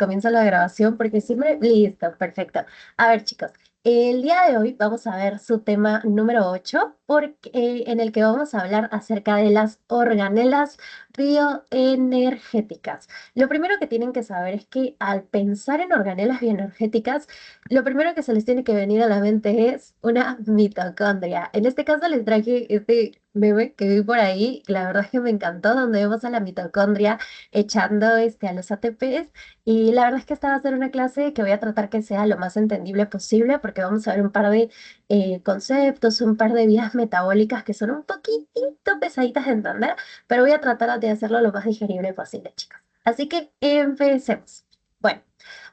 comienza la grabación porque siempre... Listo, perfecto. A ver, chicos, el día de hoy vamos a ver su tema número 8 en el que vamos a hablar acerca de las organelas bioenergéticas. Lo primero que tienen que saber es que al pensar en organelas bioenergéticas, lo primero que se les tiene que venir a la mente es una mitocondria. En este caso les traje este meme que vi por ahí, la verdad es que me encantó, donde vemos a la mitocondria echando a los ATPs y la verdad es que esta va a ser una clase que voy a tratar que sea lo más entendible posible porque vamos a ver un par de conceptos, un par de vías metabólicas que son un poquitito pesaditas de entender, pero voy a tratar de hacerlo lo más digerible posible, chicas. Así que empecemos. Bueno.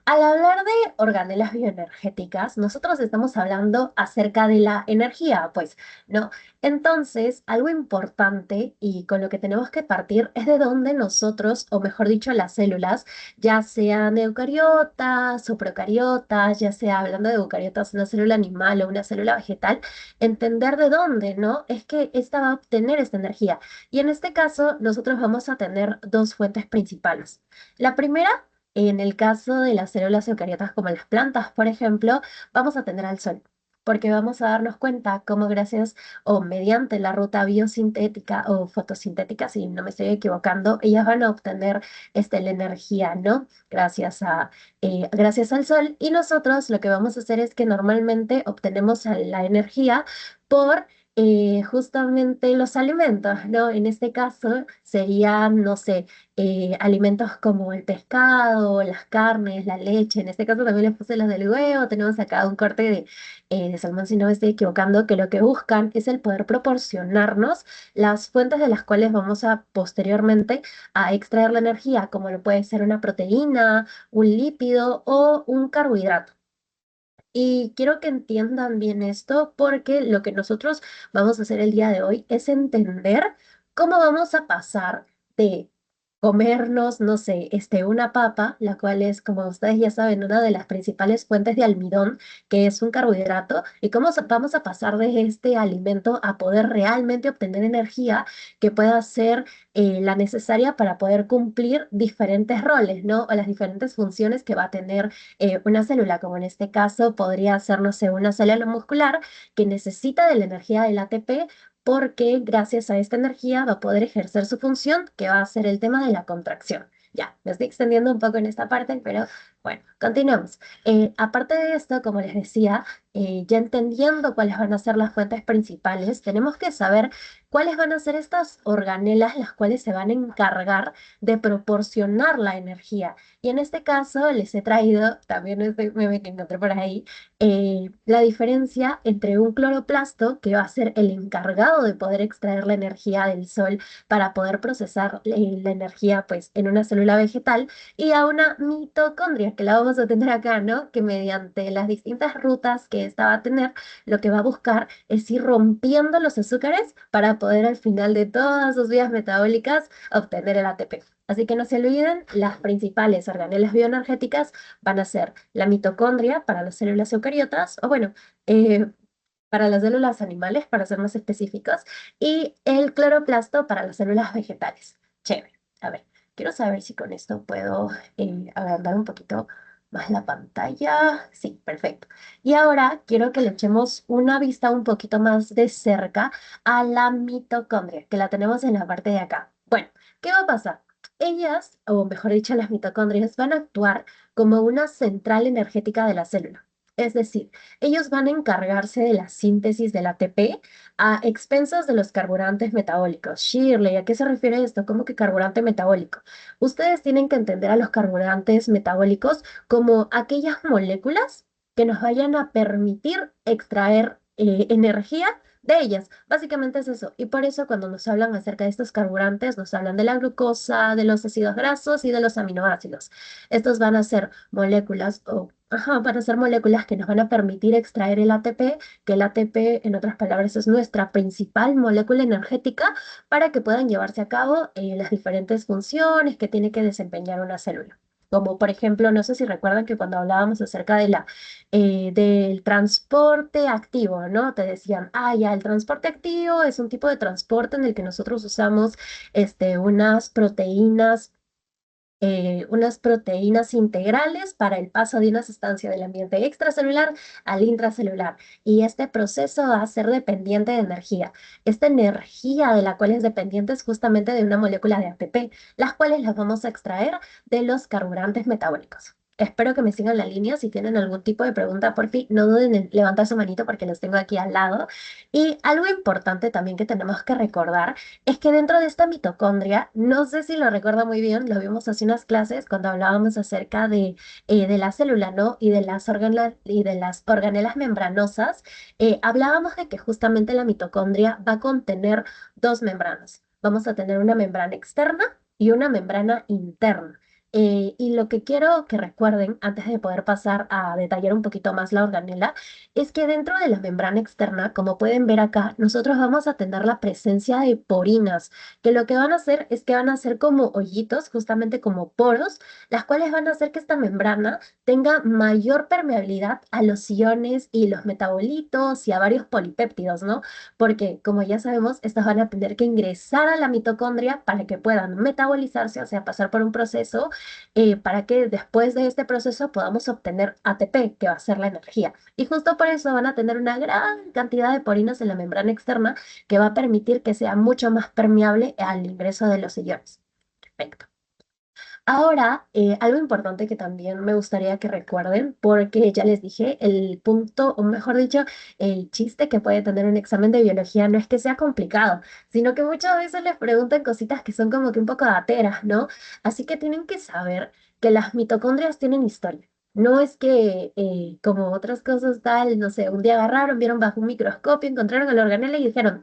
Al hablar de organelas bioenergéticas, nosotros estamos hablando acerca de la energía, pues, ¿no? Entonces, algo importante y con lo que tenemos que partir es de dónde nosotros, o mejor dicho, las células, ya sean eucariotas o procariotas, ya sea hablando de eucariotas, una célula animal o una célula vegetal, entender de dónde, ¿no? Es que esta va a obtener esta energía. Y en este caso, nosotros vamos a tener dos fuentes principales. La primera, en el caso de las células eucariotas como las plantas, por ejemplo, vamos a tener al sol, porque vamos a darnos cuenta cómo gracias o mediante la ruta biosintética o fotosintética, si no me estoy equivocando, ellas van a obtener la energía, ¿no? Gracias al sol. Y nosotros lo que vamos a hacer es que normalmente obtenemos la energía por justamente los alimentos, ¿no? En este caso serían, no sé, alimentos como el pescado, las carnes, la leche. En este caso también les puse las del huevo. Tenemos acá un corte de salmón, si no me estoy equivocando, que lo que buscan es el poder proporcionarnos las fuentes de las cuales vamos a posteriormente a extraer la energía, como lo puede ser una proteína, un lípido o un carbohidrato. Y quiero que entiendan bien esto porque lo que nosotros vamos a hacer el día de hoy es entender cómo vamos a pasar de comernos, no sé, una papa, la cual es, como ustedes ya saben, una de las principales fuentes de almidón, que es un carbohidrato, y cómo vamos a pasar de este alimento a poder realmente obtener energía que pueda ser la necesaria para poder cumplir diferentes roles, ¿no? O las diferentes funciones que va a tener una célula, como en este caso podría ser, no sé, una célula muscular que necesita de la energía del ATP porque gracias a esta energía va a poder ejercer su función, que va a ser el tema de la contracción. Ya, me estoy extendiendo un poco en esta parte, pero bueno, continuemos. Aparte de esto, como les decía, ya entendiendo cuáles van a ser las fuentes principales, tenemos que saber cuáles van a ser estas organelas las cuales se van a encargar de proporcionar la energía. Y en este caso les he traído, también este meme que encontré por ahí, la diferencia entre un cloroplasto, que va a ser el encargado de poder extraer la energía del sol para poder procesar la energía pues, en una célula vegetal, y a una mitocondria, que la vamos a tener acá, ¿no? Que mediante las distintas rutas que esta va a tener, lo que va a buscar es ir rompiendo los azúcares para poder al final de todas sus vías metabólicas obtener el ATP. Así que no se olviden, las principales organelas bioenergéticas van a ser la mitocondria para las células eucariotas, o bueno, eh, para las células animales, para ser más específicos, y el cloroplasto para las células vegetales. Chévere. A ver, quiero saber si con esto puedo agrandar un poquito más la pantalla. Sí, perfecto. Y ahora quiero que le echemos una vista un poquito más de cerca a la mitocondria, que la tenemos en la parte de acá. Bueno, ¿qué va a pasar? Ellas, o mejor dicho, las mitocondrias, van a actuar como una central energética de la célula. Es decir, ellos van a encargarse de la síntesis del ATP a expensas de los carburantes metabólicos. Shirley, ¿a qué se refiere esto? ¿Cómo que carburante metabólico? Ustedes tienen que entender a los carburantes metabólicos como aquellas moléculas que nos vayan a permitir extraer energía de ellas. Básicamente es eso. Y por eso cuando nos hablan acerca de estos carburantes, nos hablan de la glucosa, de los ácidos grasos y de los aminoácidos. Estos van a ser moléculas o... Ajá, van a ser moléculas que nos van a permitir extraer el ATP, que el ATP, en otras palabras, es nuestra principal molécula energética para que puedan llevarse a cabo las diferentes funciones que tiene que desempeñar una célula. Como por ejemplo, no sé si recuerdan que cuando hablábamos acerca del transporte activo, ¿no? Te decían, ah, ya, el transporte activo es un tipo de transporte en el que nosotros usamos unas proteínas unas proteínas integrales para el paso de una sustancia del ambiente extracelular al intracelular. Y este proceso va a ser dependiente de energía. Esta energía de la cual es dependiente es justamente de una molécula de ATP, las cuales las vamos a extraer de los carburantes metabólicos. Espero que me sigan la línea. Si tienen algún tipo de pregunta, por fin, no duden en levantar su manito porque los tengo aquí al lado. Y algo importante también que tenemos que recordar es que dentro de esta mitocondria, no sé si lo recuerdo muy bien, lo vimos hace unas clases cuando hablábamos acerca de la célula, ¿no? Y de las organelas membranosas, hablábamos de que justamente la mitocondria va a contener dos membranas. Vamos a tener una membrana externa y una membrana interna. Y lo que quiero que recuerden, antes de poder pasar a detallar un poquito más la organela, es que dentro de la membrana externa, como pueden ver acá, nosotros vamos a tener la presencia de porinas, que lo que van a hacer es que van a ser como hoyitos, justamente como poros, las cuales van a hacer que esta membrana tenga mayor permeabilidad a los iones y los metabolitos y a varios polipéptidos, ¿no? Porque, como ya sabemos, estas van a tener que ingresar a la mitocondria para que puedan metabolizarse, o sea, pasar por un proceso, para que después de este proceso podamos obtener ATP, que va a ser la energía. Y justo por eso van a tener una gran cantidad de porinas en la membrana externa que va a permitir que sea mucho más permeable al ingreso de los iones. Perfecto. Ahora, algo importante que también me gustaría que recuerden, porque ya les dije, el punto, o mejor dicho, el chiste que puede tener un examen de biología no es que sea complicado, sino que muchas veces les preguntan cositas que son como que un poco dateras, ¿no? Así que tienen que saber que las mitocondrias tienen historia. No es que, como otras cosas tal, no sé, un día agarraron, vieron bajo un microscopio, encontraron el organelo y dijeron,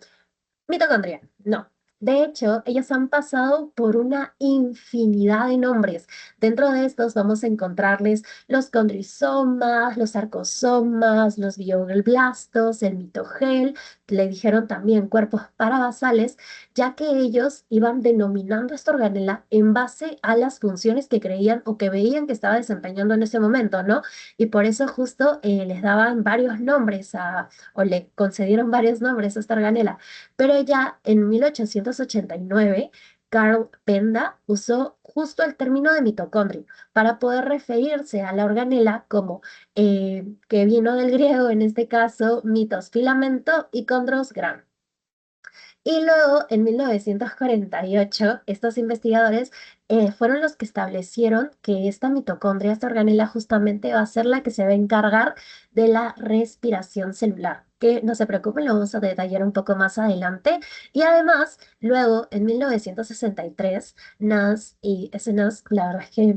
mitocondria, no. De hecho, ellas han pasado por una infinidad de nombres. Dentro de estos vamos a encontrarles los condrisomas, los arcosomas, los bioblastos, el mitogel, le dijeron también cuerpos parabasales, ya que ellos iban denominando esta organela en base a las funciones que creían o que veían que estaba desempeñando en ese momento, ¿no? Y por eso justo les daban varios nombres o le concedieron varios nombres a esta organela. Pero ya en 1889, Carl Penda usó justo el término de mitocondrio para poder referirse a la organela como, que vino del griego, en este caso, mitos filamento y condros grano. Y luego, en 1948, estos investigadores fueron los que establecieron que esta mitocondria, esta organela, justamente va a ser la que se va a encargar de la respiración celular. Que no se preocupen, lo vamos a detallar un poco más adelante. Y además, luego, en 1963, Nas y ese Nas, la verdad es que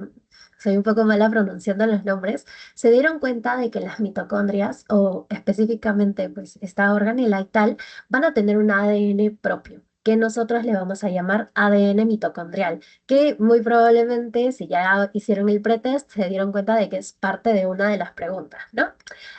soy un poco mala pronunciando los nombres, se dieron cuenta de que las mitocondrias, o específicamente pues esta organela y tal, van a tener un ADN propio, que nosotros le vamos a llamar ADN mitocondrial, que muy probablemente si ya hicieron el pretest se dieron cuenta de que es parte de una de las preguntas, ¿no?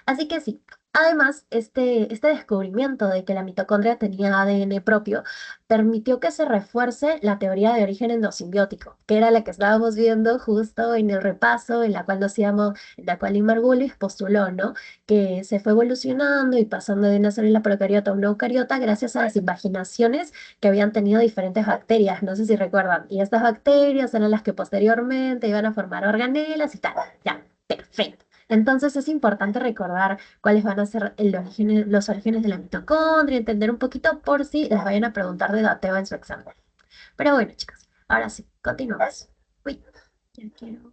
Así que sí. Además, este descubrimiento de que la mitocondria tenía ADN propio permitió que se refuerce la teoría de origen endosimbiótico, que era la que estábamos viendo justo en el repaso, en la cual nos íbamos, en la cual Margulis postuló, ¿no? Que se fue evolucionando y pasando de una célula procariota a una eucariota gracias a las invaginaciones que habían tenido diferentes bacterias, no sé si recuerdan, y estas bacterias eran las que posteriormente iban a formar organelas y tal. Ya, perfecto. Entonces es importante recordar cuáles van a ser los orígenes de la mitocondria, entender un poquito por si les vayan a preguntar de dateo en su examen. Pero bueno, chicos, ahora sí, continuamos. Uy, ya quiero.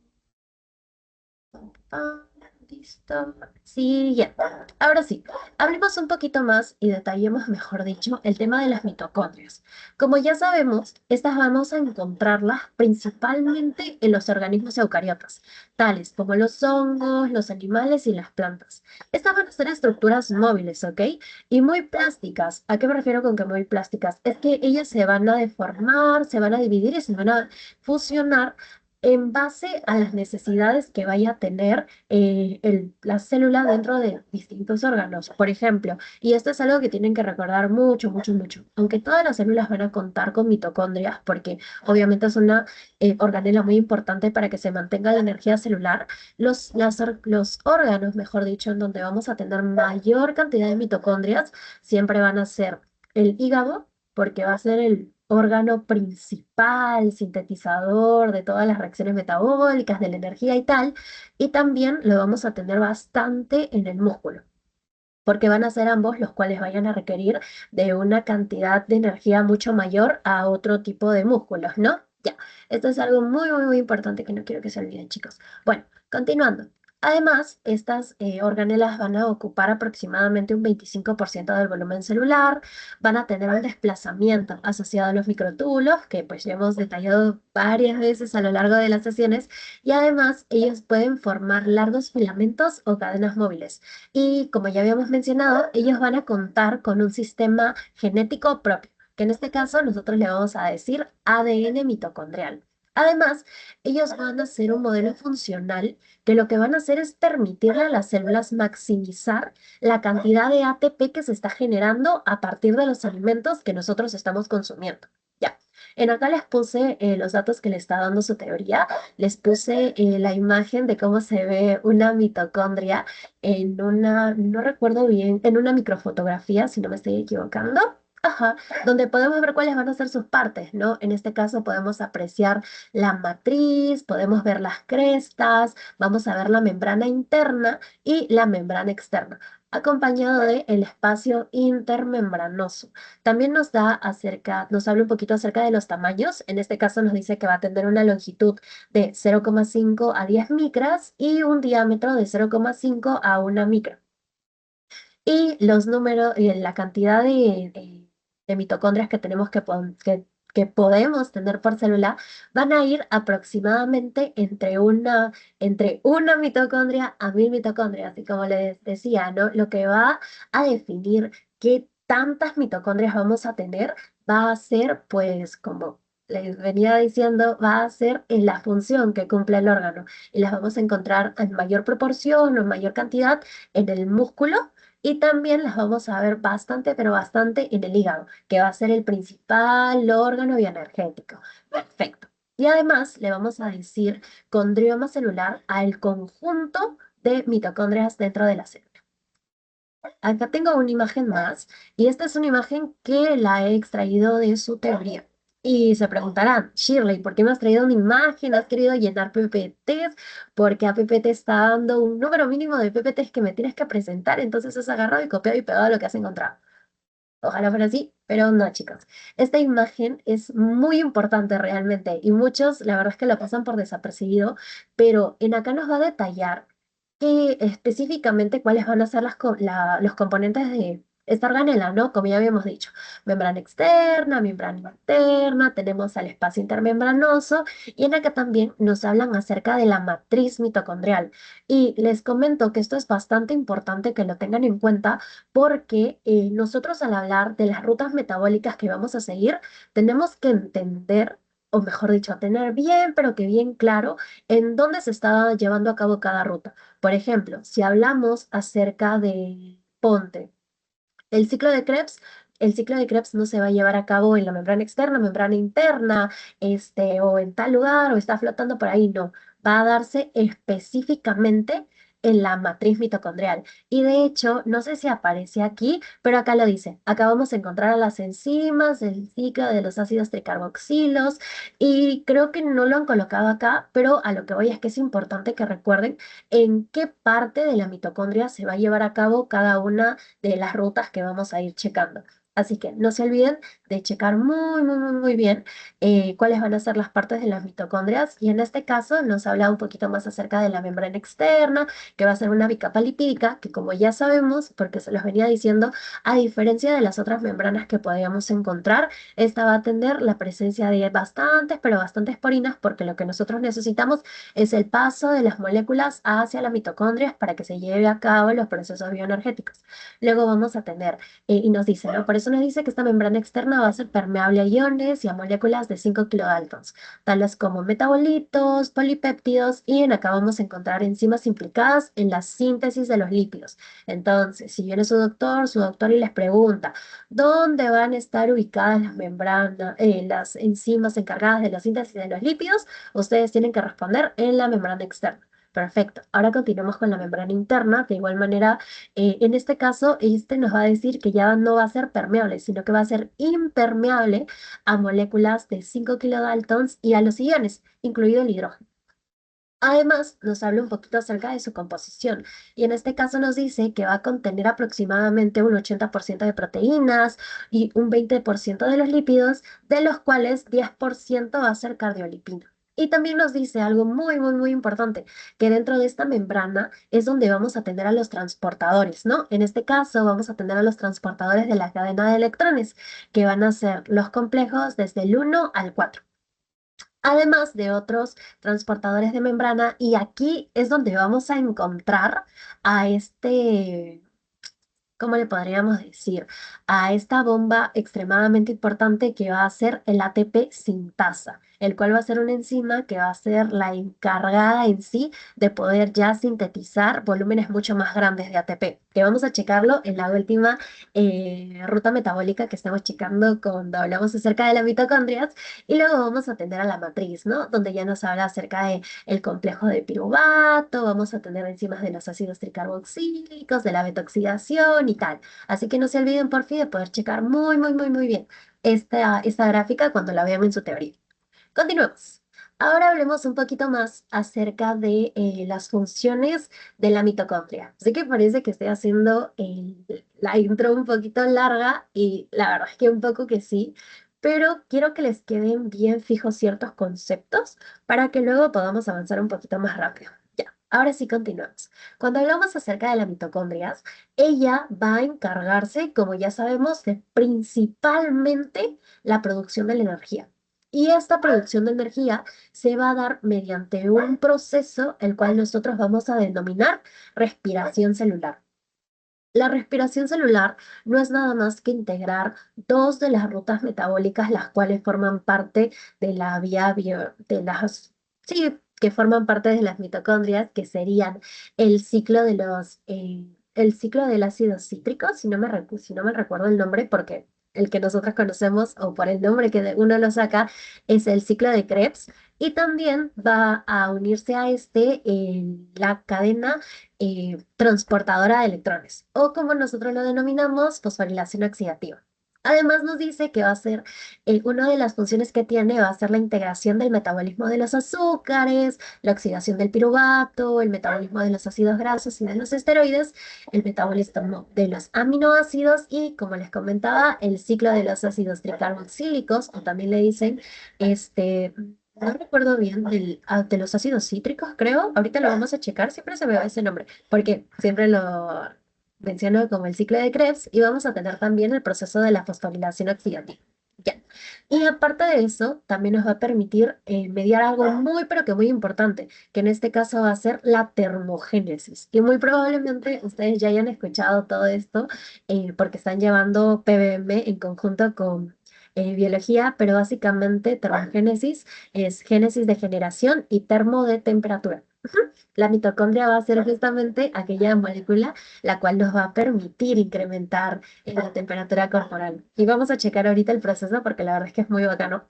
Ah, listo. Siguiente. Ahora sí, hablemos un poquito más y detallemos, mejor dicho, el tema de las mitocondrias. Como ya sabemos, estas vamos a encontrarlas principalmente en los organismos eucariotas, tales como los hongos, los animales y las plantas. Estas van a ser estructuras móviles, ¿ok? Y muy plásticas. ¿A qué me refiero con que muy plásticas? Es que ellas se van a deformar, se van a dividir y se van a fusionar en base a las necesidades que vaya a tener la célula dentro de distintos órganos, por ejemplo. Y esto es algo que tienen que recordar mucho, mucho, mucho. Aunque todas las células van a contar con mitocondrias, porque obviamente es una organela muy importante para que se mantenga la energía celular, los órganos, mejor dicho, en donde vamos a tener mayor cantidad de mitocondrias, siempre van a ser el hígado, porque va a ser órgano principal, sintetizador de todas las reacciones metabólicas, de la energía y tal, y también lo vamos a tener bastante en el músculo porque van a ser ambos los cuales vayan a requerir de una cantidad de energía mucho mayor a otro tipo de músculos, ¿no? Ya, esto es algo muy, muy, muy importante que no quiero que se olviden, chicos. Bueno, continuando. Además, estas organelas van a ocupar aproximadamente un 25% del volumen celular, van a tener un desplazamiento asociado a los microtúbulos, que pues ya hemos detallado varias veces a lo largo de las sesiones, y además ellos pueden formar largos filamentos o cadenas móviles. Y como ya habíamos mencionado, ellos van a contar con un sistema genético propio, que en este caso nosotros le vamos a decir ADN mitocondrial. Además, ellos van a ser un modelo funcional que lo que van a hacer es permitirle a las células maximizar la cantidad de ATP que se está generando a partir de los alimentos que nosotros estamos consumiendo. Ya, en acá les puse los datos que le está dando su teoría, les puse la imagen de cómo se ve una mitocondria en una, no recuerdo bien, en una microfotografía, si no me estoy equivocando. Ajá, donde podemos ver cuáles van a ser sus partes, ¿no? En este caso podemos apreciar la matriz, podemos ver las crestas, vamos a ver la membrana interna y la membrana externa, acompañado de el espacio intermembranoso. También nos habla un poquito acerca de los tamaños. En este caso nos dice que va a tener una longitud de 0,5 a 10 micras y un diámetro de 0,5 a 1 micra. Y los números, y la cantidad de mitocondrias que tenemos que podemos tener por célula van a ir aproximadamente entre una mitocondria a 1000 mitocondrias. Y como les decía, ¿no? Lo que va a definir qué tantas mitocondrias vamos a tener va a ser, pues, como les venía diciendo, va a ser en la función que cumple el órgano. Y las vamos a encontrar en mayor proporción o en mayor cantidad en el músculo y también las vamos a ver bastante, pero bastante en el hígado, que va a ser el principal órgano bioenergético. Perfecto. Y además le vamos a decir condrioma celular al conjunto de mitocondrias dentro de la célula. Acá tengo una imagen más y esta es una imagen que la he extraído de su teoría. Y se preguntarán, Shirley, ¿por qué me has traído una imagen? ¿Has querido llenar PPTs? Porque a APP te está dando un número mínimo de PPTs que me tienes que presentar, entonces has agarrado y copiado y pegado lo que has encontrado. Ojalá fuera así, pero no, chicos. Esta imagen es muy importante realmente y muchos, la verdad es que lo pasan por desapercibido, pero en acá nos va a detallar que específicamente cuáles van a ser los componentes de esta organela, ¿no? Como ya habíamos dicho, membrana externa, membrana interna, tenemos al espacio intermembranoso y en acá también nos hablan acerca de la matriz mitocondrial. Y les comento que esto es bastante importante que lo tengan en cuenta porque nosotros al hablar de las rutas metabólicas que vamos a seguir, tenemos que entender, o mejor dicho, tener bien, pero que bien claro en dónde se está llevando a cabo cada ruta. Por ejemplo, si hablamos acerca de Ponte, el ciclo de Krebs, el ciclo de Krebs no se va a llevar a cabo en la membrana externa, membrana interna, o en tal lugar, o está flotando por ahí, no. Va a darse específicamente en la matriz mitocondrial. Y de hecho, no sé si aparece aquí, pero acá lo dice. Acá vamos a encontrar a las enzimas, el ciclo de los ácidos tricarboxilos, y creo que no lo han colocado acá, pero a lo que voy es que es importante que recuerden en qué parte de la mitocondria se va a llevar a cabo cada una de las rutas que vamos a ir checando. Así que no se olviden de checar muy, muy, muy, muy bien cuáles van a ser las partes de las mitocondrias. Y en este caso nos habla un poquito más acerca de la membrana externa, que va a ser una bicapa lipídica, que como ya sabemos, porque se los venía diciendo, a diferencia de las otras membranas que podríamos encontrar, esta va a tener la presencia de bastantes, pero bastantes porinas, porque lo que nosotros necesitamos es el paso de las moléculas hacia las mitocondrias para que se lleve a cabo los procesos bioenergéticos. Luego vamos a tener, y nos dice, ¿no? Por eso nos dice que esta membrana externa va a ser permeable a iones y a moléculas de 5 kilodaltons, tales como metabolitos, polipéptidos, y en acá vamos a encontrar enzimas implicadas en la síntesis de los lípidos. Entonces, si viene su doctor y les pregunta, ¿dónde van a estar ubicadas las membranas, las enzimas encargadas de la síntesis de los lípidos? Ustedes tienen que responder en la membrana externa. Perfecto. Ahora continuamos con la membrana interna. De igual manera, en este caso, este nos va a decir que ya no va a ser permeable, sino que va a ser impermeable a moléculas de 5 kilodaltons y a los iones, incluido el hidrógeno. Además, nos habla un poquito acerca de su composición y en este caso nos dice que va a contener aproximadamente un 80% de proteínas y un 20% de los lípidos, de los cuales 10% va a ser cardiolipina. Y también nos dice algo muy, muy, muy importante, que dentro de esta membrana es donde vamos a tener a los transportadores, ¿no? En este caso vamos a tener a los transportadores de la cadena de electrones, que van a ser los complejos desde el 1 al 4, además de otros transportadores de membrana, y aquí es donde vamos a encontrar a este, ¿cómo le podríamos decir? A esta bomba extremadamente importante que va a ser el ATP sintasa, el cual va a ser una enzima que va a ser la encargada en sí de poder ya sintetizar volúmenes mucho más grandes de ATP, que vamos a checarlo en la última ruta metabólica que estamos checando cuando hablamos acerca de las mitocondrias, y luego vamos a atender a la matriz, ¿no? Donde ya nos habla acerca de el complejo de piruvato, vamos a tener enzimas de los ácidos tricarboxílicos, de la betoxidación y tal. Así que no se olviden, por fin, de poder checar muy, muy, muy, muy bien esta gráfica cuando la vean en su teoría. Continuemos. Ahora hablemos un poquito más acerca de las funciones de la mitocondria. Sé que parece que estoy haciendo la intro un poquito larga y la verdad es que un poco que sí, pero quiero que les queden bien fijos ciertos conceptos para que luego podamos avanzar un poquito más rápido. Ya, ahora sí continuamos. Cuando hablamos acerca de las mitocondrias, ella va a encargarse, como ya sabemos, de principalmente la producción de la energía. Y esta producción de energía se va a dar mediante un proceso el cual nosotros vamos a denominar respiración celular. La respiración celular no es nada más que integrar dos de las rutas metabólicas, las cuales forman parte de la vía de las, sí, que forman parte de las mitocondrias, que serían el ciclo de el ciclo del ácido cítrico, si no me recuerdo el nombre, porque el que nosotros conocemos, o por el nombre que uno lo saca, es el ciclo de Krebs, y también va a unirse a este la cadena transportadora de electrones, o como nosotros lo denominamos, fosforilación oxidativa. Además nos dice que va a ser, una de las funciones que tiene va a ser la integración del metabolismo de los azúcares, la oxidación del piruvato, el metabolismo de los ácidos grasos y de los esteroides, el metabolismo de los aminoácidos y, como les comentaba, el ciclo de los ácidos tricarboxílicos, o también le dicen, no recuerdo bien de los ácidos cítricos, creo. Ahorita lo vamos a checar, siempre se me va ese nombre, porque siempre lo menciono como el ciclo de Krebs, y vamos a tener también el proceso de la fosforilación oxidativa. Ya. Y aparte de eso, también nos va a permitir mediar algo muy, pero que muy importante, que en este caso va a ser la termogénesis. Y muy probablemente ustedes ya hayan escuchado todo esto porque están llevando PBM en conjunto con biología, pero básicamente termogénesis es génesis de generación y termo de temperatura. Ujú. La mitocondria va a ser justamente aquella molécula la cual nos va a permitir incrementar la temperatura corporal. Y vamos a checar ahorita el proceso porque la verdad es que es muy bacano.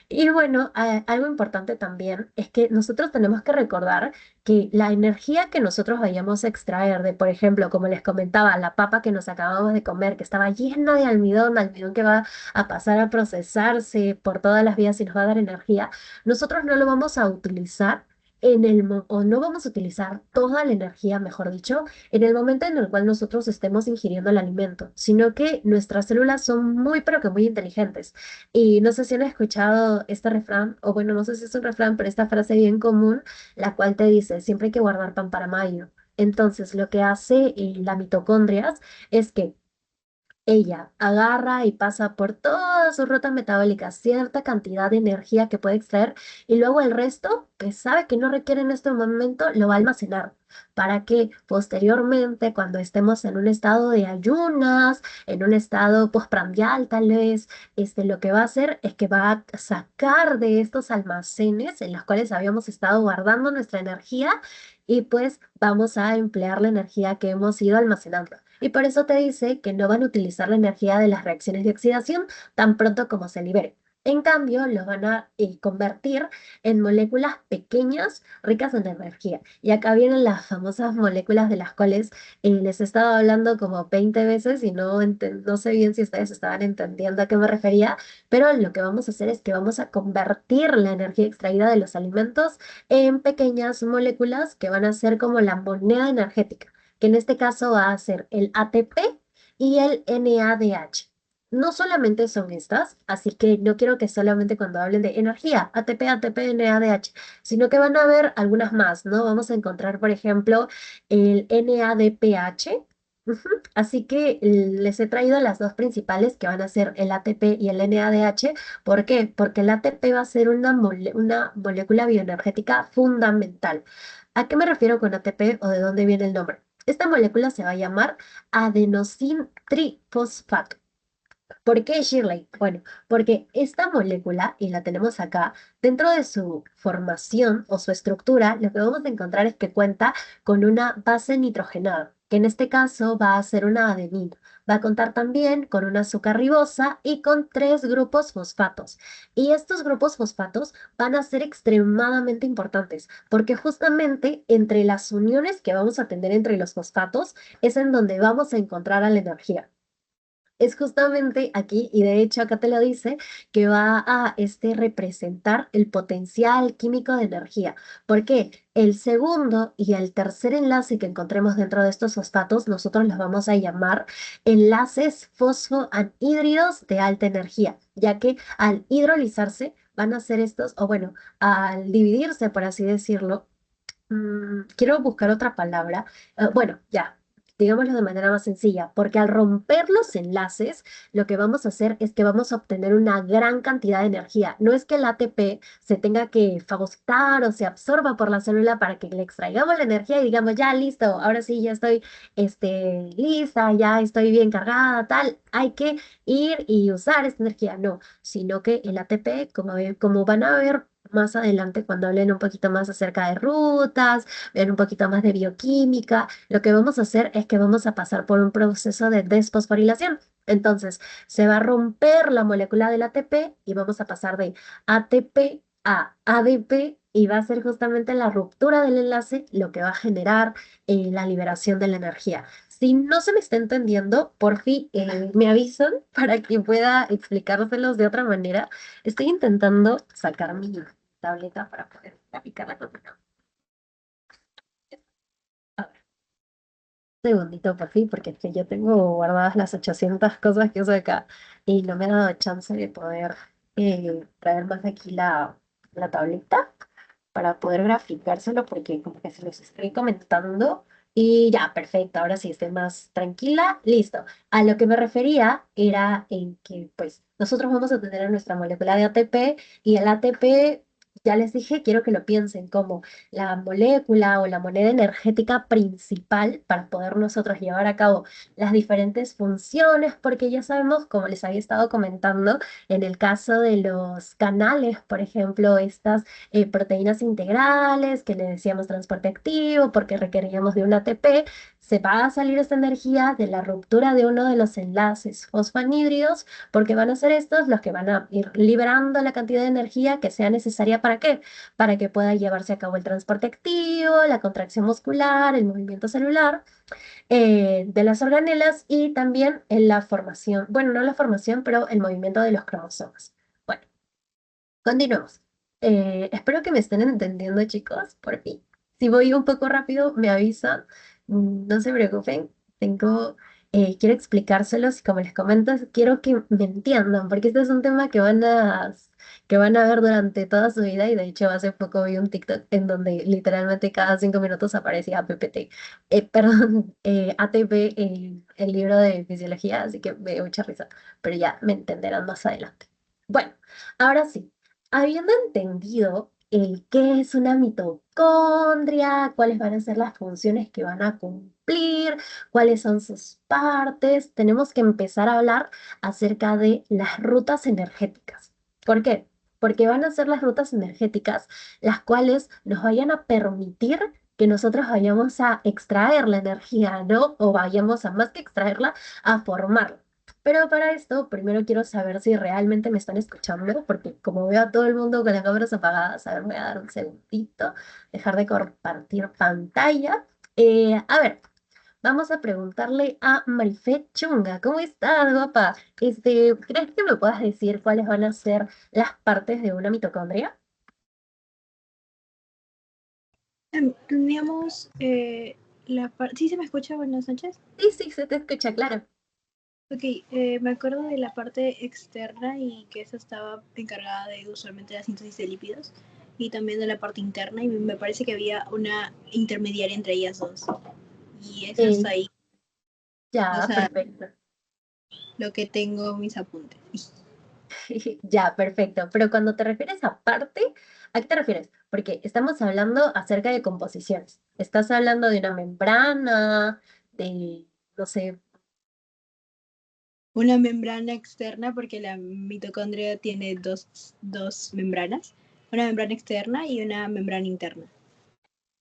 Y bueno, algo importante también es que nosotros tenemos que recordar que la energía que nosotros vayamos a extraer de, por ejemplo, como les comentaba, la papa que nos acabamos de comer, que estaba llena de almidón, almidón que va a pasar a procesarse por todas las vías y nos va a dar energía, nosotros no lo vamos a utilizar o no vamos a utilizar toda la energía, mejor dicho, en el momento en el cual nosotros estemos ingiriendo el alimento, sino que nuestras células son muy, pero que muy inteligentes. Y no sé si han escuchado este refrán, o bueno, no sé si es un refrán, pero esta frase bien común, la cual te dice, siempre hay que guardar pan para mayo. Entonces, lo que hace la mitocondrias es que ella agarra y pasa por toda su ruta metabólica cierta cantidad de energía que puede extraer, y luego el resto, que sabe que no requiere en este momento, lo va a almacenar para que posteriormente, cuando estemos en un estado de ayunas, en un estado postprandial tal vez, lo que va a hacer es que va a sacar de estos almacenes en los cuales habíamos estado guardando nuestra energía, y pues vamos a emplear la energía que hemos ido almacenando. Y por eso te dice que no van a utilizar la energía de las reacciones de oxidación tan pronto como se libere. En cambio, los van a convertir en moléculas pequeñas, ricas en energía. Y acá vienen las famosas moléculas de las cuales les he estado hablando como 20 veces y no sé bien si ustedes estaban entendiendo a qué me refería, pero lo que vamos a hacer es que vamos a convertir la energía extraída de los alimentos en pequeñas moléculas que van a ser como la moneda energética, que en este caso va a ser el ATP y el NADH. No solamente son estas, así que no quiero que solamente cuando hablen de energía, ATP, ATP, NADH, sino que van a haber algunas más, ¿no? Vamos a encontrar, por ejemplo, el NADPH. Ujú. Así que les he traído las dos principales que van a ser el ATP y el NADH. ¿Por qué? Porque el ATP va a ser una molécula bioenergética fundamental. ¿A qué me refiero con ATP o de dónde viene el nombre? Esta molécula se va a llamar adenosín trifosfato. ¿Por qué Shirley? Bueno, porque esta molécula, y la tenemos acá, dentro de su formación o su estructura, lo que vamos a encontrar es que cuenta con una base nitrogenada, que en este caso va a ser una adenina. Va a contar también con una azúcar ribosa y con tres grupos fosfatos. Y estos grupos fosfatos van a ser extremadamente importantes, porque justamente entre las uniones que vamos a tener entre los fosfatos es en donde vamos a encontrar a la energía. Es justamente aquí, y de hecho acá te lo dice, que va a representar el potencial químico de energía. Porque el segundo y el tercer enlace que encontremos dentro de estos fosfatos, nosotros los vamos a llamar enlaces fosfoanhídridos de alta energía, ya que al hidrolizarse van a ser estos, o bueno, al dividirse, por así decirlo, quiero buscar otra palabra. Bueno, ya, digámoslo de manera más sencilla, porque al romper los enlaces, lo que vamos a hacer es que vamos a obtener una gran cantidad de energía. No es que el ATP se tenga que fagocitar o se absorba por la célula para que le extraigamos la energía y digamos, ya listo, ahora sí, ya estoy lista, ya estoy bien cargada, tal. Hay que ir y usar esta energía. No, sino que el ATP, como van a ver más adelante cuando hablen un poquito más acerca de rutas, vean un poquito más de bioquímica, lo que vamos a hacer es que vamos a pasar por un proceso de desfosforilación. Entonces, se va a romper la molécula del ATP y vamos a pasar de ATP a ADP y va a ser justamente la ruptura del enlace lo que va a generar la liberación de la energía. Si no se me está entendiendo, por fin me avisan para que pueda explicárselos de otra manera. Estoy intentando sacar mi tableta para poder graficar la columna. A ver, segundito por fin, porque es que yo tengo guardadas las 800 cosas que uso acá y no me ha dado chance de poder traer más aquí la tableta para poder graficárselo, porque como que se los estoy comentando. Y ya, perfecto, ahora sí estoy más tranquila, listo. A lo que me refería era en que pues nosotros vamos a tener nuestra molécula de ATP y el ATP, ya les dije, quiero que lo piensen como la molécula o la moneda energética principal para poder nosotros llevar a cabo las diferentes funciones, porque ya sabemos, como les había estado comentando, en el caso de los canales, por ejemplo, estas proteínas integrales, que le decíamos transporte activo, porque requeríamos de un ATP, se va a salir esta energía de la ruptura de uno de los enlaces fosfanhídridos, porque van a ser estos los que van a ir liberando la cantidad de energía que sea necesaria para qué, para que pueda llevarse a cabo el transporte activo, la contracción muscular, el movimiento celular de las organelas y también en la formación, bueno, no la formación, pero el movimiento de los cromosomas. Bueno, continuemos. Espero que me estén entendiendo, chicos, por fin. Si voy un poco rápido, me avisan. No se preocupen. Quiero explicárselos y como les comento, quiero que me entiendan, porque este es un tema que van a ver durante toda su vida y de hecho hace poco vi un TikTok en donde literalmente cada 5 minutos aparecía PPT, perdón, ATP, el libro de fisiología, así que me dio mucha risa, pero ya me entenderán más adelante. Bueno. Ahora sí, habiendo entendido el qué es una mitocondria, cuáles van a ser las funciones que van a cumplir, cuáles son sus partes, tenemos que empezar a hablar acerca de las rutas energéticas. ¿Por qué? Porque van a ser las rutas energéticas las cuales nos vayan a permitir que nosotros vayamos a extraer la energía, ¿no? O vayamos a más que extraerla, a formarla. Pero para esto, primero quiero saber si realmente me están escuchando, porque como veo a todo el mundo con las cámaras apagadas, a ver, me voy a dar un segundito, dejar de compartir pantalla. A ver, vamos a preguntarle a Marifé Chunga. ¿Cómo estás, guapa? ¿Crees que me puedas decir cuáles van a ser las partes de una mitocondria? Teníamos la parte... ¿Sí se me escucha? Buenas noches. Sí, sí, se te escucha, claro. Ok, me acuerdo de la parte externa y que esa estaba encargada de usualmente la síntesis de lípidos y también de la parte interna y me parece que había una intermediaria entre ellas dos. Y eso Eh, está ahí, o ya, sea, perfecto. lo que tengo mis apuntes. Ya, perfecto. Pero cuando te refieres a parte, ¿a qué te refieres? Porque estamos hablando acerca de composiciones. ¿Estás hablando de una membrana, de, no sé, Una membrana externa porque la mitocondria tiene dos membranas, una membrana externa y una membrana interna.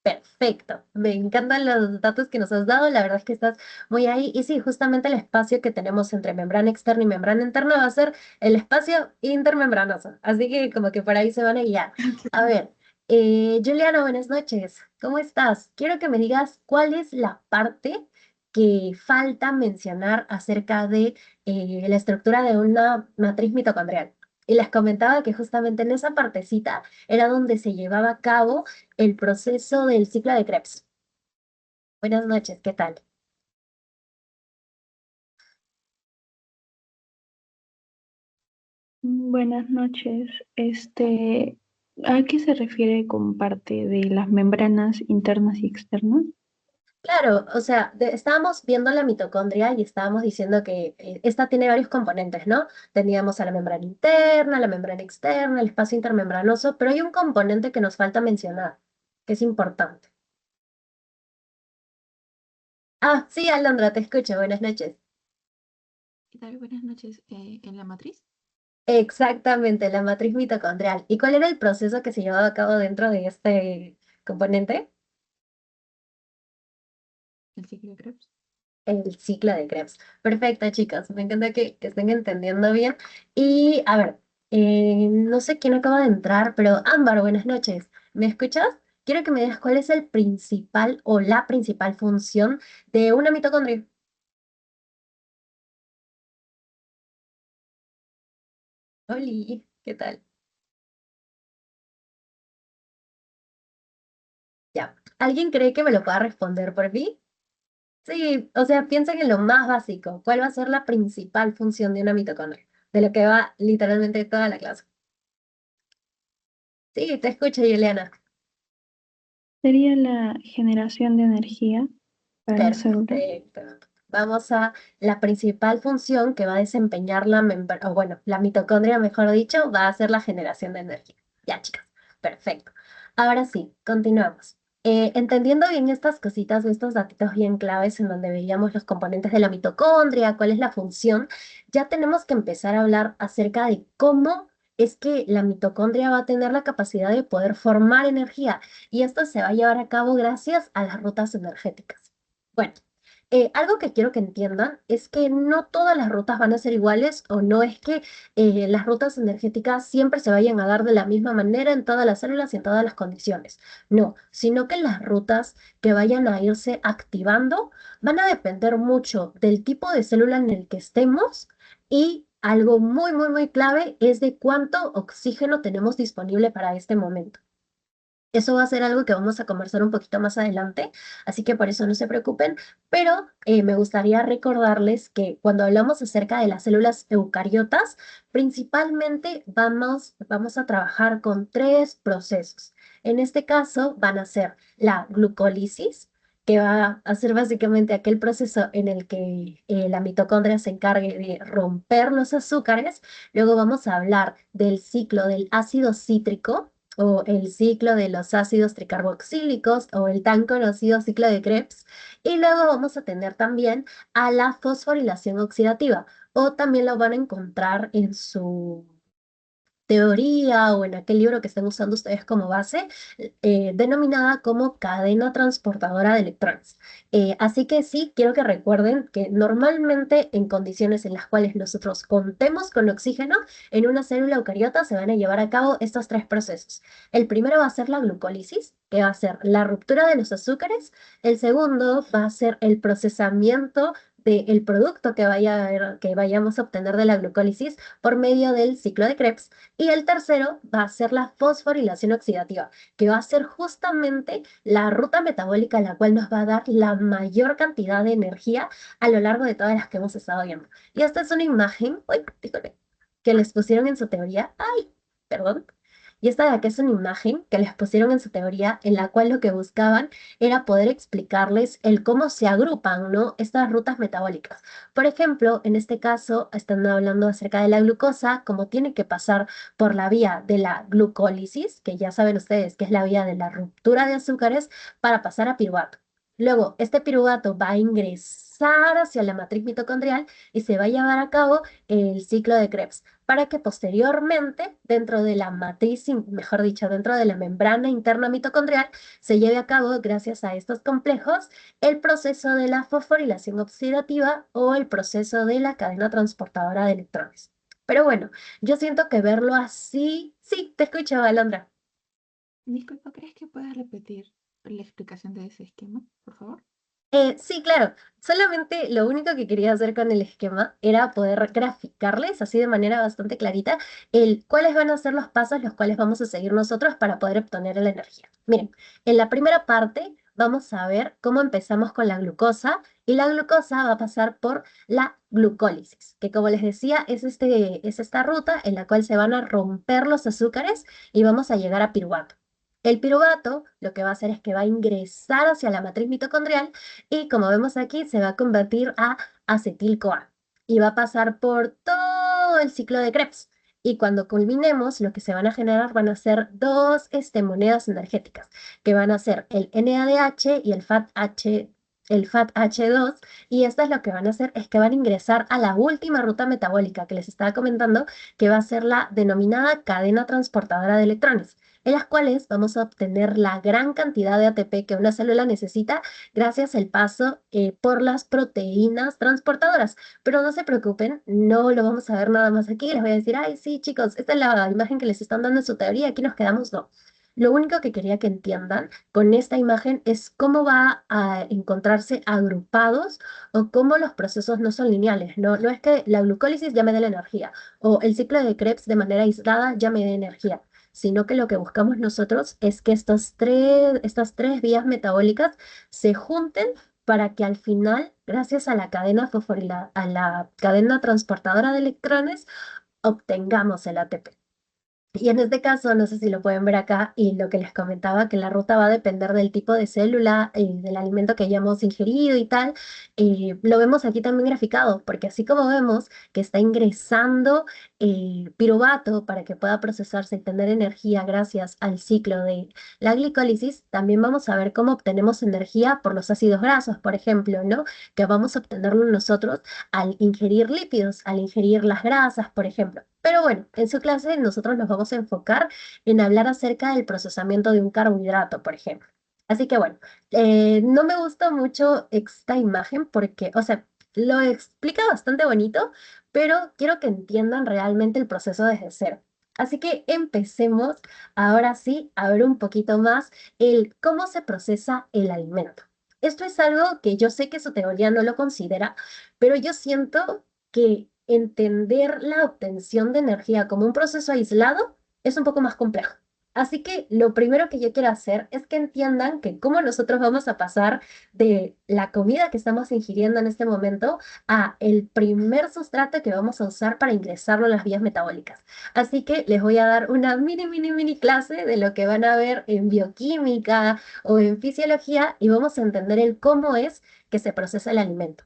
perfecto? Me encantan los datos que nos has dado. La verdad es que estás muy ahí. Y sí, justamente el espacio que tenemos entre membrana externa y membrana interna va a ser el espacio intermembranoso. Así que como que por ahí se van a guiar. A ver, Juliana, buenas noches. ¿Cómo estás? Quiero que me digas cuál es la parte que falta mencionar acerca de la estructura de una matriz mitocondrial. Y les comentaba que justamente en esa partecita era donde se llevaba a cabo el proceso del ciclo de Krebs. Buenas noches, ¿qué tal? Buenas noches. ¿A qué se refiere con parte de las membranas internas y externas? Claro, o sea, estábamos viendo la mitocondria y estábamos diciendo que esta tiene varios componentes, ¿no? Teníamos a la membrana interna, la membrana externa, el espacio intermembranoso, pero hay un componente que nos falta mencionar, que es importante. Ah, sí, Alondra, te escucho, buenas noches. ¿Qué tal? Buenas noches. ¿En la matriz? Exactamente, la matriz mitocondrial. ¿Y cuál era el proceso que se llevaba a cabo dentro de este componente? ¿El ciclo de Krebs? El ciclo de Krebs. Perfecto, chicos. Me encanta que estén entendiendo bien. Y a ver, no sé quién acaba de entrar, pero Ámbar, buenas noches. ¿Me escuchas? Quiero que me digas cuál es el principal o la principal función de una mitocondria. Oli, ¿qué tal? Ya. ¿Alguien cree que me lo pueda responder por mí? Sí, o sea, piensen en lo más básico. ¿Cuál va a ser la principal función de una mitocondria? De lo que va literalmente toda la clase. Sí, te escucho, Juliana. Sería la generación de energía para la célula. Perfecto. Vamos a la principal función que va a desempeñar o bueno, la mitocondria, mejor dicho, va a ser la generación de energía. Ya, chicas. Perfecto. Ahora sí, continuamos. Entendiendo bien estas cositas o estos datitos bien claves en donde veíamos los componentes de la mitocondria, cuál es la función, ya tenemos que empezar a hablar acerca de cómo es que la mitocondria va a tener la capacidad de poder formar energía. Y esto se va a llevar a cabo gracias a las rutas energéticas. Bueno, algo que quiero que entiendan es que no todas las rutas van a ser iguales o no es que las rutas energéticas siempre se vayan a dar de la misma manera en todas las células y en todas las condiciones. No, sino que las rutas que vayan a irse activando van a depender mucho del tipo de célula en el que estemos y algo muy, muy, muy clave es de cuánto oxígeno tenemos disponible para este momento. Eso va a ser algo que vamos a conversar un poquito más adelante, así que por eso no se preocupen, pero me gustaría recordarles que cuando hablamos acerca de las células eucariotas, principalmente vamos a trabajar con tres procesos. En este caso van a ser la glucólisis, que va a ser básicamente aquel proceso en el que la mitocondria se encargue de romper los azúcares. Luego vamos a hablar del ciclo del ácido cítrico o el ciclo de los ácidos tricarboxílicos o el tan conocido ciclo de Krebs. Y luego vamos a tener también a la fosforilación oxidativa o también lo van a encontrar teoría o en aquel libro que estén usando ustedes como base, denominada como cadena transportadora de electrones. Así que sí, quiero que recuerden que normalmente en condiciones en las cuales nosotros contemos con oxígeno, en una célula eucariota se van a llevar a cabo estos tres procesos. El primero va a ser la glucólisis, que va a ser la ruptura de los azúcares. El segundo va a ser el procesamiento del producto que vayamos a obtener de la glucólisis por medio del ciclo de Krebs. Y el tercero va a ser la fosforilación oxidativa, que va a ser justamente la ruta metabólica la cual nos va a dar la mayor cantidad de energía a lo largo de todas las que hemos estado viendo. Y esta es una imagen, uy, disculpe, que les pusieron en su teoría. Ay, perdón. Y esta de acá es una imagen que les pusieron en su teoría, en la cual lo que buscaban era poder explicarles el cómo se agrupan, ¿no? Estas rutas metabólicas. Por ejemplo, en este caso, están hablando acerca de la glucosa, cómo tiene que pasar por la vía de la glucólisis, que ya saben ustedes que es la vía de la ruptura de azúcares, para pasar a piruvato. Luego, este piruvato va a ingresar hacia la matriz mitocondrial y se va a llevar a cabo el ciclo de Krebs, para que posteriormente, dentro de la matriz, mejor dicho, dentro de la membrana interna mitocondrial, se lleve a cabo, gracias a estos complejos, el proceso de la fosforilación oxidativa o el proceso de la cadena transportadora de electrones. Pero bueno, yo siento que verlo así, sí, te escucho, Alondra. Disculpa, ¿crees que puedas repetir la explicación de ese esquema, por favor? Sí, claro. Solamente lo único que quería hacer con el esquema era poder graficarles así de manera bastante clarita cuáles van a ser los pasos los cuales vamos a seguir nosotros para poder obtener la energía. Miren, en la primera parte vamos a ver cómo empezamos con la glucosa y la glucosa va a pasar por la glucólisis, que como les decía es esta ruta en la cual se van a romper los azúcares y vamos a llegar a piruvato. El piruvato lo que va a hacer es que va a ingresar hacia la matriz mitocondrial y como vemos aquí se va a convertir a acetil-CoA y va a pasar por todo el ciclo de Krebs. Y cuando culminemos, lo que se van a generar van a ser dos monedas energéticas, que van a ser el NADH y el FATH2, y estas lo que van a hacer es que van a ingresar a la última ruta metabólica que les estaba comentando, que va a ser la denominada cadena transportadora de electrones, en las cuales vamos a obtener la gran cantidad de ATP que una célula necesita gracias al paso por las proteínas transportadoras. Pero no se preocupen, no lo vamos a ver nada más aquí. Les voy a decir, ay, sí, chicos, esta es la imagen que les están dando en su teoría, aquí nos quedamos, no. Lo único que quería que entiendan con esta imagen es cómo va a encontrarse agrupados o cómo los procesos no son lineales. No, no es que la glucólisis ya me dé la energía o el ciclo de Krebs de manera aislada ya me dé energía, sino que lo que buscamos nosotros es que estas tres vías metabólicas se junten para que al final, gracias a la cadena a la cadena transportadora de electrones, obtengamos el ATP. Y en este caso, no sé si lo pueden ver acá, y lo que les comentaba, que la ruta va a depender del tipo de célula, del alimento que hayamos ingerido y tal, lo vemos aquí también graficado, porque así como vemos que está ingresando piruvato para que pueda procesarse y tener energía gracias al ciclo de la glicólisis, también vamos a ver cómo obtenemos energía por los ácidos grasos, por ejemplo, ¿no? Que vamos a obtenerlo nosotros al ingerir lípidos, al ingerir las grasas, por ejemplo. Pero bueno, en su clase nosotros nos vamos a enfocar en hablar acerca del procesamiento de un carbohidrato, por ejemplo. Así que bueno, no me gusta mucho esta imagen porque, o sea, lo explica bastante bonito, pero quiero que entiendan realmente el proceso desde cero. Así que empecemos ahora sí a ver un poquito más el cómo se procesa el alimento. Esto es algo que yo sé que su teoría no lo considera, pero yo siento que entender la obtención de energía como un proceso aislado es un poco más complejo. Así que lo primero que yo quiero hacer es que entiendan que cómo nosotros vamos a pasar de la comida que estamos ingiriendo en este momento a el primer sustrato que vamos a usar para ingresarlo a las vías metabólicas. Así que les voy a dar una mini clase de lo que van a ver en bioquímica o en fisiología y vamos a entender el cómo es que se procesa el alimento.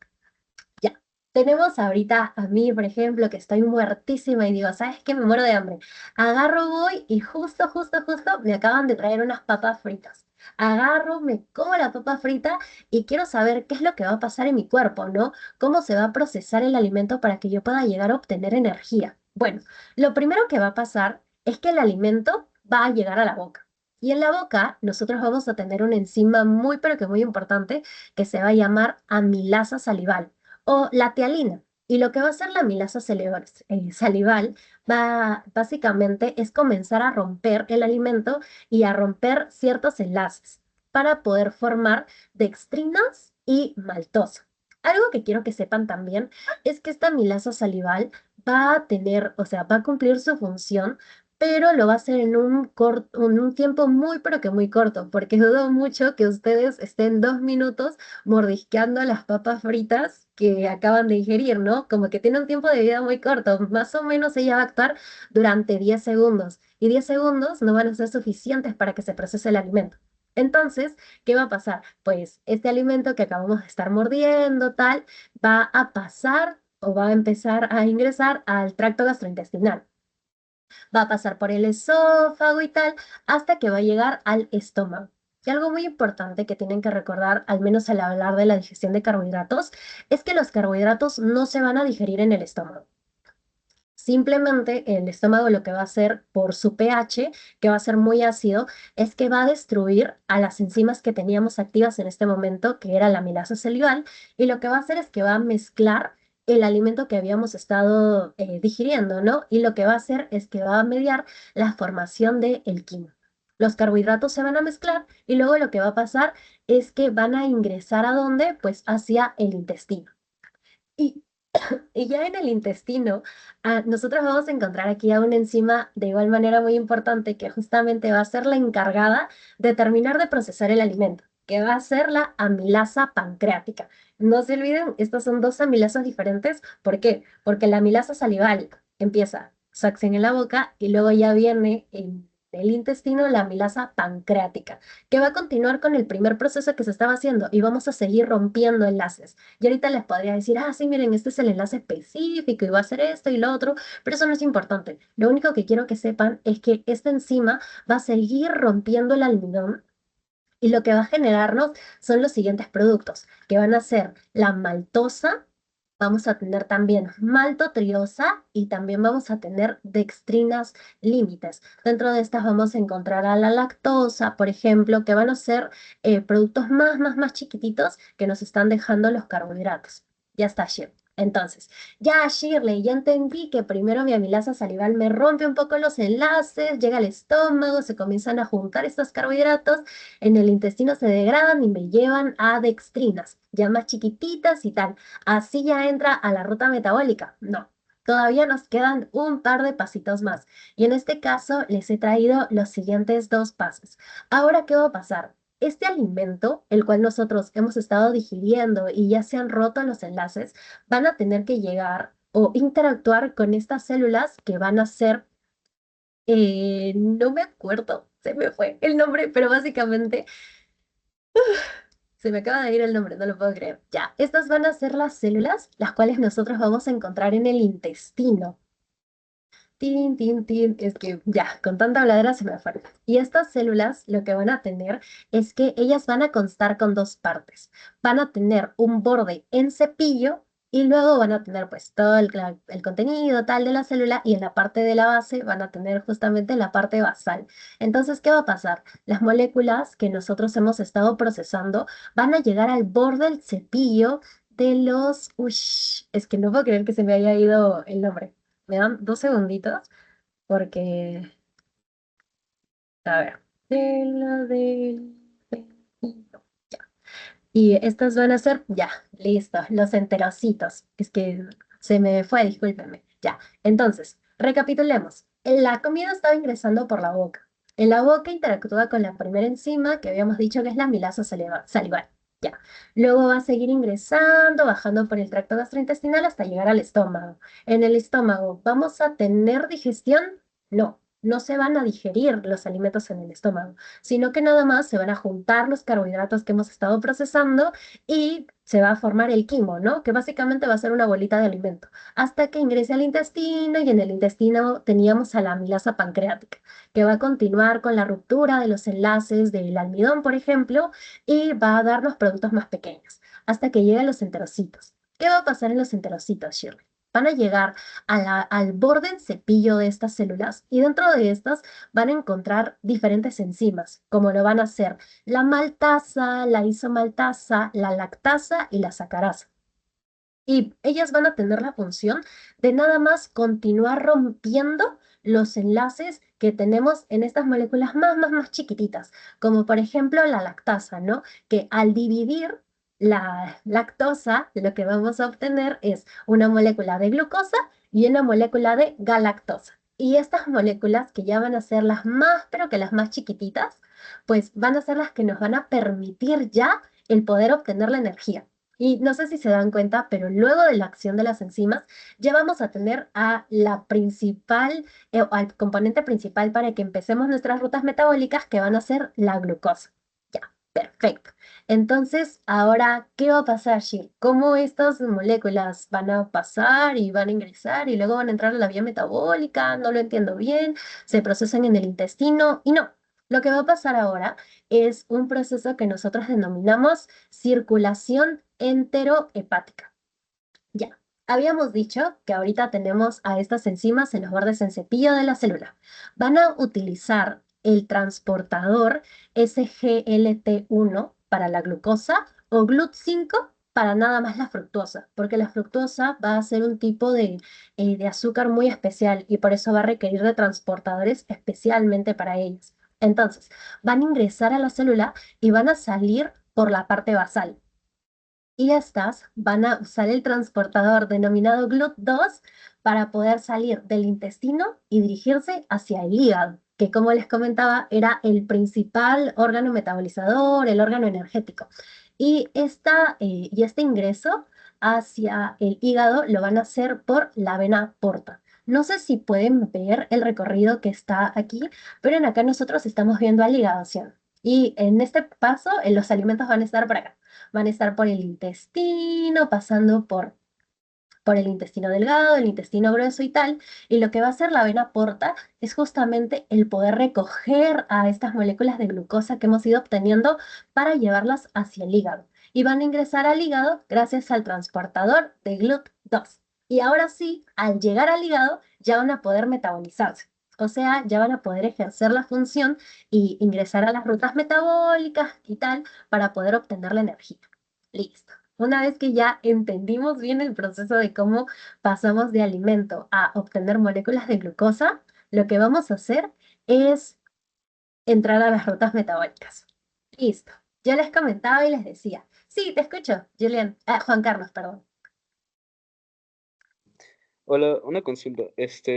Ya, tenemos ahorita a mí, por ejemplo, que estoy muertísima y digo, ¿sabes qué? Me muero de hambre. Agarro, voy y justo me acaban de traer unas papas fritas. Agarro, me como la papa frita y quiero saber qué es lo que va a pasar en mi cuerpo, ¿no? Cómo se va a procesar el alimento para que yo pueda llegar a obtener energía. Bueno, lo primero que va a pasar es que el alimento va a llegar a la boca. Y en la boca nosotros vamos a tener una enzima muy, pero que muy importante, que se va a llamar amilasa salival o la tialina. Y lo que va a hacer la amilasa salival va básicamente es comenzar a romper el alimento y a romper ciertos enlaces para poder formar dextrinas y maltosa. Algo que quiero que sepan también es que esta amilasa salival va a tener, o sea, va a cumplir su función, pero lo va a hacer en un tiempo muy, pero que muy corto, porque dudo mucho que ustedes estén 2 minutos mordisqueando las papas fritas que acaban de ingerir, ¿no? Como que tiene un tiempo de vida muy corto, más o menos ella va a actuar durante 10 segundos, y 10 segundos no van a ser suficientes para que se procese el alimento. Entonces, ¿qué va a pasar? Pues este alimento que acabamos de estar mordiendo, tal, va a pasar o va a empezar a ingresar al tracto gastrointestinal. Va a pasar por el esófago y tal, hasta que va a llegar al estómago. Y algo muy importante que tienen que recordar, al menos al hablar de la digestión de carbohidratos, es que los carbohidratos no se van a digerir en el estómago. Simplemente el estómago lo que va a hacer por su pH, que va a ser muy ácido, es que va a destruir a las enzimas que teníamos activas en este momento, que era la amilasa salival, y lo que va a hacer es que va a mezclar el alimento que habíamos estado digiriendo, ¿no? Y lo que va a hacer es que va a mediar la formación del quimo. Los carbohidratos se van a mezclar y luego lo que va a pasar es que van a ingresar ¿a dónde? Pues hacia el intestino. Y y ya en el intestino, nosotros vamos a encontrar aquí a una enzima de igual manera muy importante que justamente va a ser la encargada de terminar de procesar el alimento, que va a ser la amilasa pancreática. No se olviden, estas son dos amilasas diferentes. ¿Por qué? Porque la amilasa salival empieza su acción en la boca y luego ya viene en el intestino la amilasa pancreática, que va a continuar con el primer proceso que se estaba haciendo y vamos a seguir rompiendo enlaces. Y ahorita les podría decir, sí, miren, este es el enlace específico y va a hacer esto y lo otro, pero eso no es importante. Lo único que quiero que sepan es que esta enzima va a seguir rompiendo el almidón y lo que va a generarnos son los siguientes productos, que van a ser la maltosa, vamos a tener también maltotriosa y también vamos a tener dextrinas límites. Dentro de estas vamos a encontrar a la lactosa, por ejemplo, que van a ser productos más chiquititos que nos están dejando los carbohidratos. Ya está, Shirley. Entonces, ya Shirley, ya entendí que primero mi amilasa salival me rompe un poco los enlaces, llega al estómago, se comienzan a juntar estos carbohidratos, en el intestino se degradan y me llevan a dextrinas, ya más chiquititas y tal. Así ya entra a la ruta metabólica. No, todavía nos quedan un par de pasitos más. Y en este caso les he traído los siguientes dos pasos. Ahora, ¿qué va a pasar? Este alimento, el cual nosotros hemos estado digiriendo y ya se han roto los enlaces, van a tener que llegar o interactuar con estas células que van a ser, no me acuerdo, se me fue el nombre, pero básicamente se me acaba de ir el nombre, no lo puedo creer. Ya, estas van a ser las células, las cuales nosotros vamos a encontrar en el intestino. Tin, tin, tin, es que ya, con tanta habladera se me fue. Y estas células lo que van a tener es que ellas van a constar con dos partes. Van a tener un borde en cepillo y luego van a tener pues todo el contenido tal de la célula y en la parte de la base van a tener justamente la parte basal. Entonces, ¿qué va a pasar? Las moléculas que nosotros hemos estado procesando van a llegar al borde del cepillo de los... Uy, es que no puedo creer que se me haya ido el nombre. Me dan 2 segunditos porque, a ver, de la del pepino. Ya. Y estas van a ser, ya, listo, los enterocitos. Es que se me fue, discúlpenme. Ya, entonces, recapitulemos. La comida estaba ingresando por la boca. En la boca interactúa con la primera enzima que habíamos dicho que es la amilasa salival. Ya. Luego va a seguir ingresando, bajando por el tracto gastrointestinal hasta llegar al estómago. En el estómago, ¿vamos a tener digestión? No, no se van a digerir los alimentos en el estómago, sino que nada más se van a juntar los carbohidratos que hemos estado procesando y se va a formar el quimo, ¿no? Que básicamente va a ser una bolita de alimento, hasta que ingrese al intestino y en el intestino teníamos a la amilasa pancreática, que va a continuar con la ruptura de los enlaces del almidón, por ejemplo, y va a darnos productos más pequeños, hasta que llegue a los enterocitos. ¿Qué va a pasar en los enterocitos, Shirley? van a llegar al borde en cepillo de estas células y dentro de estas van a encontrar diferentes enzimas, como lo van a ser la maltasa, la isomaltasa, la lactasa y la sacarasa. Y ellas van a tener la función de nada más continuar rompiendo los enlaces que tenemos en estas moléculas más chiquititas, como por ejemplo la lactasa, ¿no? Que al dividir la lactosa, lo que vamos a obtener es una molécula de glucosa y una molécula de galactosa. Y estas moléculas, que ya van a ser las más, pero que las más chiquititas, pues van a ser las que nos van a permitir ya el poder obtener la energía. Y no sé si se dan cuenta, pero luego de la acción de las enzimas, ya vamos a tener a la principal, o al componente principal para que empecemos nuestras rutas metabólicas, que van a ser la glucosa. Ya, perfecto. Entonces, ahora, ¿qué va a pasar, Shir? ¿Cómo estas moléculas van a pasar y van a ingresar y luego van a entrar a la vía metabólica? No lo entiendo bien. Se procesan en el intestino y no. Lo que va a pasar ahora es un proceso que nosotros denominamos circulación enterohepática. Ya, habíamos dicho que ahorita tenemos a estas enzimas en los bordes en cepillo de la célula. Van a utilizar el transportador SGLT1 para la glucosa o GLUT5 para nada más la fructosa, porque la fructosa va a ser un tipo de azúcar muy especial y por eso va a requerir de transportadores especialmente para ellos. Entonces, van a ingresar a la célula y van a salir por la parte basal. Y estas van a usar el transportador denominado GLUT2 para poder salir del intestino y dirigirse hacia el hígado, que como les comentaba era el principal órgano metabolizador, el órgano energético. Y este ingreso hacia el hígado lo van a hacer por la vena porta. No sé si pueden ver el recorrido que está aquí, pero en acá nosotros estamos viendo al hígado, ¿sí? Y en este paso, los alimentos van a estar por acá. Van a estar por el intestino, pasando por el intestino delgado, el intestino grueso y tal. Y lo que va a hacer la vena porta es justamente el poder recoger a estas moléculas de glucosa que hemos ido obteniendo para llevarlas hacia el hígado. Y van a ingresar al hígado gracias al transportador de GLUT2. Y ahora sí, al llegar al hígado, ya van a poder metabolizarse. O sea, ya van a poder ejercer la función y ingresar a las rutas metabólicas y tal para poder obtener la energía. Listo. Una vez que ya entendimos bien el proceso de cómo pasamos de alimento a obtener moléculas de glucosa, lo que vamos a hacer es entrar a las rutas metabólicas. Listo. Yo les comentaba y les decía, sí, te escucho, Julián, Juan Carlos, perdón. Hola, una consulta.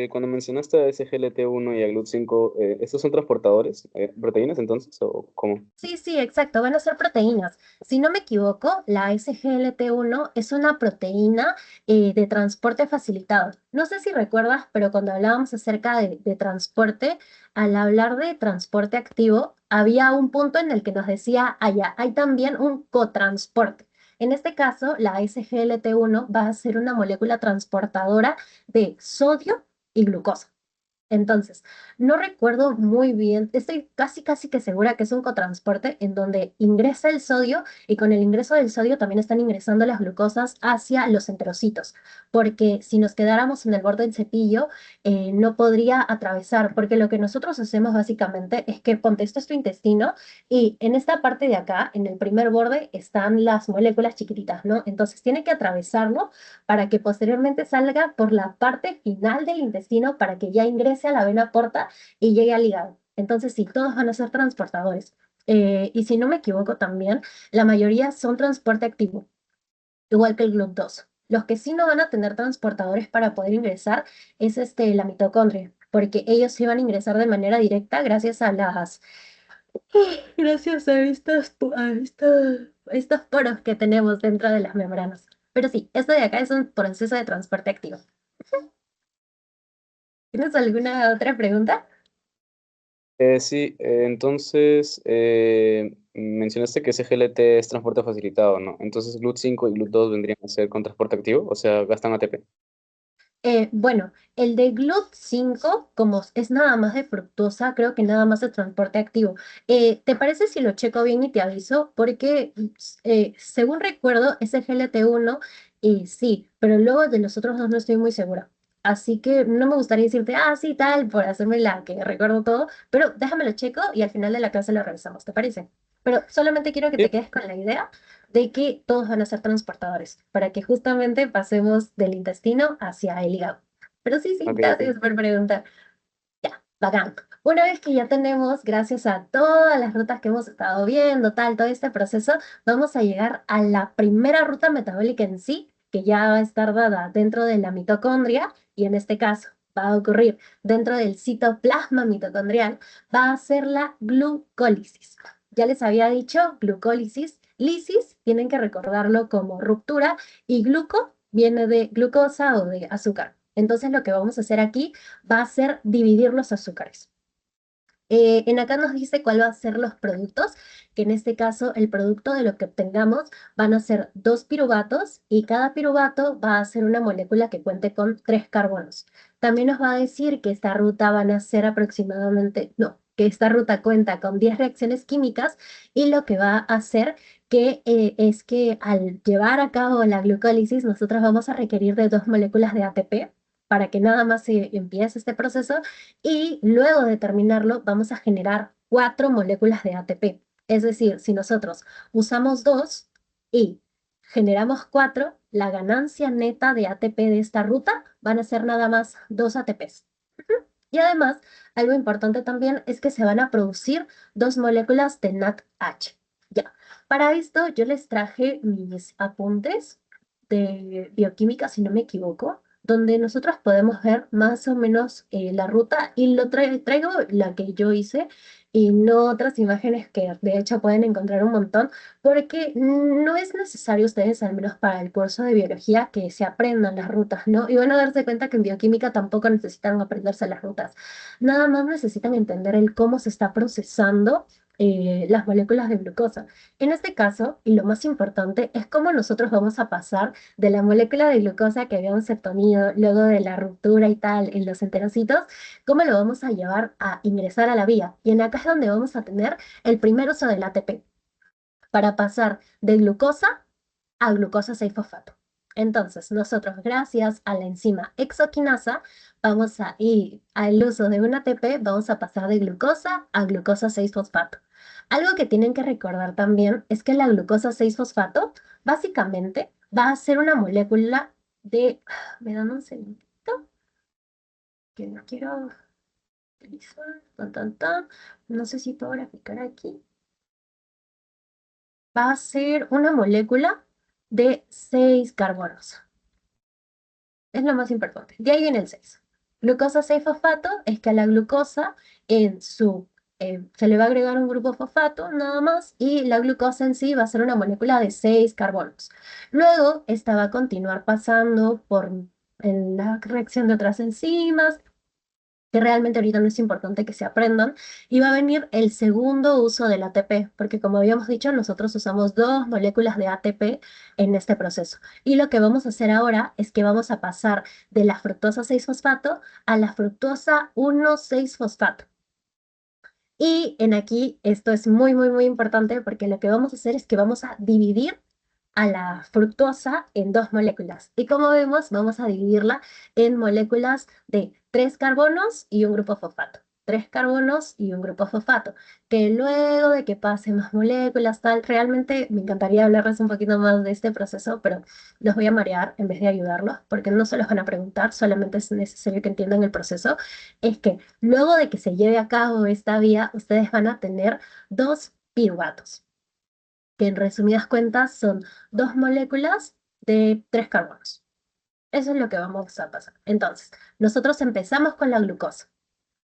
Cuando mencionaste a SGLT1 y a GLUT5, ¿estos son transportadores? ¿Proteínas entonces o cómo? Sí, exacto, van a ser proteínas. Si no me equivoco, la SGLT1 es una proteína de transporte facilitado. No sé si recuerdas, pero cuando hablábamos acerca de transporte, al hablar de transporte activo, había un punto en el que nos decía, allá, hay también un cotransporte. En este caso, la SGLT1 va a ser una molécula transportadora de sodio y glucosa. Entonces, no recuerdo muy bien, estoy casi que segura que es un cotransporte en donde ingresa el sodio y con el ingreso del sodio también están ingresando las glucosas hacia los enterocitos, porque si nos quedáramos en el borde del cepillo, no podría atravesar, porque lo que nosotros hacemos básicamente es que ponte, esto es tu intestino y en esta parte de acá, en el primer borde, están las moléculas chiquititas, ¿no? Entonces tiene que atravesarlo para que posteriormente salga por la parte final del intestino para que ya ingrese a la vena porta y llegue al hígado. Entonces, sí, todos van a ser transportadores. Y si no me equivoco también, la mayoría son transporte activo, igual que el GLUT2. Los que sí no van a tener transportadores para poder ingresar es la mitocondria, porque ellos sí van a ingresar de manera directa gracias a gracias a estos poros que tenemos dentro de las membranas. Pero sí, esto de acá es un proceso de transporte activo. ¿Tienes alguna otra pregunta? Sí, entonces mencionaste que SGLT es transporte facilitado, ¿no? Entonces GLUT5 y GLUT2 vendrían a ser con transporte activo, o sea, gastan ATP. Bueno, el de GLUT5, como es nada más de fructosa, creo que nada más es transporte activo. ¿Te parece si lo checo bien y te aviso? Porque según recuerdo, ese GLT1 Y sí, pero luego de los otros dos no estoy muy segura. Así que no me gustaría decirte, ah, sí, tal, por hacerme la que recuerdo todo, pero déjamelo checo y al final de la clase lo revisamos, ¿te parece? Pero solamente quiero que Sí, te quedes con la idea de que todos van a ser transportadores, para que justamente pasemos del intestino hacia el hígado. Pero sí, sí, ok, ok. gracias por preguntar. Ya, bacán. Una vez que ya tenemos, gracias a todas las rutas que hemos estado viendo, tal, todo este proceso, vamos a llegar a la primera ruta metabólica en sí, que ya va a estar dada dentro de la mitocondria, y en este caso va a ocurrir dentro del citoplasma mitocondrial, va a ser la glucólisis. Ya les había dicho, glucólisis, lisis, tienen que recordarlo como ruptura, y gluco viene de glucosa o de azúcar. Entonces lo que vamos a hacer aquí va a ser dividir los azúcares. En acá nos dice cuál va a ser los productos, que en este caso el producto de lo que obtengamos van a ser dos piruvatos y cada piruvato va a ser una molécula que cuente con tres carbonos. También nos va a decir que esta ruta van a ser aproximadamente, no, que esta ruta cuenta con 10 reacciones químicas y lo que va a hacer es que al llevar a cabo la glucólisis nosotros vamos a requerir de dos moléculas de ATP para que nada más se empiece este proceso y luego de terminarlo vamos a generar cuatro moléculas de ATP. Es decir, si nosotros usamos dos y generamos cuatro, la ganancia neta de ATP de esta ruta van a ser nada más dos ATPs. Y además, algo importante también es que se van a producir dos moléculas de NADH. Ya, para esto yo les traje mis apuntes de bioquímica, si no me equivoco, donde nosotros podemos ver más o menos la ruta y traigo la que yo hice y no otras imágenes que de hecho pueden encontrar un montón, porque no es necesario ustedes, al menos para el curso de biología, que se aprendan las rutas, ¿no? Y van a darse cuenta que en bioquímica tampoco necesitan aprenderse las rutas, nada más necesitan entender el cómo se está procesando las moléculas de glucosa. En este caso, y lo más importante, es cómo nosotros vamos a pasar de la molécula de glucosa que habíamos obtenido luego de la ruptura y tal en los enterocitos, cómo lo vamos a llevar a ingresar a la vía. Y en acá es donde vamos a tener el primer uso del ATP para pasar de glucosa a glucosa 6-fosfato. Entonces, nosotros, gracias a la enzima hexoquinasa, vamos a ir al uso de un ATP, vamos a pasar de glucosa a glucosa 6-fosfato. Algo que tienen que recordar también es que la glucosa 6-fosfato básicamente va a ser una molécula de... ¿Me dan un segundito? Que no quiero utilizar. Tan, tan, tan. No sé si puedo graficar aquí. Va a ser una molécula de 6 carbonos. Es lo más importante. De ahí viene el 6. Glucosa 6-fosfato es que a la glucosa se le va a agregar un grupo fosfato nada más y la glucosa en sí va a ser una molécula de 6 carbonos. Luego esta va a continuar pasando por en la reacción de otras enzimas que realmente ahorita no es importante que se aprendan, y va a venir el segundo uso del ATP, porque como habíamos dicho, nosotros usamos dos moléculas de ATP en este proceso. Y lo que vamos a hacer ahora es que vamos a pasar de la fructosa 6-fosfato a la fructosa 1,6-fosfato. Y en aquí esto es muy, muy, muy importante porque lo que vamos a hacer es que vamos a dividir a la fructosa en dos moléculas. Y como vemos, vamos a dividirla en moléculas de tres carbonos y un grupo fosfato. Tres carbonos y un grupo fosfato. Que luego de que pasen más moléculas, tal, realmente me encantaría hablarles un poquito más de este proceso, pero los voy a marear en vez de ayudarlos, porque no se los van a preguntar, solamente es necesario que entiendan el proceso. Es que luego de que se lleve a cabo esta vía, ustedes van a tener dos piruvatos que en resumidas cuentas son dos moléculas de tres carbonos. Eso es lo que vamos a pasar. Entonces, nosotros empezamos con la glucosa.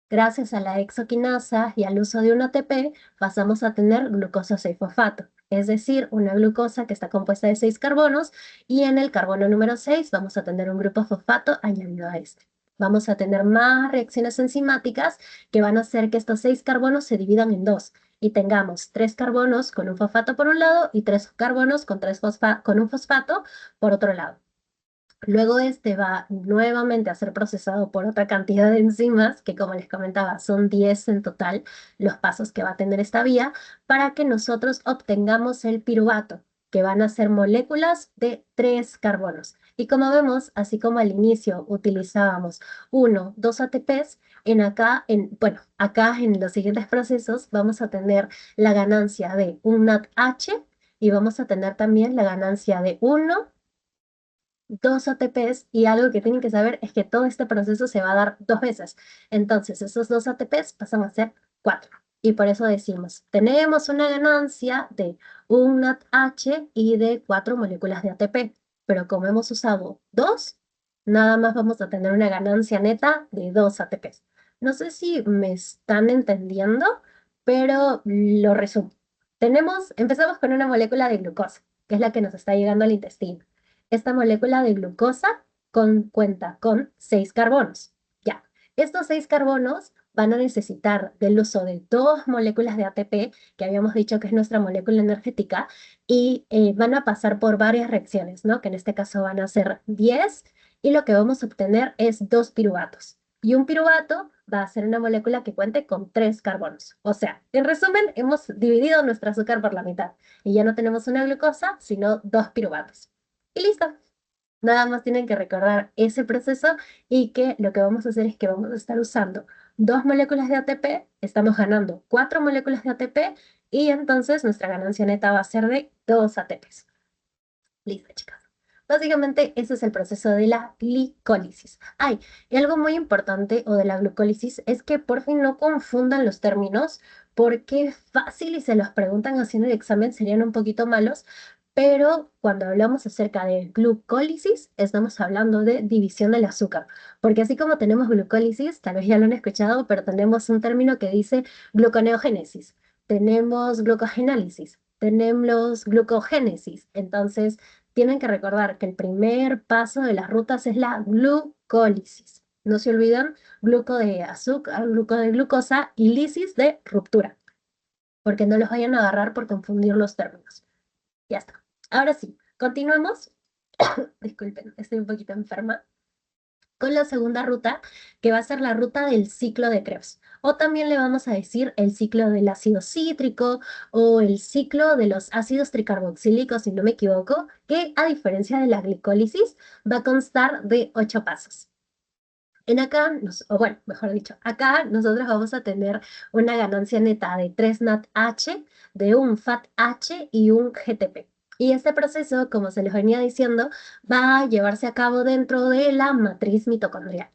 Gracias a la hexoquinasa y al uso de un ATP, pasamos a tener glucosa 6-fosfato, es decir, una glucosa que está compuesta de 6 carbonos y en el carbono número 6 vamos a tener un grupo fosfato añadido a este. Vamos a tener más reacciones enzimáticas que van a hacer que estos 6 carbonos se dividan en dos y tengamos 3 carbonos con un fosfato por un lado y 3 carbonos con un fosfato por otro lado. Luego este va nuevamente a ser procesado por otra cantidad de enzimas, que como les comentaba, son 10 en total los pasos que va a tener esta vía, para que nosotros obtengamos el piruvato. que van a ser moléculas de 3 carbonos. Y como vemos, así como al inicio utilizábamos 1, 2 ATPs, bueno, acá en los siguientes procesos vamos a tener la ganancia de un NADH y vamos a tener también la ganancia de 1, 2 ATPs, y algo que tienen que saber es que todo este proceso se va a dar 2 veces. Entonces, esos 2 ATPs pasan a ser 4. Y por eso decimos, tenemos una ganancia de un NADH y de 4 moléculas de ATP. Pero como hemos usado 2, nada más vamos a tener una ganancia neta de 2 ATPs. No sé si me están entendiendo, pero lo resumo. Empezamos con una molécula de glucosa, que es la que nos está llegando al intestino. Esta molécula de glucosa cuenta con 6 carbonos. Ya, estos 6 carbonos van a necesitar del uso de 2 moléculas de ATP, que habíamos dicho que es nuestra molécula energética, y van a pasar por varias reacciones, ¿no? Que en este caso van a ser 10, y lo que vamos a obtener es 2 piruvatos. Y un piruvato va a ser una molécula que cuente con 3 carbonos. O sea, en resumen, hemos dividido nuestro azúcar por la mitad, y ya no tenemos una glucosa, sino 2 piruvatos. Y listo. Nada más tienen que recordar ese proceso, y que lo que vamos a hacer es que vamos a estar usando 2 moléculas de ATP, estamos ganando 4 moléculas de ATP, y entonces nuestra ganancia neta va a ser de 2 ATPs. Listo, chicas. Básicamente ese es el proceso de la glicólisis. Ay, y algo muy importante o de la glucólisis es que por fin no confundan los términos, porque es fácil y se los preguntan haciendo el examen, serían un poquito malos, pero cuando hablamos acerca de glucólisis, estamos hablando de división del azúcar, porque así como tenemos glucólisis, tal vez ya lo han escuchado, pero tenemos un término que dice gluconeogénesis, tenemos glucogenálisis, tenemos glucogénesis. Entonces, tienen que recordar que el primer paso de las rutas es la glucólisis. No se olviden, gluco de azúcar, gluco de glucosa y lisis de ruptura, porque no los vayan a agarrar por confundir los términos. Ya está. Ahora sí, continuemos. Disculpen, estoy un poquito enferma. Con la segunda ruta, que va a ser la ruta del ciclo de Krebs. O también le vamos a decir el ciclo del ácido cítrico o el ciclo de los ácidos tricarboxílicos, si no me equivoco, que a diferencia de la glicólisis, va a constar de 8 pasos. O bueno, mejor dicho, acá nosotros vamos a tener una ganancia neta de 3 NADH, de un FATH y un GTP. Y este proceso, como se les venía diciendo, va a llevarse a cabo dentro de la matriz mitocondrial.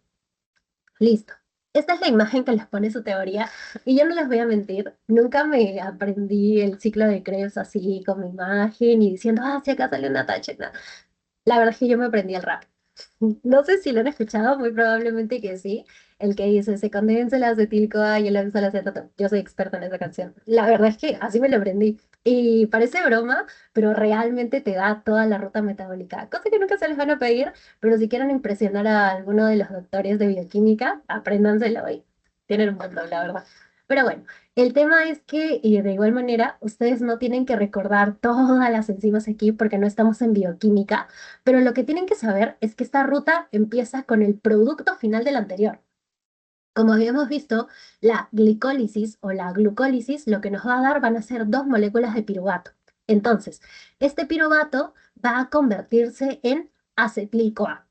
Listo. Esta es la imagen que les pone su teoría, y yo no les voy a mentir, nunca me aprendí el ciclo de Krebs así con mi imagen y diciendo, si acá sale una tacha. No. La verdad es que yo me aprendí el rap. No sé si lo han escuchado, muy probablemente que sí. El que dice, se condensa el acetil-CoA y el acetato. Yo soy experta en esa canción. La verdad es que así me lo aprendí. Y parece broma, pero realmente te da toda la ruta metabólica. Cosa que nunca se les van a pedir, pero si quieren impresionar a alguno de los doctores de bioquímica, apréndanselo y tienen un buen don, la verdad. Pero bueno, el tema es que de igual manera ustedes no tienen que recordar todas las enzimas aquí porque no estamos en bioquímica, pero lo que tienen que saber es que esta ruta empieza con el producto final del anterior. Como habíamos visto, la glicólisis o la glucólisis lo que nos va a dar van a ser 2 moléculas de piruvato. Entonces, este piruvato va a convertirse en acetil-CoA.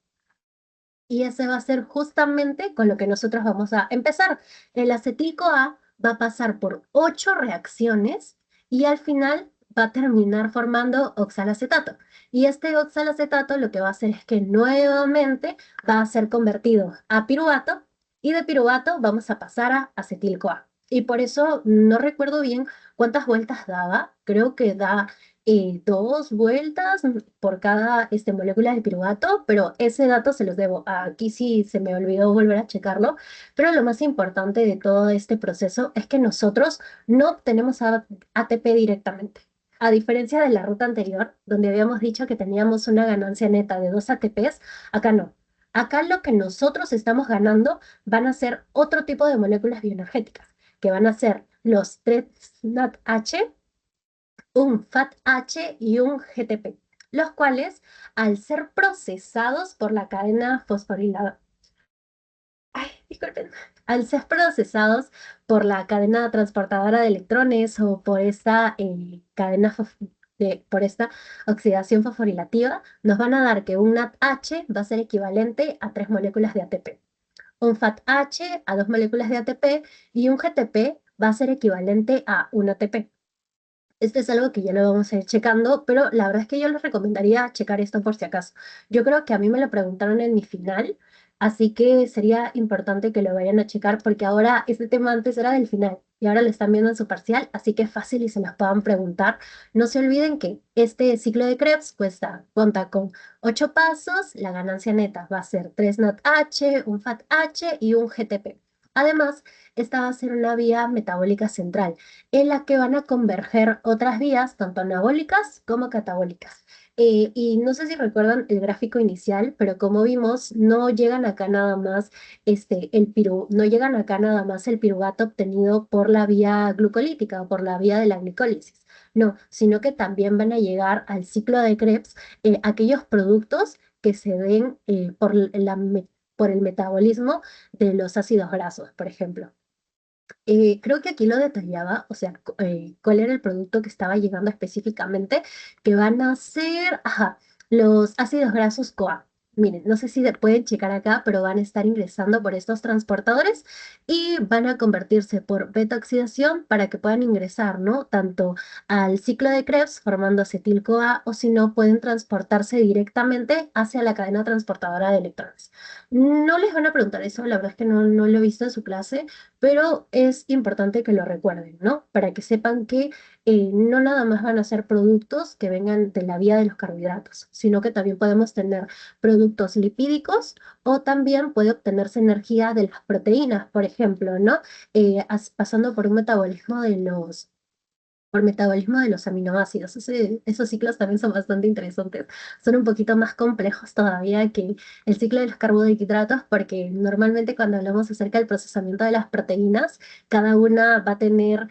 Y ese va a ser justamente con lo que nosotros vamos a empezar. El acetil-CoA va a pasar por 8 reacciones y al final va a terminar formando oxalacetato. Y este oxalacetato lo que va a hacer es que nuevamente va a ser convertido a piruvato, y de piruvato vamos a pasar a acetil-CoA. Y por eso no recuerdo bien cuántas vueltas daba, creo que da 2 vueltas por cada molécula de piruvato, pero ese dato se los debo. Aquí sí se me olvidó volver a checarlo, pero lo más importante de todo este proceso es que nosotros no obtenemos ATP directamente. A diferencia de la ruta anterior, donde habíamos dicho que teníamos una ganancia neta de 2 ATPs, acá no. Acá lo que nosotros estamos ganando van a ser otro tipo de moléculas bioenergéticas, que van a ser los 3 NADH, un FATH y un GTP, los cuales, al ser procesados por la cadena fosforilada, disculpen, al ser procesados por la cadena transportadora de electrones o por esta cadena por esta oxidación fosforilativa, nos van a dar que un NADH va a ser equivalente a 3 moléculas de ATP, un FATH a 2 moléculas de ATP y un GTP va a ser equivalente a un ATP. Esto es algo que ya lo vamos a ir checando, pero la verdad es que yo les recomendaría checar esto por si acaso. Yo creo que a mí me lo preguntaron en mi final, así que sería importante que lo vayan a checar porque ahora este tema antes era del final y ahora lo están viendo en su parcial, así que es fácil y se los puedan preguntar. No se olviden que este ciclo de Krebs cuenta con 8 pasos, la ganancia neta va a ser 3 NADH, un FATH y un GTP. Además, esta va a ser una vía metabólica central en la que van a converger otras vías, tanto anabólicas como catabólicas. Y no sé si recuerdan el gráfico inicial, pero como vimos, no llegan acá nada más no llegan acá nada más el piruvato obtenido por la vía glucolítica o por la vía de la glicólisis. No, sino que también van a llegar al ciclo de Krebs aquellos productos que se den por el metabolismo de los ácidos grasos, por ejemplo. Creo que aquí lo detallaba, o sea, cuál era el producto que estaba llegando específicamente, que van a ser, ajá, los ácidos grasos CoA. Miren, no sé si pueden checar acá, pero van a estar ingresando por estos transportadores y van a convertirse por beta oxidación para que puedan ingresar, ¿no? Tanto al ciclo de Krebs formando acetil-CoA o si no, pueden transportarse directamente hacia la cadena transportadora de electrones. No les van a preguntar eso, la verdad es que no lo he visto en su clase, pero es importante que lo recuerden, ¿no? Para que sepan que no nada más van a ser productos que vengan de la vía de los carbohidratos, sino que también podemos tener productos lipídicos o también puede obtenerse energía de las proteínas, por ejemplo, ¿no? Pasando por metabolismo de los aminoácidos. Esos ciclos también son bastante interesantes. Son un poquito más complejos todavía que el ciclo de los carbohidratos, porque normalmente cuando hablamos acerca del procesamiento de las proteínas, cada una va a tener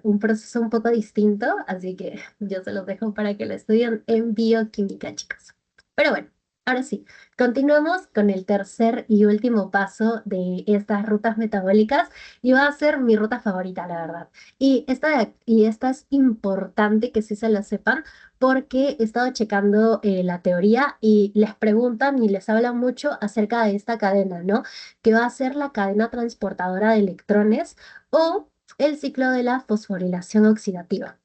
un proceso un poco distinto, así que yo se los dejo para que lo estudien en bioquímica, chicos. Pero bueno, ahora sí, continuemos con el tercer y último paso de estas rutas metabólicas y va a ser mi ruta favorita, la verdad. Y esta es importante que sí se la sepan porque he estado checando la teoría y les preguntan y les hablan mucho acerca de esta cadena, ¿no? Que va a ser la cadena transportadora de electrones o el ciclo de la fosforilación oxidativa,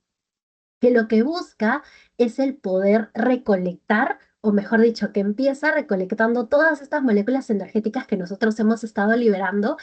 que lo que busca es el poder recolectar, o mejor dicho, que empieza recolectando todas estas moléculas energéticas que nosotros hemos estado liberando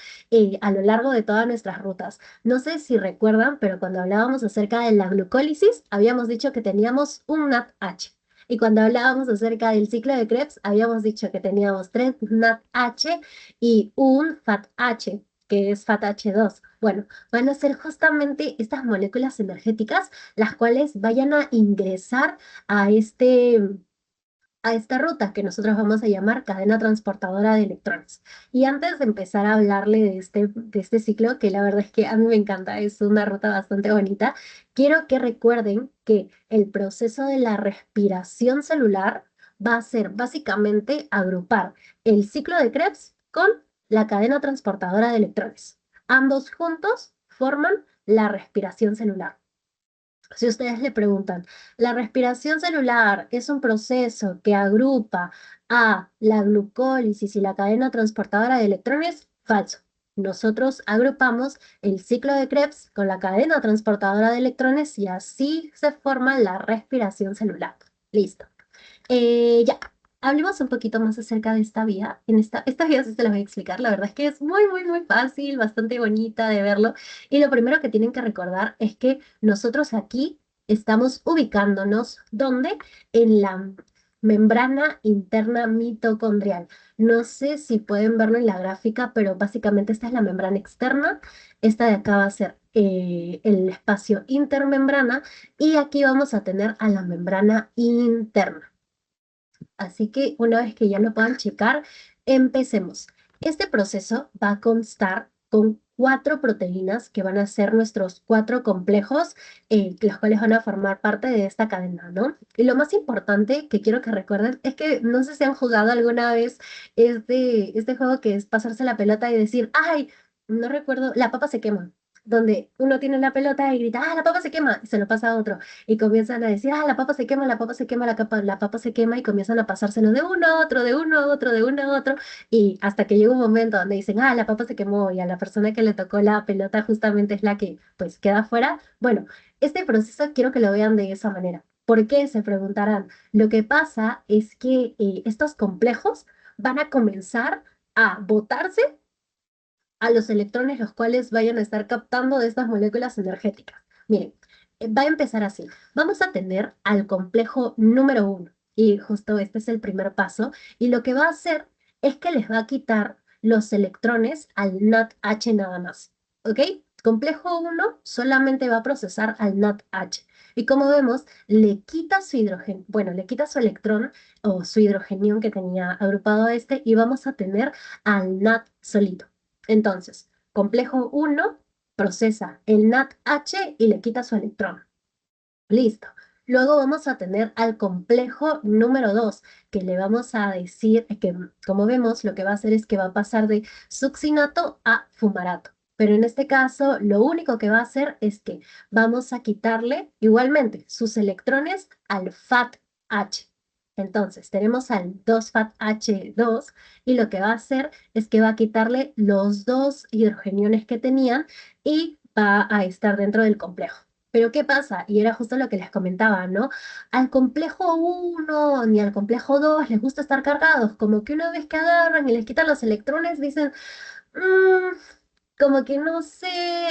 a lo largo de todas nuestras rutas. No sé si recuerdan, pero cuando hablábamos acerca de la glucólisis, habíamos dicho que teníamos un NADH. Y cuando hablábamos acerca del ciclo de Krebs, habíamos dicho que teníamos 3 NADH y un FATH, que es FATH2. Bueno, van a ser justamente estas moléculas energéticas las cuales vayan a ingresar a esta ruta que nosotros vamos a llamar cadena transportadora de electrones. Y antes de empezar a hablarle de este ciclo, que la verdad es que a mí me encanta, es una ruta bastante bonita, quiero que recuerden que el proceso de la respiración celular va a ser básicamente agrupar el ciclo de Krebs con la cadena transportadora de electrones. Ambos juntos forman la respiración celular. Si ustedes le preguntan, ¿la respiración celular es un proceso que agrupa a la glucólisis y la cadena transportadora de electrones? Falso. Nosotros agrupamos el ciclo de Krebs con la cadena transportadora de electrones y así se forma la respiración celular. Listo. Ya, hablemos un poquito más acerca de esta vía. Esta vía sí se la voy a explicar. La verdad es que es muy, muy, muy fácil, bastante bonita de verlo. Y lo primero que tienen que recordar es que nosotros aquí estamos ubicándonos, ¿dónde? En la membrana interna mitocondrial. No sé si pueden verlo en la gráfica, pero básicamente esta es la membrana externa. Esta de acá va a ser el espacio intermembrana y aquí vamos a tener a la membrana interna. Así que una vez que ya lo puedan checar, empecemos. Este proceso va a constar con 4 proteínas que van a ser nuestros 4 complejos, los cuales van a formar parte de esta cadena, ¿no? Y lo más importante que quiero que recuerden es que no sé si han jugado alguna vez este juego que es pasarse la pelota y decir, ay, no recuerdo, la papa se quema. donde uno tiene la pelota y grita, ¡ah, la papa se quema! Y se lo pasa a otro. Y comienzan a decir, ¡ah, la papa se quema, la papa se quema, la papa se quema! Y comienzan a pasárselo de uno a otro, de uno a otro, de uno a otro. Y hasta que llega un momento donde dicen, ¡ah, la papa se quemó! Y a la persona que le tocó la pelota justamente es la que pues queda fuera. Bueno, este proceso quiero que lo vean de esa manera. ¿Por qué? Se preguntarán. Lo que pasa es que estos complejos van a comenzar a botarse a los electrones los cuales vayan a estar captando de estas moléculas energéticas. Miren, va a empezar así. Vamos a tener al complejo número 1 y justo este es el primer paso y lo que va a hacer es que les va a quitar los electrones al NADH nada más. ¿Ok? Complejo 1 solamente va a procesar al NADH. Y como vemos, le quita su hidrógeno, bueno, le quita su electrón o su hidrogenión que tenía agrupado a este y vamos a tener al NAD solito. Entonces, complejo 1 procesa el NADH y le quita su electrón. Listo. Luego vamos a tener al complejo número 2, que le vamos a decir que, como vemos, lo que va a hacer es que va a pasar de succinato a fumarato. Pero en este caso, lo único que va a hacer es que vamos a quitarle igualmente sus electrones al FATH. Entonces, tenemos al 2-FATH2 y lo que va a hacer es que va a quitarle los dos hidrogeniones que tenían y va a estar dentro del complejo. Pero ¿qué pasa? Y era justo lo que les comentaba, ¿no? Al complejo 1 ni al complejo 2 les gusta estar cargados, como que una vez que agarran y les quitan los electrones, dicen, "Mm, como que no sé,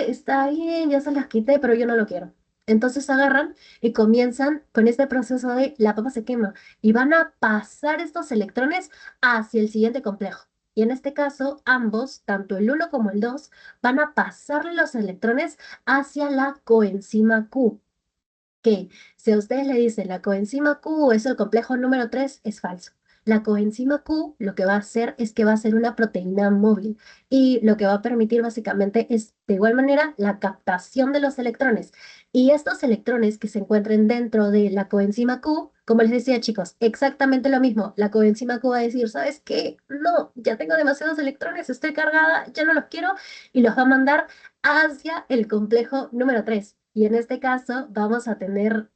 está bien, ya se las quité, pero yo no lo quiero". Entonces agarran y comienzan con este proceso de la papa se quema y van a pasar estos electrones hacia el siguiente complejo. Y en este caso, ambos, tanto el 1 como el 2, van a pasarle los electrones hacia la coenzima Q, que si a ustedes le dicen la coenzima Q es el complejo número 3, es falso. La coenzima Q lo que va a hacer es que va a ser una proteína móvil y lo que va a permitir básicamente es de igual manera la captación de los electrones. Y estos electrones que se encuentren dentro de la coenzima Q, como les decía chicos, exactamente lo mismo. La coenzima Q va a decir, ¿sabes qué? No, ya tengo demasiados electrones, estoy cargada, ya no los quiero y los va a mandar hacia el complejo número 3. Y en este caso vamos a tener,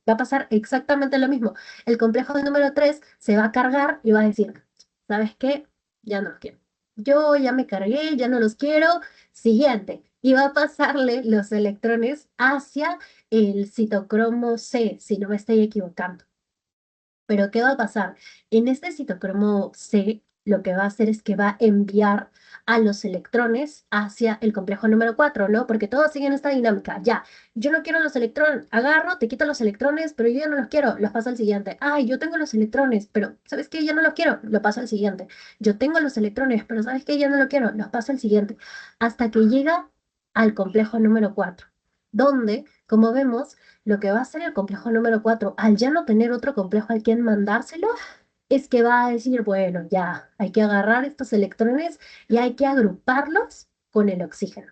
va a pasar exactamente lo mismo. El complejo número 3 se va a cargar y va a decir, ¿sabes qué? Ya no los quiero. Yo ya me cargué, ya no los quiero. Siguiente. Y va a pasarle los electrones hacia el citocromo C, si no me estoy equivocando. Pero ¿qué va a pasar? En este citocromo C, lo que va a hacer es que va a enviar a los electrones hacia el complejo número 4, ¿no? Porque todos siguen esta dinámica. Ya, yo no quiero los electrones, agarro, te quito los electrones, pero yo ya no los quiero, los paso al siguiente. Ay, yo tengo los electrones, pero ¿sabes qué? Ya no los quiero, lo paso al siguiente. Yo tengo los electrones, pero ¿sabes qué? Ya no lo quiero, los paso al siguiente. Hasta que llega al complejo número 4, donde, como vemos, lo que va a hacer el complejo número 4, al ya no tener otro complejo al quien mandárselo, es que va a decir, bueno, ya hay que agarrar estos electrones y hay que agruparlos con el oxígeno.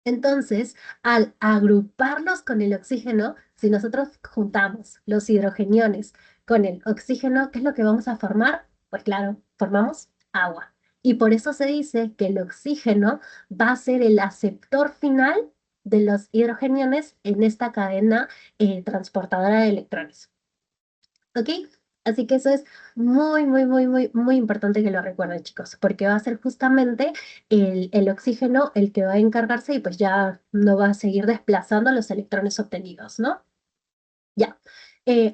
Entonces, al agruparlos con el oxígeno, si nosotros juntamos los hidrogeniones con el oxígeno, ¿qué es lo que vamos a formar? Pues claro, formamos agua. Y por eso se dice que el oxígeno va a ser el aceptor final de los hidrogeniones en esta cadena transportadora de electrones. ¿Ok? Así que eso es muy, muy, muy, muy, muy importante que lo recuerden, chicos, porque va a ser justamente el oxígeno el que va a encargarse y pues ya no va a seguir desplazando los electrones obtenidos, ¿no? Ya.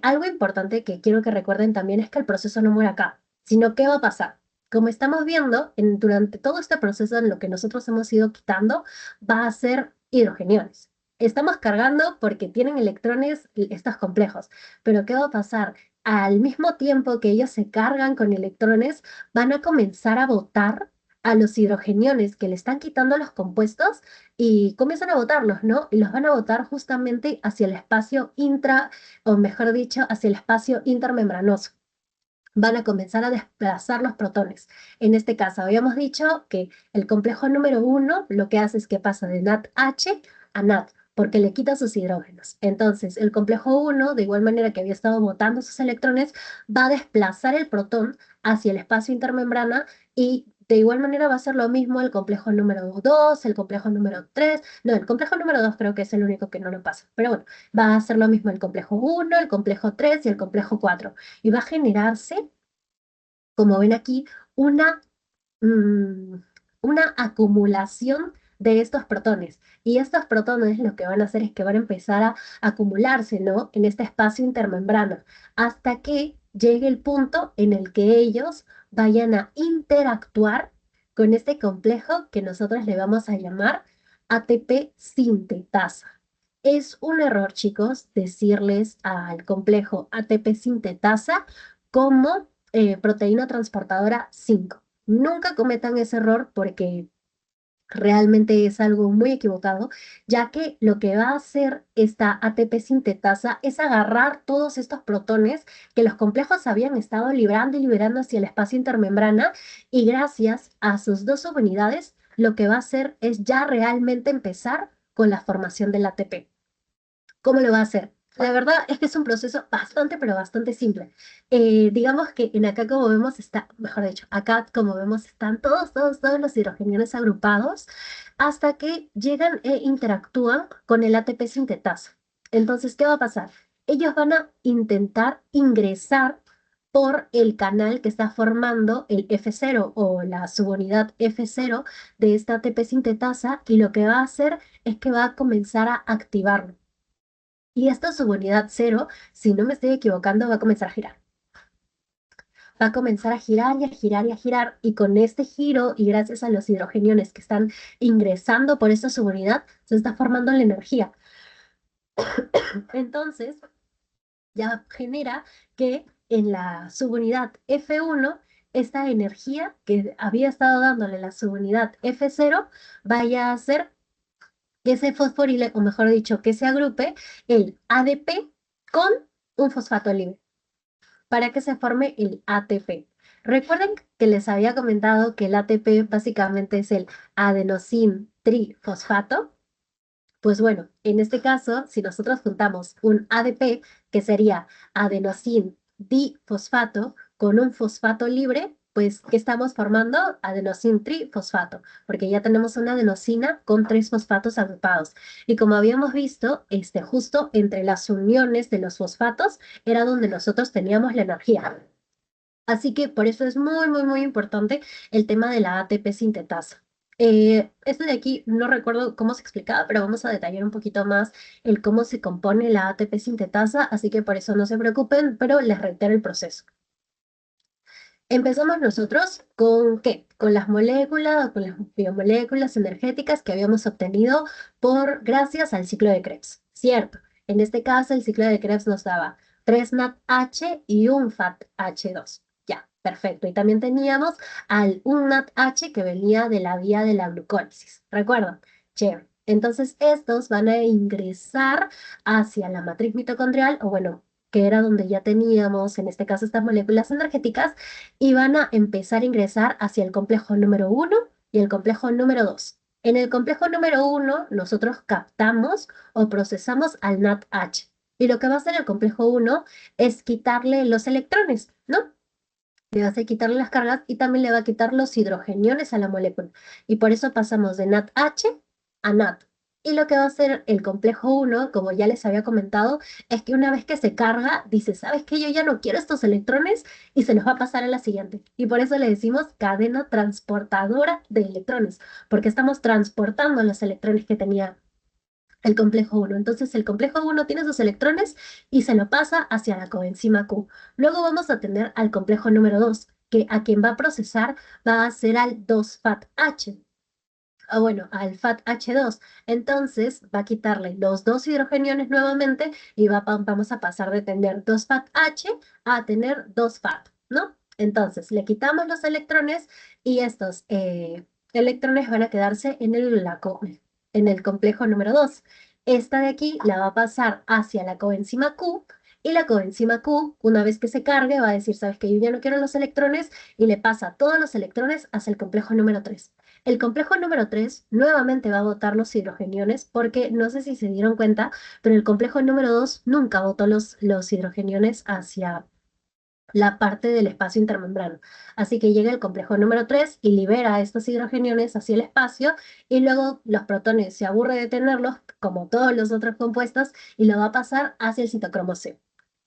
Algo importante que quiero que recuerden también es que el proceso no muere acá, sino ¿qué va a pasar? Como estamos viendo, durante todo este proceso en lo que nosotros hemos ido quitando, va a ser hidrogeniones. Estamos cargando porque tienen electrones estos complejos, pero ¿qué va a pasar? Al mismo tiempo que ellos se cargan con electrones, van a comenzar a botar a los hidrogeniones que le están quitando los compuestos y comienzan a botarlos, ¿no? Y los van a botar justamente hacia el espacio o mejor dicho, hacia el espacio intermembranoso. Van a comenzar a desplazar los protones. En este caso, habíamos dicho que el complejo número 1 lo que hace es que pasa de NADH a NAD, porque le quita sus hidrógenos. Entonces, el complejo 1, de igual manera que había estado botando sus electrones, va a desplazar el protón hacia el espacio intermembrana y De igual manera va a ser lo mismo el complejo número 2, el complejo número 3. No, el complejo número 2 creo que es el único que no lo pasa. Pero bueno, va a ser lo mismo el complejo 1, el complejo 3 y el complejo 4. Y va a generarse, como ven aquí, una mm, una acumulación de estos protones. Y estos protones lo que van a hacer es que van a empezar a acumularse, ¿no? En este espacio intermembrana, hasta que llegue el punto en el que ellos vayan a interactuar con este complejo que nosotros le vamos a llamar ATP sintetasa. Es un error, chicos, decirles al complejo ATP sintetasa como proteína transportadora 5. Nunca cometan ese error porque realmente es algo muy equivocado, ya que lo que va a hacer esta ATP sintetasa es agarrar todos estos protones que los complejos habían estado librando y liberando hacia el espacio intermembrana y gracias a sus dos subunidades, lo que va a hacer es ya realmente empezar con la formación del ATP. ¿Cómo lo va a hacer? La verdad es que es un proceso bastante, pero bastante simple. Digamos que en acá como vemos está, mejor dicho, acá como vemos están todos los hidrogeniones agrupados hasta que llegan e interactúan con el ATP sintetasa. Entonces, ¿qué va a pasar? Ellos van a intentar ingresar por el canal que está formando el F0 o la subunidad F0 de esta ATP sintetasa y lo que va a hacer es que va a comenzar a activarlo. Y esta subunidad cero, si no me estoy equivocando, va a comenzar a girar. Va a comenzar a girar y a girar y a girar. Y con este giro, y gracias a los hidrogeniones que están ingresando por esta subunidad, se está formando la energía. Entonces, ya genera que en la subunidad F1, esta energía que había estado dándole la subunidad F0 vaya a hacer que se fosforile, o mejor dicho, que se agrupe el ADP con un fosfato libre para que se forme el ATP. Recuerden que les había comentado que el ATP básicamente es el adenosín trifosfato. Pues bueno, en este caso, si nosotros juntamos un ADP, que sería adenosín difosfato, con un fosfato libre, pues ¿qué estamos formando? Adenosín trifosfato, porque ya tenemos una adenosina con 3 fosfatos agrupados. Y como habíamos visto, justo entre las uniones de los fosfatos era donde nosotros teníamos la energía. Así que por eso es muy importante el tema de la ATP sintetasa. Esto de aquí no recuerdo cómo se explicaba, pero vamos a detallar un poquito más el cómo se compone la ATP sintetasa, así que por eso no se preocupen, pero les reitero el proceso. Empezamos nosotros con ¿qué? Con las moléculas, con las biomoléculas energéticas que habíamos obtenido gracias al ciclo de Krebs, ¿cierto? En este caso, el ciclo de Krebs nos daba 3 NADH y un FADH2. Ya, perfecto. Y también teníamos un NADH que venía de la vía de la glucólisis. ¿Recuerdan? Chévere. Entonces, estos van a ingresar hacia la matriz mitocondrial, o bueno, que era donde ya teníamos, en este caso, estas moléculas energéticas, y van a empezar a ingresar hacia el complejo número 1 y el complejo número 2. En el complejo número 1, nosotros captamos o procesamos al NADH. Y lo que va a hacer el complejo 1 es quitarle los electrones, ¿no? Le va a hacer quitarle las cargas y también le va a quitar los hidrogeniones a la molécula. Y por eso pasamos de NADH a NAD. Y lo que va a hacer el complejo 1, como ya les había comentado, es que una vez que se carga, dice, ¿sabes qué? Yo ya no quiero estos electrones y se los va a pasar a la siguiente. Y por eso le decimos cadena transportadora de electrones, porque estamos transportando los electrones que tenía el complejo 1. Entonces el complejo 1 tiene sus electrones y se lo pasa hacia la coenzima Q. Luego vamos a tener al complejo número 2, que a quien va a procesar va a ser al 2-FAT-H. Bueno, al FAT-H2. Entonces va a quitarle los dos hidrogeniones nuevamente y vamos a pasar de tener 2-FAT-H a tener 2-FAT, ¿no? Entonces le quitamos los electrones y estos electrones van a quedarse en el complejo número 2. Esta de aquí la va a pasar hacia la coenzima Q y la coenzima Q, una vez que se cargue, va a decir, ¿sabes qué? Yo ya no quiero los electrones y le pasa todos los electrones hacia el complejo número 3. El complejo número 3 nuevamente va a botar los hidrogeniones porque no sé si se dieron cuenta, pero el complejo número 2 nunca botó los hidrogeniones la parte del espacio intermembrano. Así que llega el complejo número 3 y libera a estos hidrogeniones hacia el espacio y luego los protones se aburre de tenerlos, como todos los otros compuestos, y lo va a pasar hacia el citocromo C.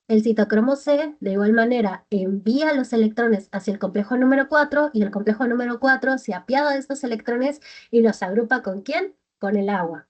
El citocromo C, de igual manera, envía los electrones hacia el complejo número 4 y el complejo número 4 se apiada de estos electrones y los agrupa ¿con quién? Con el agua.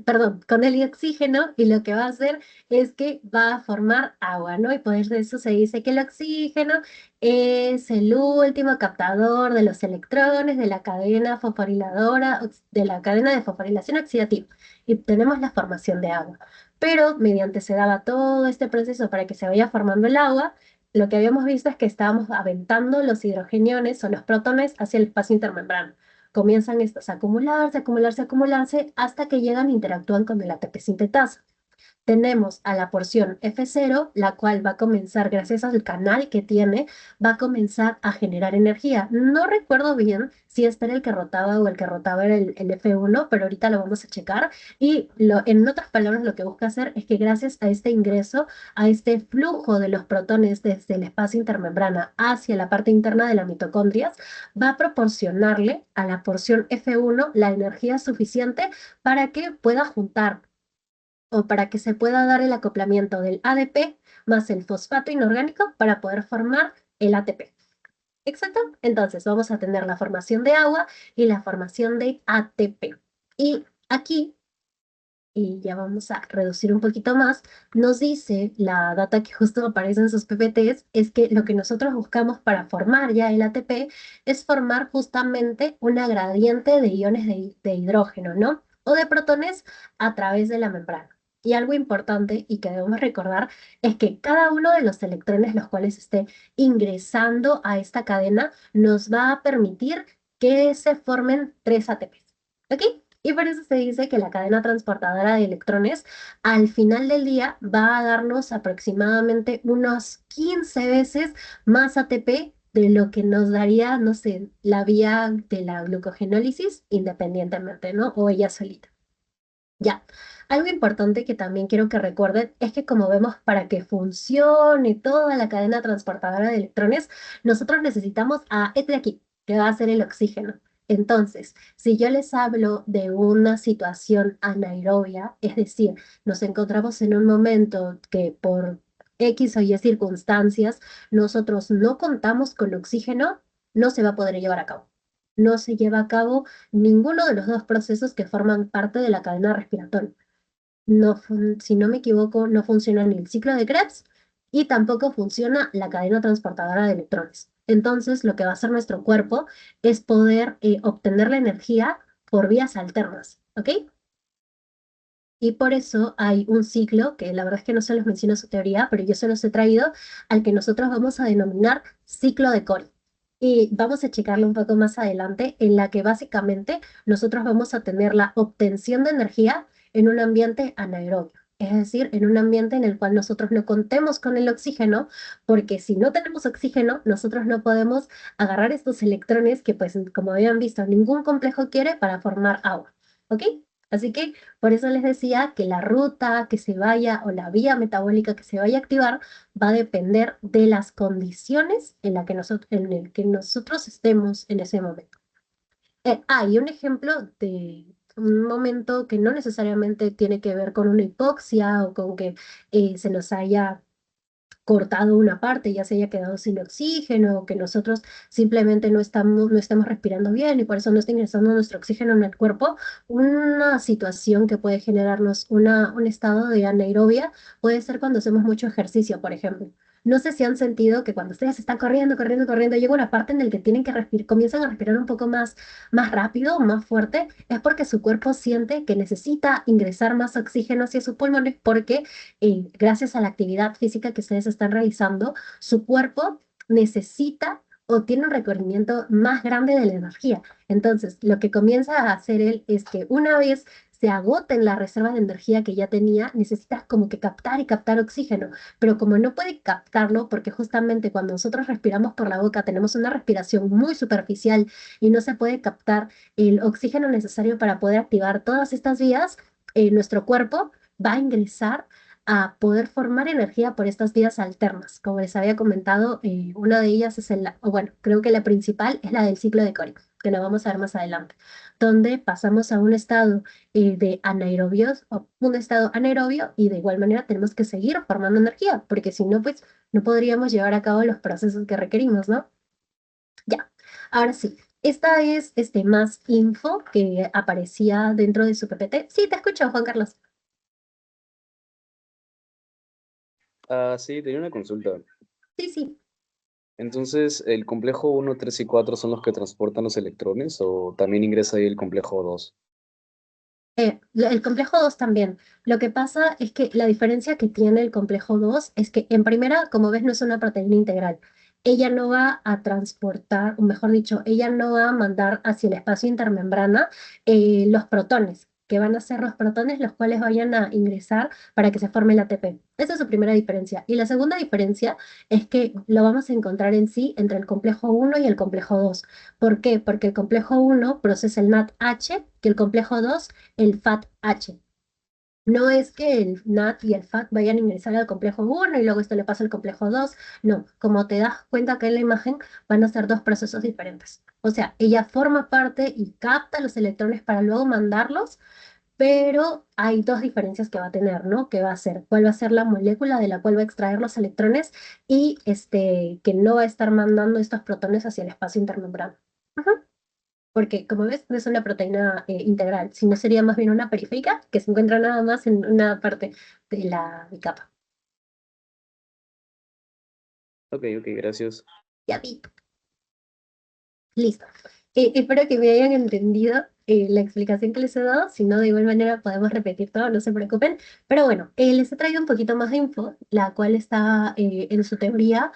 Perdón, con el oxígeno, y lo que va a hacer es que va a formar agua, ¿no? Y por eso se dice que el oxígeno es el último captador de los electrones de la cadena fosforiladora, de la cadena de fosforilación oxidativa, y tenemos la formación de agua. Pero mediante se daba todo este proceso para que se vaya formando el agua, lo que habíamos visto es que estábamos aventando los hidrogeniones o los protones hacia el espacio intermembrano. Comienzan estos a acumularse, acumularse, acumularse, hasta que llegan e interactúan con el ATP sintetasa. Tenemos a la porción F0, la cual va a comenzar, gracias al canal que tiene, va a comenzar a generar energía. No recuerdo bien si este era el que rotaba o el que rotaba era el F1, pero ahorita lo vamos a checar. Y en otras palabras, lo que busca hacer es que gracias a este ingreso, a este flujo de los protones desde el espacio intermembrana hacia la parte interna de las mitocondrias, va a proporcionarle a la porción F1 la energía suficiente para que pueda juntar o para que se pueda dar el acoplamiento del ADP más el fosfato inorgánico para poder formar el ATP. Exacto. Entonces vamos a tener la formación de agua y la formación de ATP. Y aquí, y ya vamos a reducir un poquito más, nos dice la data que justo aparece en sus PPTs, es que lo que nosotros buscamos para formar ya el ATP es formar justamente una gradiente de iones de hidrógeno, ¿no? O de protones a través de la membrana. Y algo importante y que debemos recordar es que cada uno de los electrones los cuales esté ingresando a esta cadena nos va a permitir que se formen 3 ATPs. ¿Ok? Y por eso se dice que la cadena transportadora de electrones al final del día va a darnos aproximadamente unos 15 veces más ATP de lo que nos daría, no sé, la vía de la glucogenólisis independientemente, ¿no? O ella solita. Ya, algo importante que también quiero que recuerden es que como vemos, para que funcione toda la cadena transportadora de electrones, nosotros necesitamos a este de aquí, que va a ser el oxígeno. Entonces, si yo les hablo de una situación anaerobia, es decir, nos encontramos en un momento que por X o Y circunstancias nosotros no contamos con oxígeno, no se va a poder llevar a cabo. No se lleva a cabo ninguno de los dos procesos que forman parte de la cadena respiratoria. No si no me equivoco, no funciona ni el ciclo de Krebs y tampoco funciona la cadena transportadora de electrones. Entonces, lo que va a hacer nuestro cuerpo es poder obtener la energía por vías alternas, ¿ok? Y por eso hay un ciclo, que la verdad es que no se los menciono su teoría, pero yo se los he traído, al que nosotros vamos a denominar ciclo de Cori. Y vamos a checarlo un poco más adelante, en la que básicamente nosotros vamos a tener la obtención de energía en un ambiente anaerobio. Es decir, en un ambiente en el cual nosotros no contemos con el oxígeno, porque si no tenemos oxígeno, nosotros no podemos agarrar estos electrones que, pues, como habían visto, ningún complejo quiere para formar agua. ¿Ok? Así que por eso les decía que la ruta que se vaya o la vía metabólica que se vaya a activar va a depender de las condiciones en el que nosotros estemos en ese momento. Y un ejemplo de un momento que no necesariamente tiene que ver con una hipoxia o con que se nos haya cortado una parte, ya se haya quedado sin oxígeno, o que nosotros simplemente no estamos respirando bien y por eso no está ingresando nuestro oxígeno en el cuerpo, una situación que puede generarnos un estado de anaerobia puede ser cuando hacemos mucho ejercicio, por ejemplo. No sé si han sentido que cuando ustedes están corriendo, corriendo, corriendo, llega una parte en la que tienen que respirar, comienzan a respirar un poco más rápido, más fuerte, es porque su cuerpo siente que necesita ingresar más oxígeno hacia sus pulmones porque gracias a la actividad física que ustedes están realizando, su cuerpo necesita o tiene un requerimiento más grande de la energía. Entonces, lo que comienza a hacer él es que una vez se agoten las reservas de energía que ya tenía, necesitas como que captar y captar oxígeno, pero como no puede captarlo, porque justamente cuando nosotros respiramos por la boca tenemos una respiración muy superficial y no se puede captar el oxígeno necesario para poder activar todas estas vías, nuestro cuerpo va a ingresar a poder formar energía por estas vías alternas. Como les había comentado, una de ellas es o bueno, creo que la principal es la del ciclo de Cori, que la vamos a ver más adelante, donde pasamos a un estado de anaerobios, o un estado anaerobio, y de igual manera tenemos que seguir formando energía, porque si no, pues no podríamos llevar a cabo los procesos que requerimos, ¿no? Ya, ahora sí. Esta es más info que aparecía dentro de su PPT. Sí, te escucho, Juan Carlos. Sí, tenía una consulta. Sí, sí. Entonces, ¿el complejo uno, 3 y 4 son los que transportan los electrones o también ingresa ahí el complejo 2? El complejo 2 también. Lo que pasa es que la diferencia que tiene el complejo 2 es que en primera, como ves, no es una proteína integral. Ella no va a transportar, o mejor dicho, ella no va a mandar hacia el espacio intermembrana los protones, que van a ser los protones los cuales vayan a ingresar para que se forme el ATP. Esa es su primera diferencia. Y la segunda diferencia es que lo vamos a encontrar en sí entre el complejo 1 y el complejo 2. ¿Por qué? Porque el complejo 1 procesa el NADH y el complejo 2 el FAT-H. No es que el NAT y el FAT vayan a ingresar al complejo 1 y luego esto le pasa al complejo 2. No, como te das cuenta que en la imagen van a ser dos procesos diferentes. O sea, ella forma parte y capta los electrones para luego mandarlos, pero hay dos diferencias que va a tener, ¿no? Que va a ser, cuál va a ser la molécula de la cual va a extraer los electrones y que no va a estar mandando estos protones hacia el espacio intermembrano. Ujú. Porque, como ves, no es una proteína integral, sino sería más bien una periférica que se encuentra nada más en una parte de la bicapa. Ok, ok, gracias. Ya vi. Listo. Espero que me hayan entendido la explicación que les he dado. Si no, de igual manera podemos repetir todo, no se preocupen. Pero bueno, les he traído un poquito más de info, la cual está en su teoría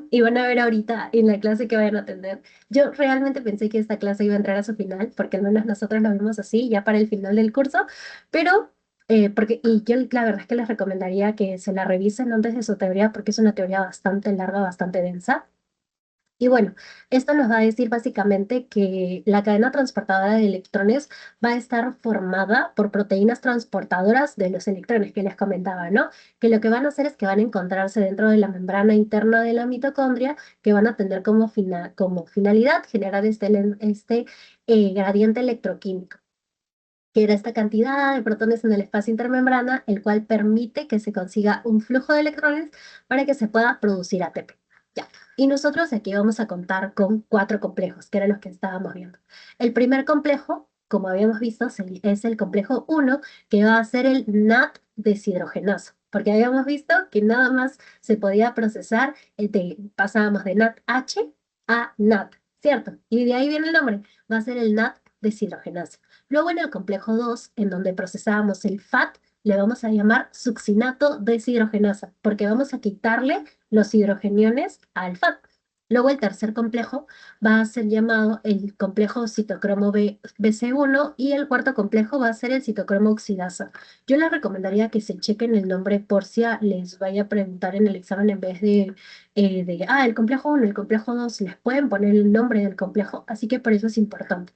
y van a ver ahorita en la clase que vayan a atender. Yo realmente pensé que esta clase iba a entrar a su final, porque al menos nosotros lo vimos así, ya para el final del curso, pero, y yo la verdad es que les recomendaría que se la revisen antes de su teoría, porque es una teoría bastante larga, bastante densa. Y bueno, esto nos va a decir básicamente que la cadena transportadora de electrones va a estar formada por proteínas transportadoras de los electrones que les comentaba, ¿no? Que lo que van a hacer es que van a encontrarse dentro de la membrana interna de la mitocondria, que van a tener como finalidad generar este gradiente electroquímico, que era esta cantidad de protones en el espacio intermembrana, el cual permite que se consiga un flujo de electrones para que se pueda producir ATP. Ya. Y nosotros aquí vamos a contar con 4 complejos, que eran los que estábamos viendo. El primer complejo, como habíamos visto, es el complejo 1, que va a ser el NAT deshidrogenasa, porque habíamos visto que nada más se podía procesar, pasábamos de NADH a NAT, ¿cierto? Y de ahí viene el nombre, va a ser el NAT deshidrogenasa. Luego en el complejo 2, en donde procesábamos el FAT, le vamos a llamar succinato deshidrogenasa, porque vamos a quitarle los hidrogeniones al FAT. Luego el tercer complejo va a ser llamado el complejo citocromo BC1 y el cuarto complejo va a ser el citocromo oxidasa. Yo les recomendaría que se chequen el nombre por si les vaya a preguntar en el examen en vez el complejo 1, el complejo 2, les pueden poner el nombre del complejo, así que por eso es importante.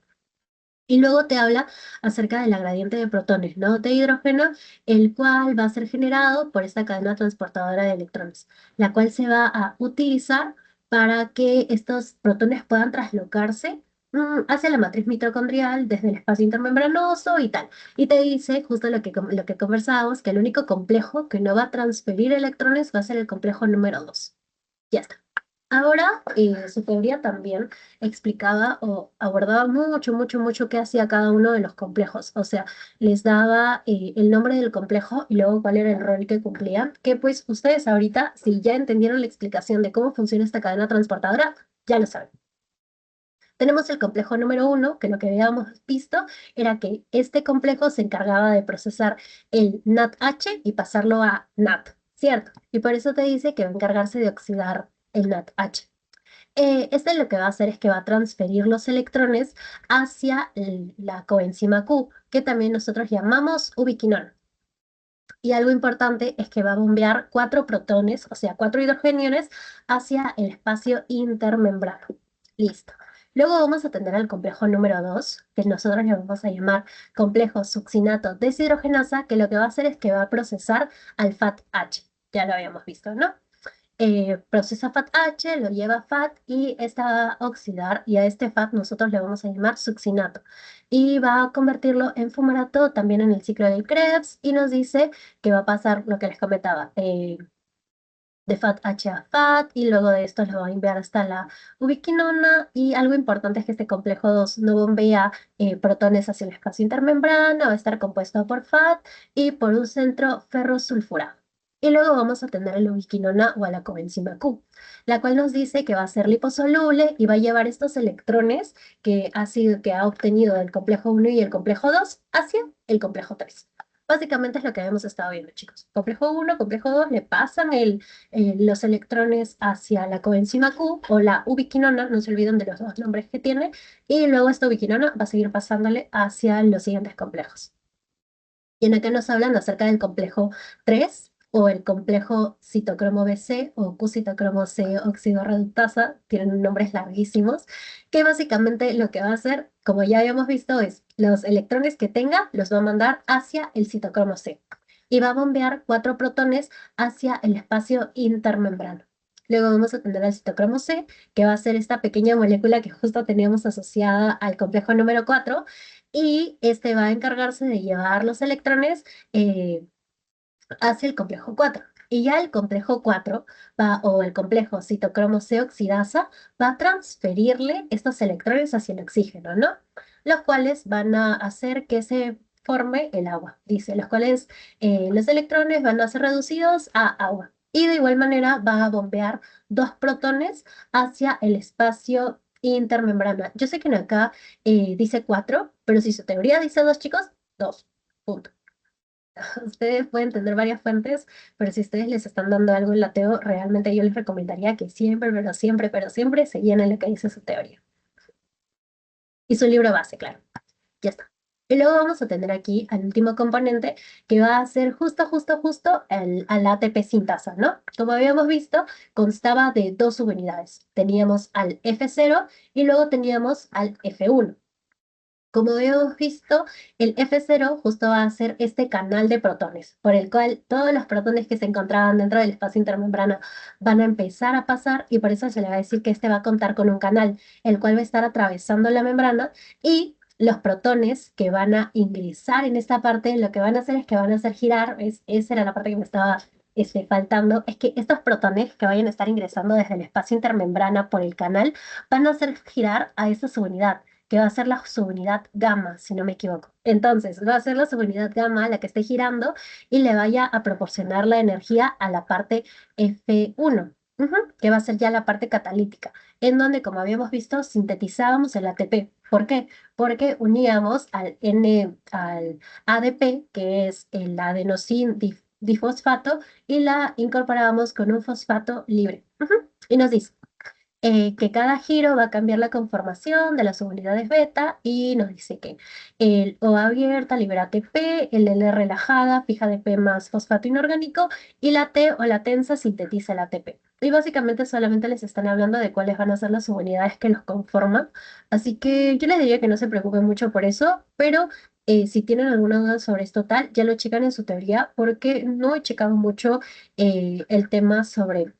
Y luego te habla acerca de la gradiente de protones, ¿no? De hidrógeno, el cual va a ser generado por esta cadena transportadora de electrones, la cual se va a utilizar para que estos protones puedan traslocarse hacia la matriz mitocondrial desde el espacio intermembranoso y tal. Y te dice justo lo que conversábamos, que el único complejo que no va a transferir electrones va a ser el complejo número 2. Ya está. Ahora, su teoría también explicaba o abordaba mucho, mucho, mucho qué hacía cada uno de los complejos. O sea, les daba el nombre del complejo y luego cuál era el rol que cumplían. Que pues ustedes ahorita, si ya entendieron la explicación de cómo funciona esta cadena transportadora, ya lo saben. Tenemos el complejo número 1, que lo que habíamos visto era que este complejo se encargaba de procesar el NADH y pasarlo a NAT, ¿cierto? Y por eso te dice que va a encargarse de oxidar el NADH. Este lo que va a hacer es que va a transferir los electrones hacia la coenzima Q, que también nosotros llamamos ubiquinol. Y algo importante es que va a bombear 4 protones, o sea, 4 hidrogeniones, hacia el espacio intermembrano. Listo. Luego vamos a tener al complejo número 2, que nosotros le vamos a llamar complejo succinato deshidrogenasa, que lo que va a hacer es que va a procesar al FAT-H. Ya lo habíamos visto, ¿no? Procesa FAT-H, lo lleva a FAT y esta va a oxidar y a este FAT nosotros le vamos a llamar succinato y va a convertirlo en fumarato también en el ciclo del Krebs y nos dice que va a pasar lo que les comentaba, de FAT-H a FAT y luego de esto lo va a enviar hasta la ubiquinona y algo importante es que este complejo 2 no bombea protones hacia el espacio intermembrana, va a estar compuesto por FAT y por un centro ferrosulfurado. Y luego vamos a tener a la ubiquinona o a la coenzima Q, la cual nos dice que va a ser liposoluble y va a llevar estos electrones que ha obtenido el complejo 1 y el complejo 2 hacia el complejo 3. Básicamente es lo que habíamos estado viendo, chicos. Complejo 1, complejo 2 le pasan los electrones hacia la coenzima Q o la ubiquinona, no se olviden de los dos nombres que tiene, y luego esta ubiquinona va a seguir pasándole hacia los siguientes complejos. Y en acá nos hablan acerca del complejo 3 o el complejo citocromo BC o Q-citocromo C óxido reductasa, tienen nombres larguísimos, que básicamente lo que va a hacer, como ya habíamos visto, es los electrones que tenga los va a mandar hacia el citocromo C y va a bombear 4 protones hacia el espacio intermembrano. Luego vamos a tener al citocromo C, que va a ser esta pequeña molécula que justo teníamos asociada al complejo número 4, y este va a encargarse de llevar los electrones hacia el complejo 4. Y ya el complejo 4 o el complejo citocromo C oxidasa va a transferirle estos electrones hacia el oxígeno, ¿no? Los cuales van a hacer que se forme el agua, dice, los cuales los electrones van a ser reducidos a agua. Y de igual manera va a bombear 2 protones hacia el espacio intermembrana. Yo sé que en acá dice 4, pero si su teoría dice 2, chicos, 2. Punto. Ustedes pueden tener varias fuentes, pero si ustedes les están dando algo en la teo, realmente yo les recomendaría que siempre, pero siempre se llenen lo que dice su teoría. Y su libro base, claro. Ya está. Y luego vamos a tener aquí al último componente que va a ser justo al ATP sintasa, ¿no? Como habíamos visto, constaba de 2 subunidades. Teníamos al F0 y luego teníamos al F1. Como habíamos visto, el F0 justo va a ser este canal de protones, por el cual todos los protones que se encontraban dentro del espacio intermembrana van a empezar a pasar y por eso se le va a decir que este va a contar con un canal, el cual va a estar atravesando la membrana y los protones que van a ingresar en esta parte, lo que van a hacer es que van a hacer girar, esa era la parte que me estaba faltando, es que estos protones que vayan a estar ingresando desde el espacio intermembrana por el canal van a hacer girar a esa subunidad que va a ser la subunidad gamma, si no me equivoco. Entonces, va a ser la subunidad gamma la que esté girando y le vaya a proporcionar la energía a la parte F1, que va a ser ya la parte catalítica, en donde, como habíamos visto, sintetizábamos el ATP. ¿Por qué? Porque uníamos al ADP, que es el adenosín difosfato, y la incorporábamos con un fosfato libre. Y nos dice, que cada giro va a cambiar la conformación de las subunidades beta y nos dice que el O abierta libera ATP, el L relajada fija ADP más fosfato inorgánico y la T o la tensa sintetiza el ATP. Y básicamente solamente les están hablando de cuáles van a ser las subunidades que los conforman. Así que yo les diría que no se preocupen mucho por eso, pero si tienen alguna duda sobre esto tal, ya lo checan en su teoría porque no he checado mucho el tema sobre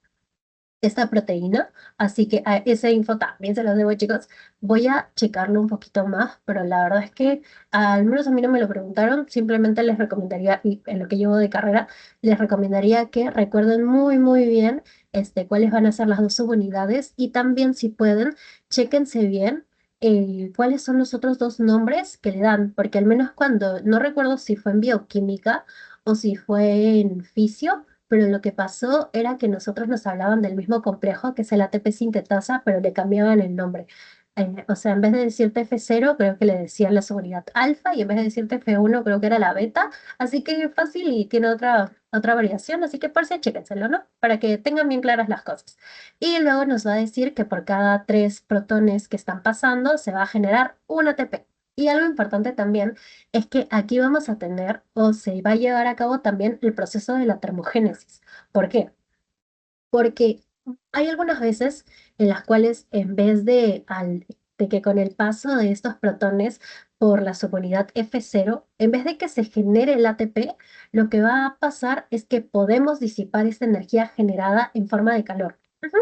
esta proteína, así que a esa info también se los debo, chicos. Voy a checarlo un poquito más, pero la verdad es que al menos a mí no me lo preguntaron, simplemente les recomendaría, y en lo que llevo de carrera, les recomendaría que recuerden muy bien cuáles van a ser las 2 subunidades y también si pueden, chéquense bien cuáles son los otros 2 nombres que le dan, porque al menos cuando, no recuerdo si fue en bioquímica o si fue en fisio, pero lo que pasó era que nosotros nos hablaban del mismo complejo, que es el ATP sintetasa, pero le cambiaban el nombre. O sea, en vez de decirte F0, creo que le decían la seguridad alfa, y en vez de decirte F1, creo que era la beta. Así que es fácil y tiene otra variación, así que por si chéquenselo, ¿no? Para que tengan bien claras las cosas. Y luego nos va a decir que por cada 3 protones que están pasando, se va a generar un ATP. Y algo importante también es que aquí vamos a tener o se va a llevar a cabo también el proceso de la termogénesis. ¿Por qué? Porque hay algunas veces en las cuales en vez de de que con el paso de estos protones por la subunidad F0, en vez de que se genere el ATP, lo que va a pasar es que podemos disipar esta energía generada en forma de calor. Ujú.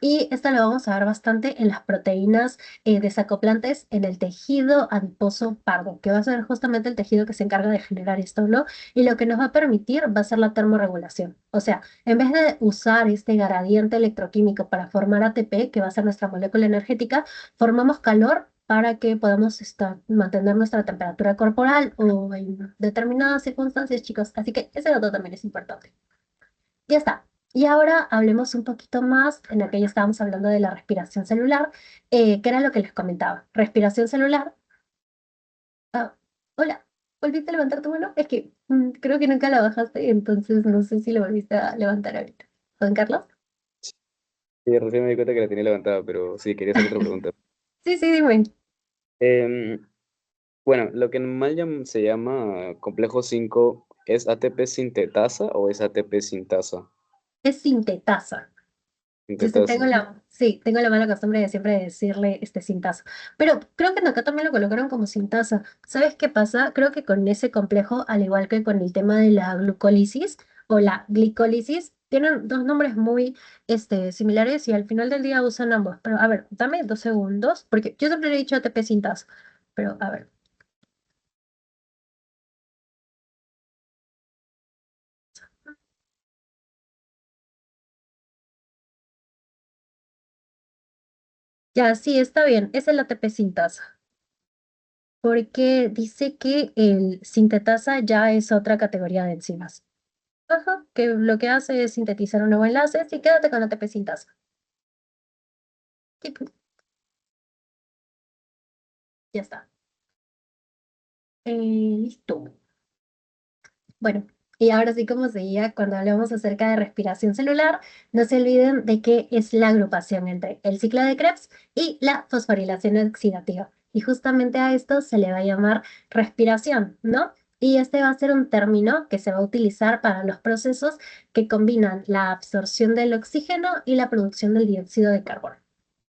Y esto lo vamos a ver bastante en las proteínas desacoplantes en el tejido adiposo pardo, que va a ser justamente el tejido que se encarga de generar esto, ¿no? Y lo que nos va a permitir va a ser la termorregulación. O sea, en vez de usar este gradiente electroquímico para formar ATP, que va a ser nuestra molécula energética, formamos calor para que podamos mantener nuestra temperatura corporal o en determinadas circunstancias, chicos. Así que ese dato también es importante. Ya está. Y ahora hablemos un poquito más en aquello estábamos hablando de la respiración celular, que era lo que les comentaba. Respiración celular. Ah, hola, ¿volviste a levantar tu mano? Es que creo que nunca la bajaste, entonces no sé si lo volviste a levantar ahorita. ¿Juan Carlos? Sí, recién me di cuenta que la tenía levantada, pero sí, quería hacer otra pregunta. Sí, sí, dime. Em, bueno, lo que normal se llama complejo 5, ¿es ATP sintetasa o es ATP sintasa? Es sintetasa. Yo sí Sintetasa. tengo la mala costumbre de siempre decirle este sintazo. Pero creo que acá también lo colocaron como sintasa. ¿Sabes qué pasa? Creo que con ese complejo, al igual que con el tema de la glucólisis o la glicólisis, tienen dos nombres muy similares y al final del día usan ambos. Pero a ver, dame 2 segundos, porque yo siempre le he dicho ATP sintasa. Pero a ver. Ya, sí, está bien. Es el ATP sintasa. Porque dice que el sintetasa ya es otra categoría de enzimas. Ajá, que lo que hace es sintetizar un nuevo enlace y quédate con ATP sintasa. Y pues, ya está. Listo. Bueno, y ahora sí, como seguía, cuando hablamos acerca de respiración celular, no se olviden de que es la agrupación entre el ciclo de Krebs y la fosforilación oxidativa. Y justamente a esto se le va a llamar respiración, ¿no? Y este va a ser un término que se va a utilizar para los procesos que combinan la absorción del oxígeno y la producción del dióxido de carbono.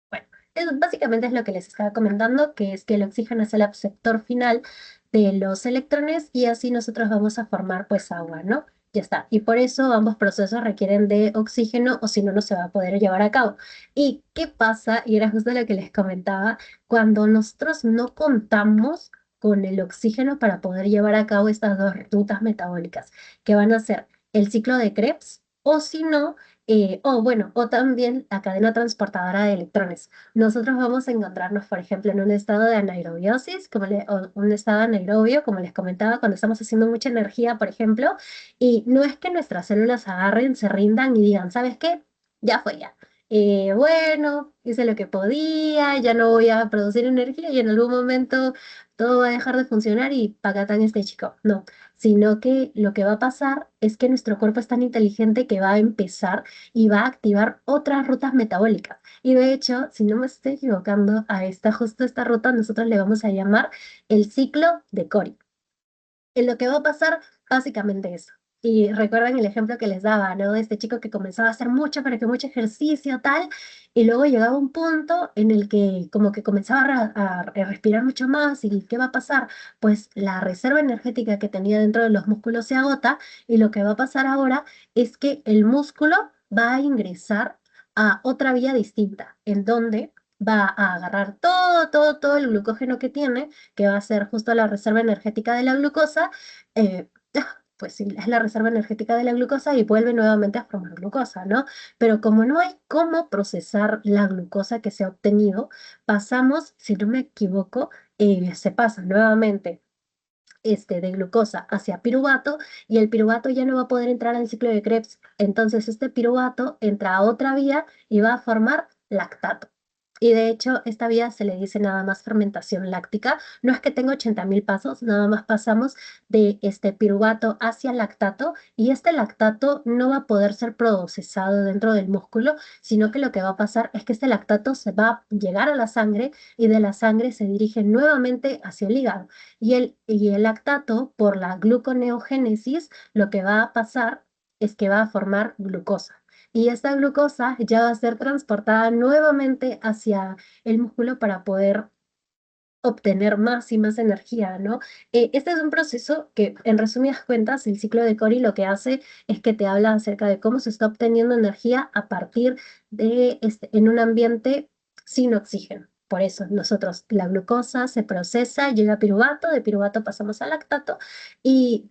Bueno, eso básicamente es lo que les estaba comentando, que es que el oxígeno es el aceptor final de los electrones y así nosotros vamos a formar pues agua, ¿no? Ya está. Y por eso ambos procesos requieren de oxígeno o si no, no se va a poder llevar a cabo. ¿Y qué pasa? Y era justo lo que les comentaba, cuando nosotros no contamos con el oxígeno para poder llevar a cabo estas dos rutas metabólicas, que van a ser el ciclo de Krebs o si no, o bueno, o también la cadena transportadora de electrones. Nosotros vamos a encontrarnos, por ejemplo, en un estado de anaerobiosis, o un estado anaerobio, como les comentaba, cuando estamos haciendo mucha energía, por ejemplo, y no es que nuestras células agarren, se rindan y digan, ¿sabes qué? Ya fue ya. Bueno, hice lo que podía, ya no voy a producir energía y en algún momento todo va a dejar de funcionar y pacatán este chico. No, sino que lo que va a pasar es que nuestro cuerpo es tan inteligente que va a empezar y va a activar otras rutas metabólicas. Y de hecho, si no me estoy equivocando, justo esta ruta nosotros le vamos a llamar el ciclo de Cori. En lo que va a pasar, básicamente eso. Y recuerdan el ejemplo que les daba, ¿no? De este chico que comenzaba a hacer mucho, pero que mucho ejercicio, tal, y luego llegaba un punto en el que como que comenzaba a respirar mucho más, ¿y qué va a pasar? Pues la reserva energética que tenía dentro de los músculos se agota, y lo que va a pasar ahora es que el músculo va a ingresar a otra vía distinta, en donde va a agarrar todo el glucógeno que tiene, que va a ser justo la reserva energética de la glucosa, eh, pues sí, es la reserva energética de la glucosa y vuelve nuevamente a formar glucosa, ¿no? Pero como no hay cómo procesar la glucosa que se ha obtenido, pasamos, si no me equivoco, se pasa nuevamente de glucosa hacia piruvato y el piruvato ya no va a poder entrar al ciclo de Krebs. Entonces este piruvato entra a otra vía y va a formar lactato. Y de hecho, esta vía se le dice nada más fermentación láctica. No es que tenga 80.000 pasos, nada más pasamos de este piruvato hacia lactato y este lactato no va a poder ser procesado dentro del músculo, sino que lo que va a pasar es que este lactato se va a llegar a la sangre y de la sangre se dirige nuevamente hacia el hígado. Y el lactato, por la gluconeogénesis, lo que va a pasar es que va a formar glucosa. Y esta glucosa ya va a ser transportada nuevamente hacia el músculo para poder obtener más y más energía, ¿no? Este es un proceso que, en resumidas cuentas, el ciclo de Cori lo que hace es que te habla acerca de cómo se está obteniendo energía a partir de en un ambiente sin oxígeno. Por eso nosotros, la glucosa se procesa, llega a piruvato, de piruvato pasamos al lactato y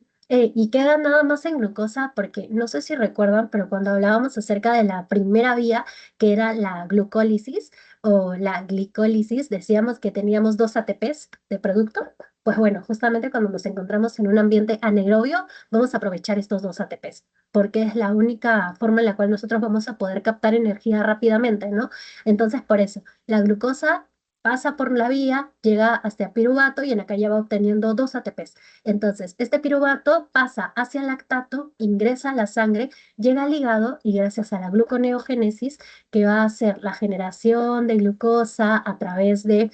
queda nada más en glucosa porque no sé si recuerdan, pero cuando hablábamos acerca de la primera vía, que era la glucólisis, o la glicólisis, decíamos que teníamos dos ATPs de producto. Pues bueno, justamente cuando nos encontramos en un ambiente anaerobio, vamos a aprovechar estos dos ATPs, porque es la única forma en la cual nosotros vamos a poder captar energía rápidamente, ¿no? Entonces, por eso, la glucosa pasa por la vía, llega hasta piruvato y en acá ya va obteniendo dos ATPs. Entonces, este piruvato pasa hacia el lactato, ingresa a la sangre, llega al hígado y gracias a la gluconeogénesis que va a ser la generación de glucosa a través de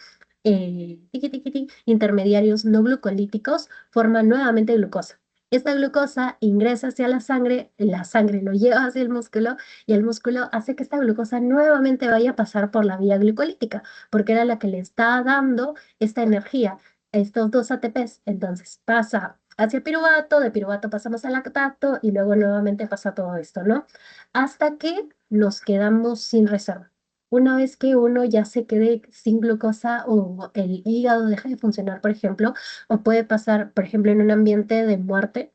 intermediarios no glucolíticos, forma nuevamente glucosa. Esta glucosa ingresa hacia la sangre lo lleva hacia el músculo y el músculo hace que esta glucosa nuevamente vaya a pasar por la vía glucolítica, porque era la que le está dando esta energía, estos dos ATPs. Entonces pasa hacia piruvato, de piruvato pasamos al lactato y luego nuevamente pasa todo esto, ¿no? Hasta que nos quedamos sin reserva. Una vez que uno ya se quede sin glucosa o el hígado deja de funcionar, por ejemplo, o puede pasar, por ejemplo, en un ambiente de muerte,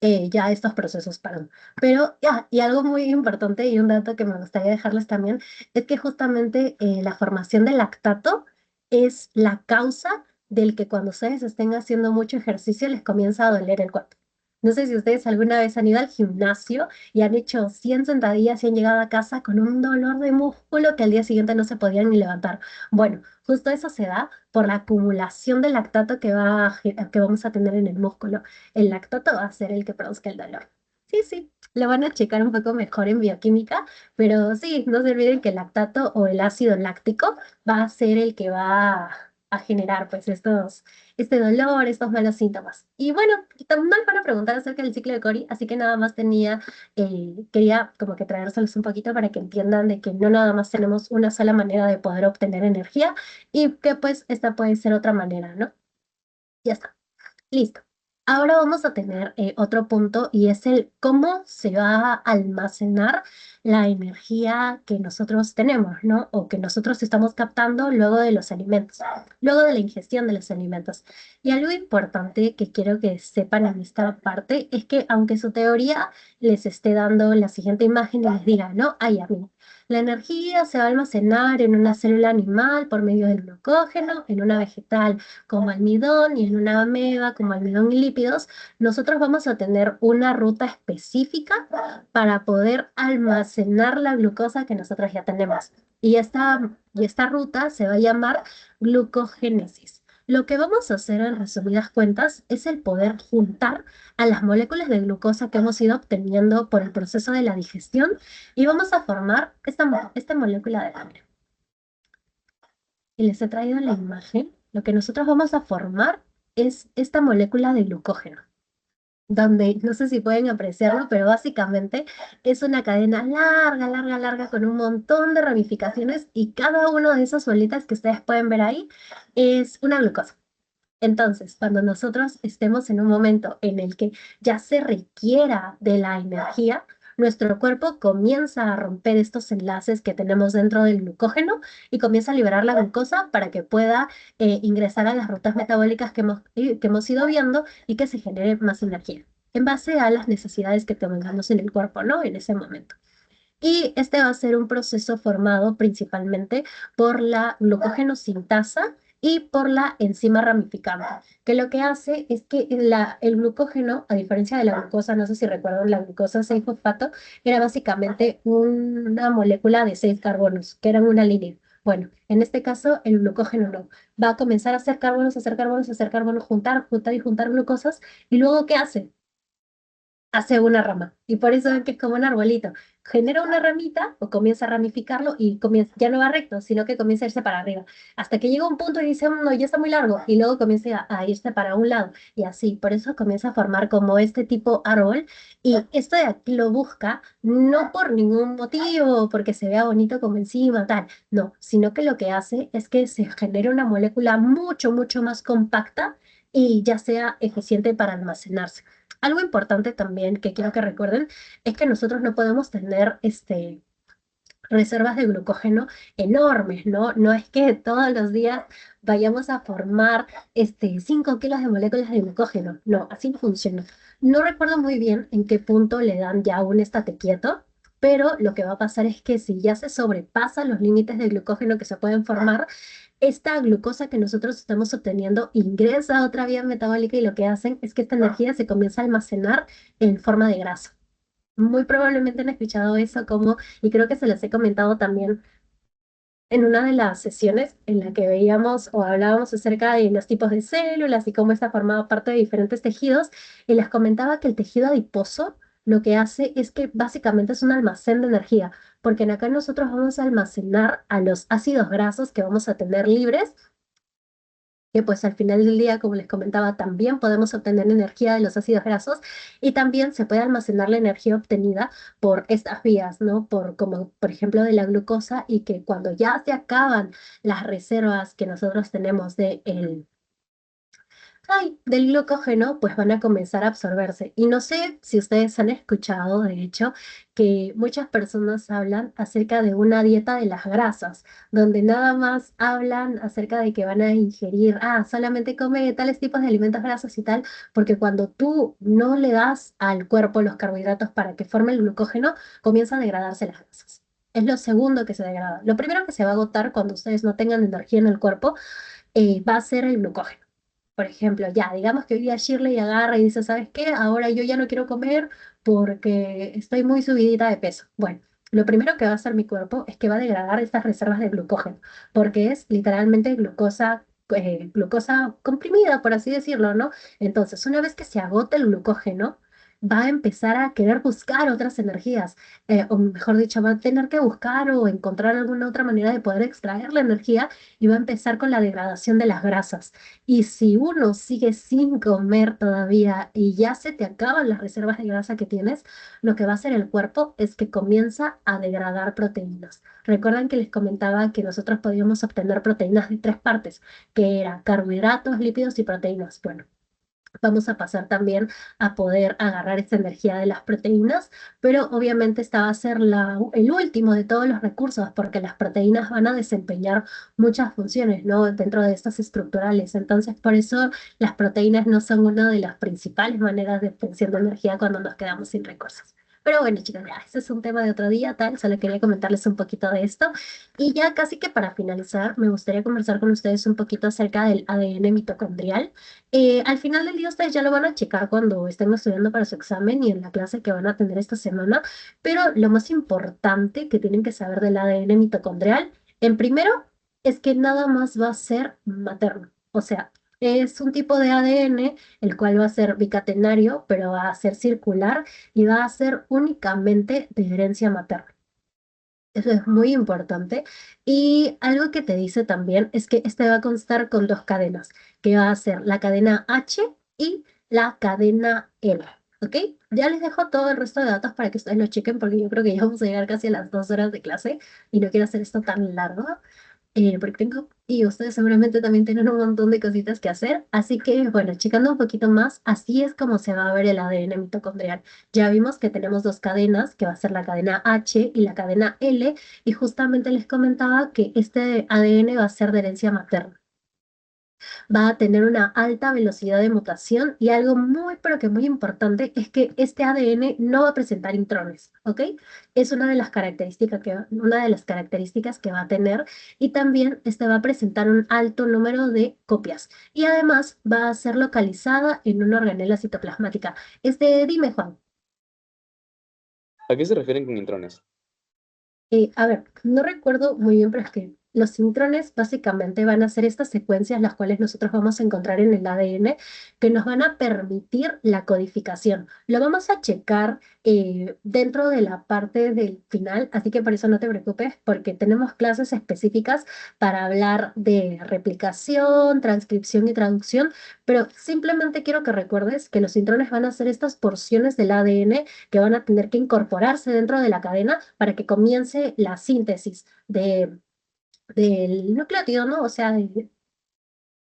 ya estos procesos paran. Pero ya, y algo muy importante y un dato que me gustaría dejarles también es que justamente la formación del lactato es la causa del que cuando ustedes estén haciendo mucho ejercicio les comienza a doler el cuerpo. No sé si ustedes alguna vez han ido al gimnasio y han hecho 100 sentadillas y han llegado a casa con un dolor de músculo que al día siguiente no se podían ni levantar. Bueno, justo eso se da por la acumulación de lactato que vamos a tener en el músculo. El lactato va a ser el que produzca el dolor. Sí, sí, lo van a checar un poco mejor en bioquímica, pero sí, no se olviden que el lactato o el ácido láctico va a ser el que va a generar pues este dolor, estos malos síntomas. Y bueno, también me van a preguntar acerca del ciclo de Cori, así que nada más quería como que traérselos un poquito para que entiendan de que no nada más tenemos una sola manera de poder obtener energía y que pues esta puede ser otra manera, ¿no? Ya está. Listo. Ahora vamos a tener otro punto y es el cómo se va a almacenar la energía que nosotros tenemos, ¿no? O que nosotros estamos captando luego de los alimentos, luego de la ingestión de los alimentos. Y algo importante que quiero que sepan en esta parte es que aunque su teoría les esté dando la siguiente imagen y les diga, ¿no? Ay, a mí. La energía se va a almacenar en una célula animal por medio del glucógeno, en una vegetal como almidón y en una ameba como almidón y lípidos, nosotros vamos a tener una ruta específica para poder almacenar la glucosa que nosotros ya tenemos. Y esta ruta se va a llamar glucogénesis. Lo que vamos a hacer en resumidas cuentas es el poder juntar a las moléculas de glucosa que hemos ido obteniendo por el proceso de la digestión y vamos a formar esta molécula de sangre. Y les he traído la imagen. Lo que nosotros vamos a formar es esta molécula de glucógeno, donde no sé si pueden apreciarlo, pero básicamente es una cadena larga, larga, larga con un montón de ramificaciones y cada una de esas bolitas que ustedes pueden ver ahí es una glucosa. Entonces, cuando nosotros estemos en un momento en el que ya se requiera de la energía, nuestro cuerpo comienza a romper estos enlaces que tenemos dentro del glucógeno y comienza a liberar la glucosa para que pueda ingresar a las rutas metabólicas que hemos ido viendo y que se genere más energía en base a las necesidades que tengamos en el cuerpo, ¿no? En ese momento. Y este va a ser un proceso formado principalmente por la glucógeno sintasa y por la enzima ramificante, que lo que hace es que el glucógeno, a diferencia de la glucosa, no sé si recuerdan, la glucosa 6-fosfato era básicamente una molécula de 6 carbonos, que eran una línea. Bueno, en este caso el glucógeno no. Va a comenzar a hacer carbonos, hacer carbonos, hacer carbonos, juntar, juntar y juntar glucosas. ¿Y luego qué hace? hace una rama. Y por eso es que es como un arbolito. Genera una ramita o comienza a ramificarlo y comienza, ya no va recto, sino que comienza a irse para arriba. Hasta que llega un punto y dice, no, ya está muy largo. Y luego comienza a irse para un lado. Y así, por eso comienza a formar como este tipo árbol. Y esto de aquí lo busca no por ningún motivo, porque se vea bonito como encima, tal. No, sino que lo que hace es que se genera una molécula mucho, mucho más compacta y ya sea eficiente para almacenarse. Algo importante también que quiero que recuerden es que nosotros no podemos tener reservas de glucógeno enormes, ¿no? No es que todos los días vayamos a formar 5 kilos de moléculas de glucógeno. No, así no funciona. No recuerdo muy bien en qué punto le dan ya un estate quieto, pero lo que va a pasar es que si ya se sobrepasan los límites de glucógeno que se pueden formar, esta glucosa que nosotros estamos obteniendo ingresa a otra vía metabólica y lo que hacen es que esta energía se comienza a almacenar en forma de grasa. Muy probablemente han escuchado eso como, y creo que se les he comentado también en una de las sesiones en la que veíamos o hablábamos acerca de los tipos de células y cómo está formado parte de diferentes tejidos, y les comentaba que el tejido adiposo lo que hace es que básicamente es un almacén de energía, porque en acá nosotros vamos a almacenar a los ácidos grasos que vamos a tener libres, que pues al final del día, como les comentaba, también podemos obtener energía de los ácidos grasos y también se puede almacenar la energía obtenida por estas vías, ¿no? Por, como por ejemplo de la glucosa y que cuando ya se acaban las reservas que nosotros tenemos de del glucógeno, pues van a comenzar a absorberse. Y no sé si ustedes han escuchado, de hecho, que muchas personas hablan acerca de una dieta de las grasas, donde nada más hablan acerca de que van a ingerir, solamente come tales tipos de alimentos grasos y tal, porque cuando tú no le das al cuerpo los carbohidratos para que forme el glucógeno, comienza a degradarse las grasas. Es lo segundo que se degrada. Lo primero que se va a agotar cuando ustedes no tengan energía en el cuerpo va a ser el glucógeno. Por ejemplo, ya, digamos que hoy día Shirley agarra y dice, ¿sabes qué? Ahora yo ya no quiero comer porque estoy muy subidita de peso. Bueno, lo primero que va a hacer mi cuerpo es que va a degradar estas reservas de glucógeno, porque es literalmente glucosa comprimida, por así decirlo, ¿no? Entonces, una vez que se agota el glucógeno, va a empezar a querer buscar otras energías, o mejor dicho, va a tener que buscar o encontrar alguna otra manera de poder extraer la energía y va a empezar con la degradación de las grasas. Y si uno sigue sin comer todavía y ya se te acaban las reservas de grasa que tienes, lo que va a hacer el cuerpo es que comienza a degradar proteínas. Recuerdan que les comentaba que nosotros podíamos obtener proteínas de tres partes, que eran carbohidratos, lípidos y proteínas. Bueno, vamos a pasar también a poder agarrar esa energía de las proteínas, pero obviamente esta va a ser el último de todos los recursos porque las proteínas van a desempeñar muchas funciones, ¿no? Dentro de estas estructurales. Entonces, por eso las proteínas no son una de las principales maneras de obtención de energía cuando nos quedamos sin recursos. Pero bueno, chicos, ya, ese es un tema de otro día, tal, solo quería comentarles un poquito de esto. Y ya casi que para finalizar, me gustaría conversar con ustedes un poquito acerca del ADN mitocondrial. Al final del día ustedes ya lo van a checar cuando estén estudiando para su examen y en la clase que van a tener esta semana, pero lo más importante que tienen que saber del ADN mitocondrial, en primero, es que nada más va a ser materno, o sea, es un tipo de ADN el cual va a ser bicatenario, pero va a ser circular y va a ser únicamente de herencia materna. Eso es muy importante. Y algo que te dice también es que este va a constar con dos cadenas, que va a ser la cadena H y la cadena L. ¿Ok? Ya les dejo todo el resto de datos para que ustedes lo chequen porque yo creo que ya vamos a llegar casi a las 2 horas de clase y no quiero hacer esto tan largo porque tengo, y ustedes seguramente también tienen un montón de cositas que hacer. Así que, bueno, checando un poquito más, así es como se va a ver el ADN mitocondrial. Ya vimos que tenemos dos cadenas, que va a ser la cadena H y la cadena L, y justamente les comentaba que este ADN va a ser de herencia materna, va a tener una alta velocidad de mutación y algo muy, pero que muy importante es que este ADN no va a presentar intrones, ¿ok? Es una de las características que va a tener y también este va a presentar un alto número de copias y además va a ser localizada en una organela citoplasmática. Dime, Juan. ¿A qué se refieren con intrones? A ver, no recuerdo muy bien, pero es que los intrones básicamente van a ser estas secuencias las cuales nosotros vamos a encontrar en el ADN que nos van a permitir la codificación. Lo vamos a checar dentro de la parte del final, así que por eso no te preocupes, porque tenemos clases específicas para hablar de replicación, transcripción y traducción, pero simplemente quiero que recuerdes que los intrones van a ser estas porciones del ADN que van a tener que incorporarse dentro de la cadena para que comience la síntesis del nucleótido, ¿no? O sea,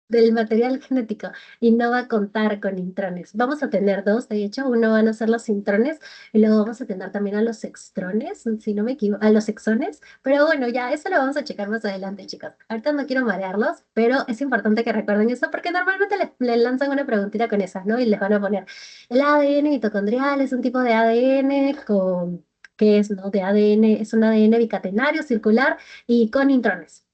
del material genético y no va a contar con intrones. Vamos a tener dos, de hecho, uno van a ser los intrones y luego vamos a tener también a los extrones, si no me equivoco, a los exones, pero bueno, ya eso lo vamos a checar más adelante, chicos. Ahorita no quiero marearlos, pero es importante que recuerden eso porque normalmente les lanzan una preguntita con esas, ¿no? Y les van a poner, el ADN mitocondrial es un tipo de ADN con... ¿Qué es, no? De ADN, es un ADN bicatenario, circular y con intrones.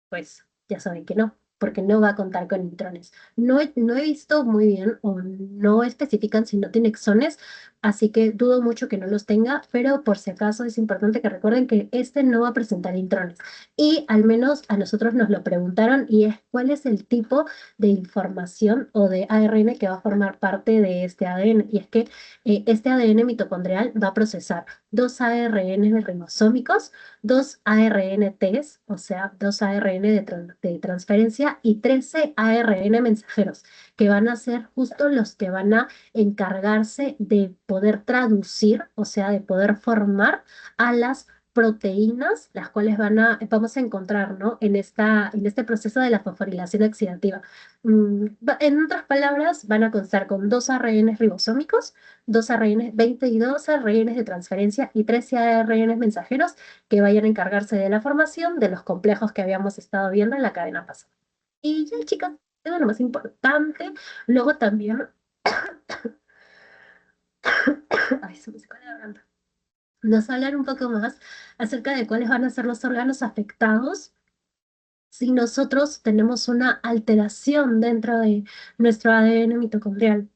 Pues ya saben que no, porque no va a contar con neutrones. No he visto muy bien o no especifican si no tiene exones, así que dudo mucho que no los tenga, pero por si acaso es importante que recuerden que este no va a presentar intrones. Y al menos a nosotros nos lo preguntaron y es cuál es el tipo de información o de ARN que va a formar parte de este ADN. Y es que este ADN mitocondrial va a procesar dos ARN ribosómicos, dos ARNTs, o sea, dos ARN de transferencia y 13 ARN mensajeros, que van a ser justo los que van a encargarse de poder traducir, o sea, de poder formar a las proteínas, las cuales vamos a encontrar, ¿no? En este proceso de la fosforilación oxidativa. En otras palabras, van a constar con dos ARN ribosómicos, dos ARN, 22 ARN de transferencia y 13 ARN mensajeros que vayan a encargarse de la formación de los complejos que habíamos estado viendo en la cadena pasada. Y ya, chicos, eso es lo más importante. Luego también, ay, se me secó la garganta. Nos hablan un poco más acerca de cuáles van a ser los órganos afectados si nosotros tenemos una alteración dentro de nuestro ADN mitocondrial.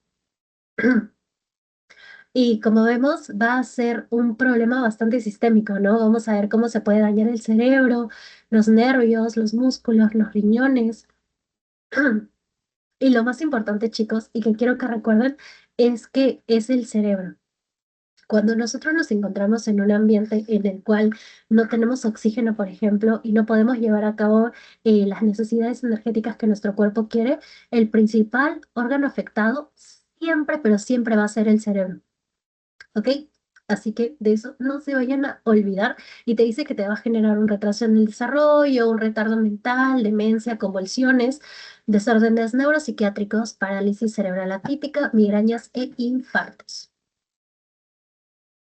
Y como vemos, va a ser un problema bastante sistémico, ¿no? Vamos a ver cómo se puede dañar el cerebro, los nervios, los músculos, los riñones. Y lo más importante, chicos, y que quiero que recuerden, es que es el cerebro. Cuando nosotros nos encontramos en un ambiente en el cual no tenemos oxígeno, por ejemplo, y no podemos llevar a cabo las necesidades energéticas que nuestro cuerpo quiere, el principal órgano afectado siempre, pero siempre va a ser el cerebro. ¿Ok? Así que de eso no se vayan a olvidar. Y te dice que te va a generar un retraso en el desarrollo, un retardo mental, demencia, convulsiones, desórdenes neuropsiquiátricos, parálisis cerebral atípica, migrañas e infartos.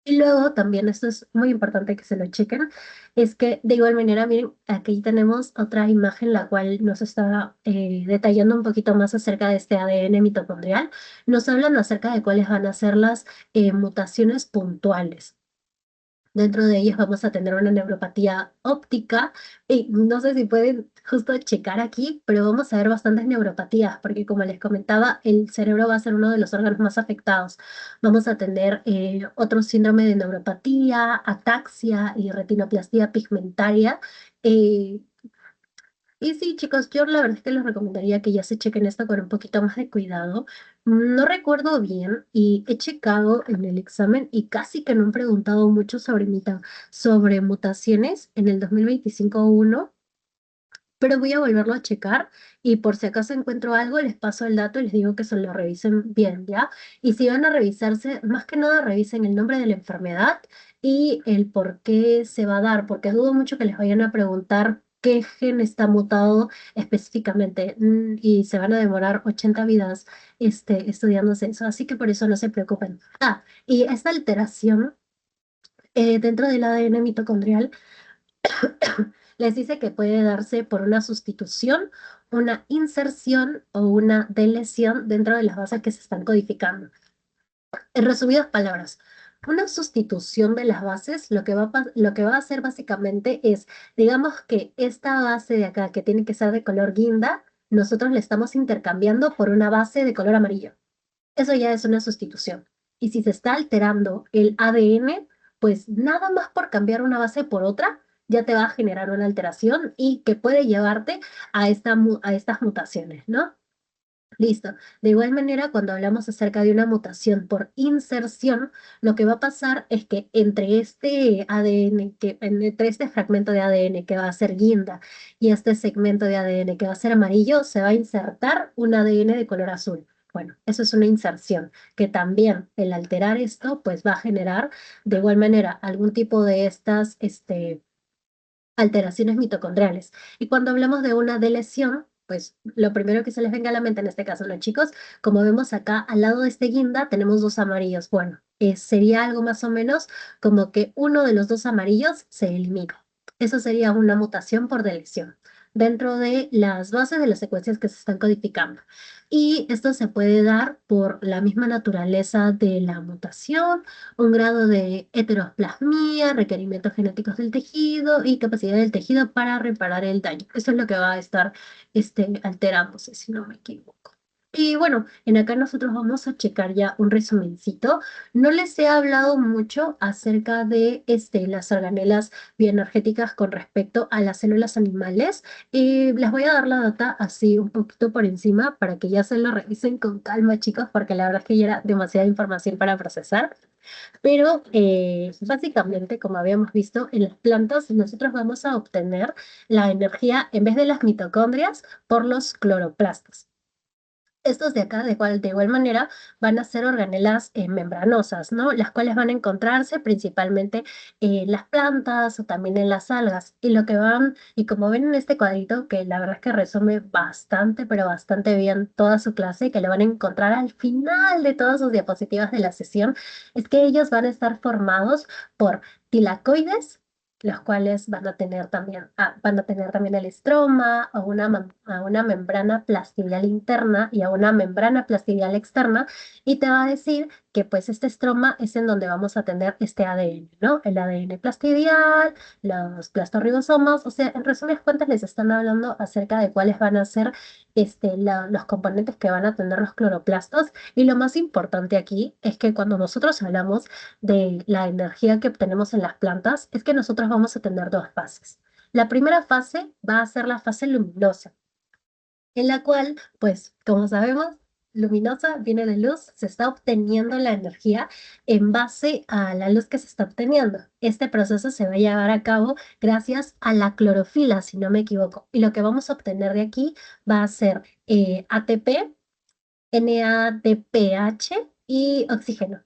Y luego también, esto es muy importante que se lo chequen, es que de igual manera, miren, aquí tenemos otra imagen la cual nos está detallando un poquito más acerca de este ADN mitocondrial. Nos hablan acerca de cuáles van a ser las mutaciones puntuales. Dentro de ellas vamos a tener una neuropatía óptica y no sé si pueden justo checar aquí, pero vamos a ver bastantes neuropatías porque como les comentaba, el cerebro va a ser uno de los órganos más afectados. Vamos a tener otro síndrome de neuropatía, ataxia y retinoplastía pigmentaria. eh, y sí, chicos, yo la verdad es que les recomendaría que ya se chequen esto con un poquito más de cuidado. No recuerdo bien y he checado en el examen y casi que no han preguntado mucho sobre mutaciones en el 2025-1, pero voy a volverlo a checar y por si acaso encuentro algo, les paso el dato y les digo que se lo revisen bien, ¿ya? Y si van a revisarse, más que nada revisen el nombre de la enfermedad y el por qué se va a dar, porque dudo mucho que les vayan a preguntar qué gen está mutado específicamente y se van a demorar 80 vidas estudiándose eso, así que por eso no se preocupen. Ah, y esta alteración dentro del ADN mitocondrial les dice que puede darse por una sustitución, una inserción o una deleción dentro de las bases que se están codificando. En resumidas palabras, una sustitución de las bases lo que va a hacer básicamente es, digamos que esta base de acá, que tiene que ser de color guinda, nosotros le estamos intercambiando por una base de color amarillo. Eso ya es una sustitución. Y si se está alterando el ADN, pues nada más por cambiar una base por otra, ya te va a generar una alteración y que puede llevarte a estas mutaciones, ¿no? Listo. De igual manera, cuando hablamos acerca de una mutación por inserción, lo que va a pasar es que entre este ADN, entre este fragmento de ADN que va a ser guinda y este segmento de ADN que va a ser amarillo, se va a insertar un ADN de color azul. Bueno, eso es una inserción, que también el alterar esto, pues va a generar de igual manera algún tipo de estas, alteraciones mitocondriales. Y cuando hablamos de una deleción, pues lo primero que se les venga a la mente en este caso, los chicos, como vemos acá al lado de este guinda tenemos dos amarillos. Bueno, sería algo más o menos como que uno de los dos amarillos se elimina. Eso sería una mutación por deleción dentro de las bases de las secuencias que se están codificando. Y esto se puede dar por la misma naturaleza de la mutación, un grado de heteroplasmia, requerimientos genéticos del tejido y capacidad del tejido para reparar el daño. Eso es lo que va a estar alterándose, si no me equivoco. Y bueno, en acá nosotros vamos a checar ya un resumencito. No les he hablado mucho acerca de las organelas bioenergéticas con respecto a las células animales. Les voy a dar la data así un poquito por encima para que ya se lo revisen con calma, chicos, porque la verdad es que ya era demasiada información para procesar. Pero básicamente, como habíamos visto, en las plantas nosotros vamos a obtener la energía en vez de las mitocondrias por los cloroplastos. Estos de acá, de igual manera, van a ser organelas membranosas, ¿no? Las cuales van a encontrarse principalmente en las plantas o también en las algas. Y lo que van, y como ven en este cuadrito, que la verdad es que resume bastante, pero bastante bien toda su clase, que le van a encontrar al final de todas sus diapositivas de la sesión, es que ellos van a estar formados por tilacoides, los cuales van a tener también el estroma, a una membrana plastidial interna y a una membrana plastidial externa, y te va a decir que pues este estroma es en donde vamos a tener este ADN, ¿no? El ADN plastidial, los plastorribosomas, o sea, en resumen cuentas les están hablando acerca de cuáles van a ser los componentes que van a tener los cloroplastos, y lo más importante aquí es que cuando nosotros hablamos de la energía que obtenemos en las plantas es que nosotros vamos a tener dos fases. La primera fase va a ser la fase luminosa, en la cual, pues, como sabemos, luminosa viene de luz, se está obteniendo la energía en base a la luz que se está obteniendo. Este proceso se va a llevar a cabo gracias a la clorofila, si no me equivoco. Y lo que vamos a obtener de aquí va a ser ATP, NADPH y oxígeno.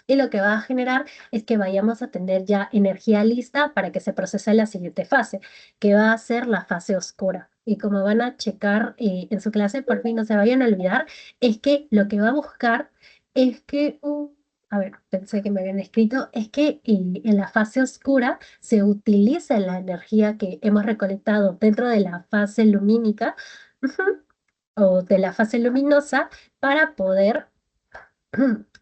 Y lo que va a generar es que vayamos a tener ya energía lista para que se procese la siguiente fase, que va a ser la fase oscura. Y como van a checar en su clase, por fin no se vayan a olvidar, es que lo que va a buscar es que, a ver, pensé que me habían escrito, es que en la fase oscura se utilice la energía que hemos recolectado dentro de la fase lumínica, ujú, o de la fase luminosa para poder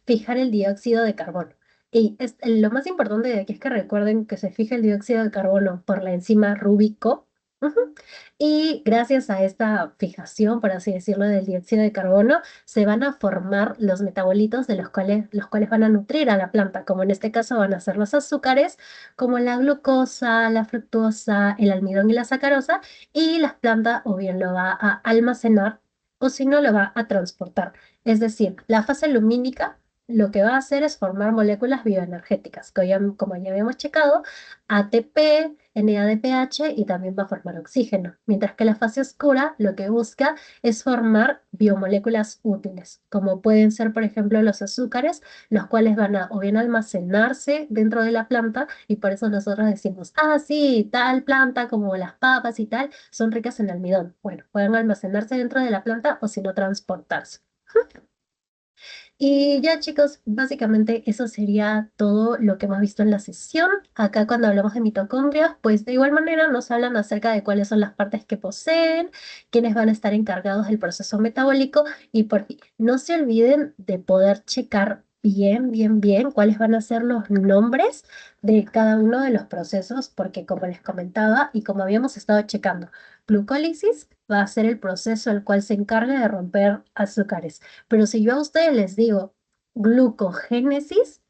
fijar el dióxido de carbono. Y lo más importante de aquí es que recuerden que se fija el dióxido de carbono por la enzima Rúbico. Ujú. Y gracias a esta fijación, por así decirlo, del dióxido de carbono, se van a formar los metabolitos de los cuales van a nutrir a la planta, como en este caso van a ser los azúcares, como la glucosa, la fructosa, el almidón y la sacarosa, y la planta o bien lo va a almacenar o si no lo va a transportar. Es decir, la fase lumínica lo que va a hacer es formar moléculas bioenergéticas, como ya habíamos checado, ATP, NADPH y también va a formar oxígeno, mientras que la fase oscura lo que busca es formar biomoléculas útiles, como pueden ser, por ejemplo, los azúcares, los cuales van a o bien almacenarse dentro de la planta, y por eso nosotros decimos, ah, sí, tal planta como las papas y tal, son ricas en almidón. Bueno, pueden almacenarse dentro de la planta o si no transportarse. Y ya chicos, básicamente eso sería todo lo que hemos visto en la sesión. Acá cuando hablamos de mitocondrias, pues de igual manera nos hablan acerca de cuáles son las partes que poseen, quiénes van a estar encargados del proceso metabólico y por fin, no se olviden de poder checar bien cuáles van a ser los nombres de cada uno de los procesos, porque como les comentaba y como habíamos estado checando, glucólisis va a ser el proceso el cual se encarga de romper azúcares. Pero si yo a ustedes les digo glucogénesis,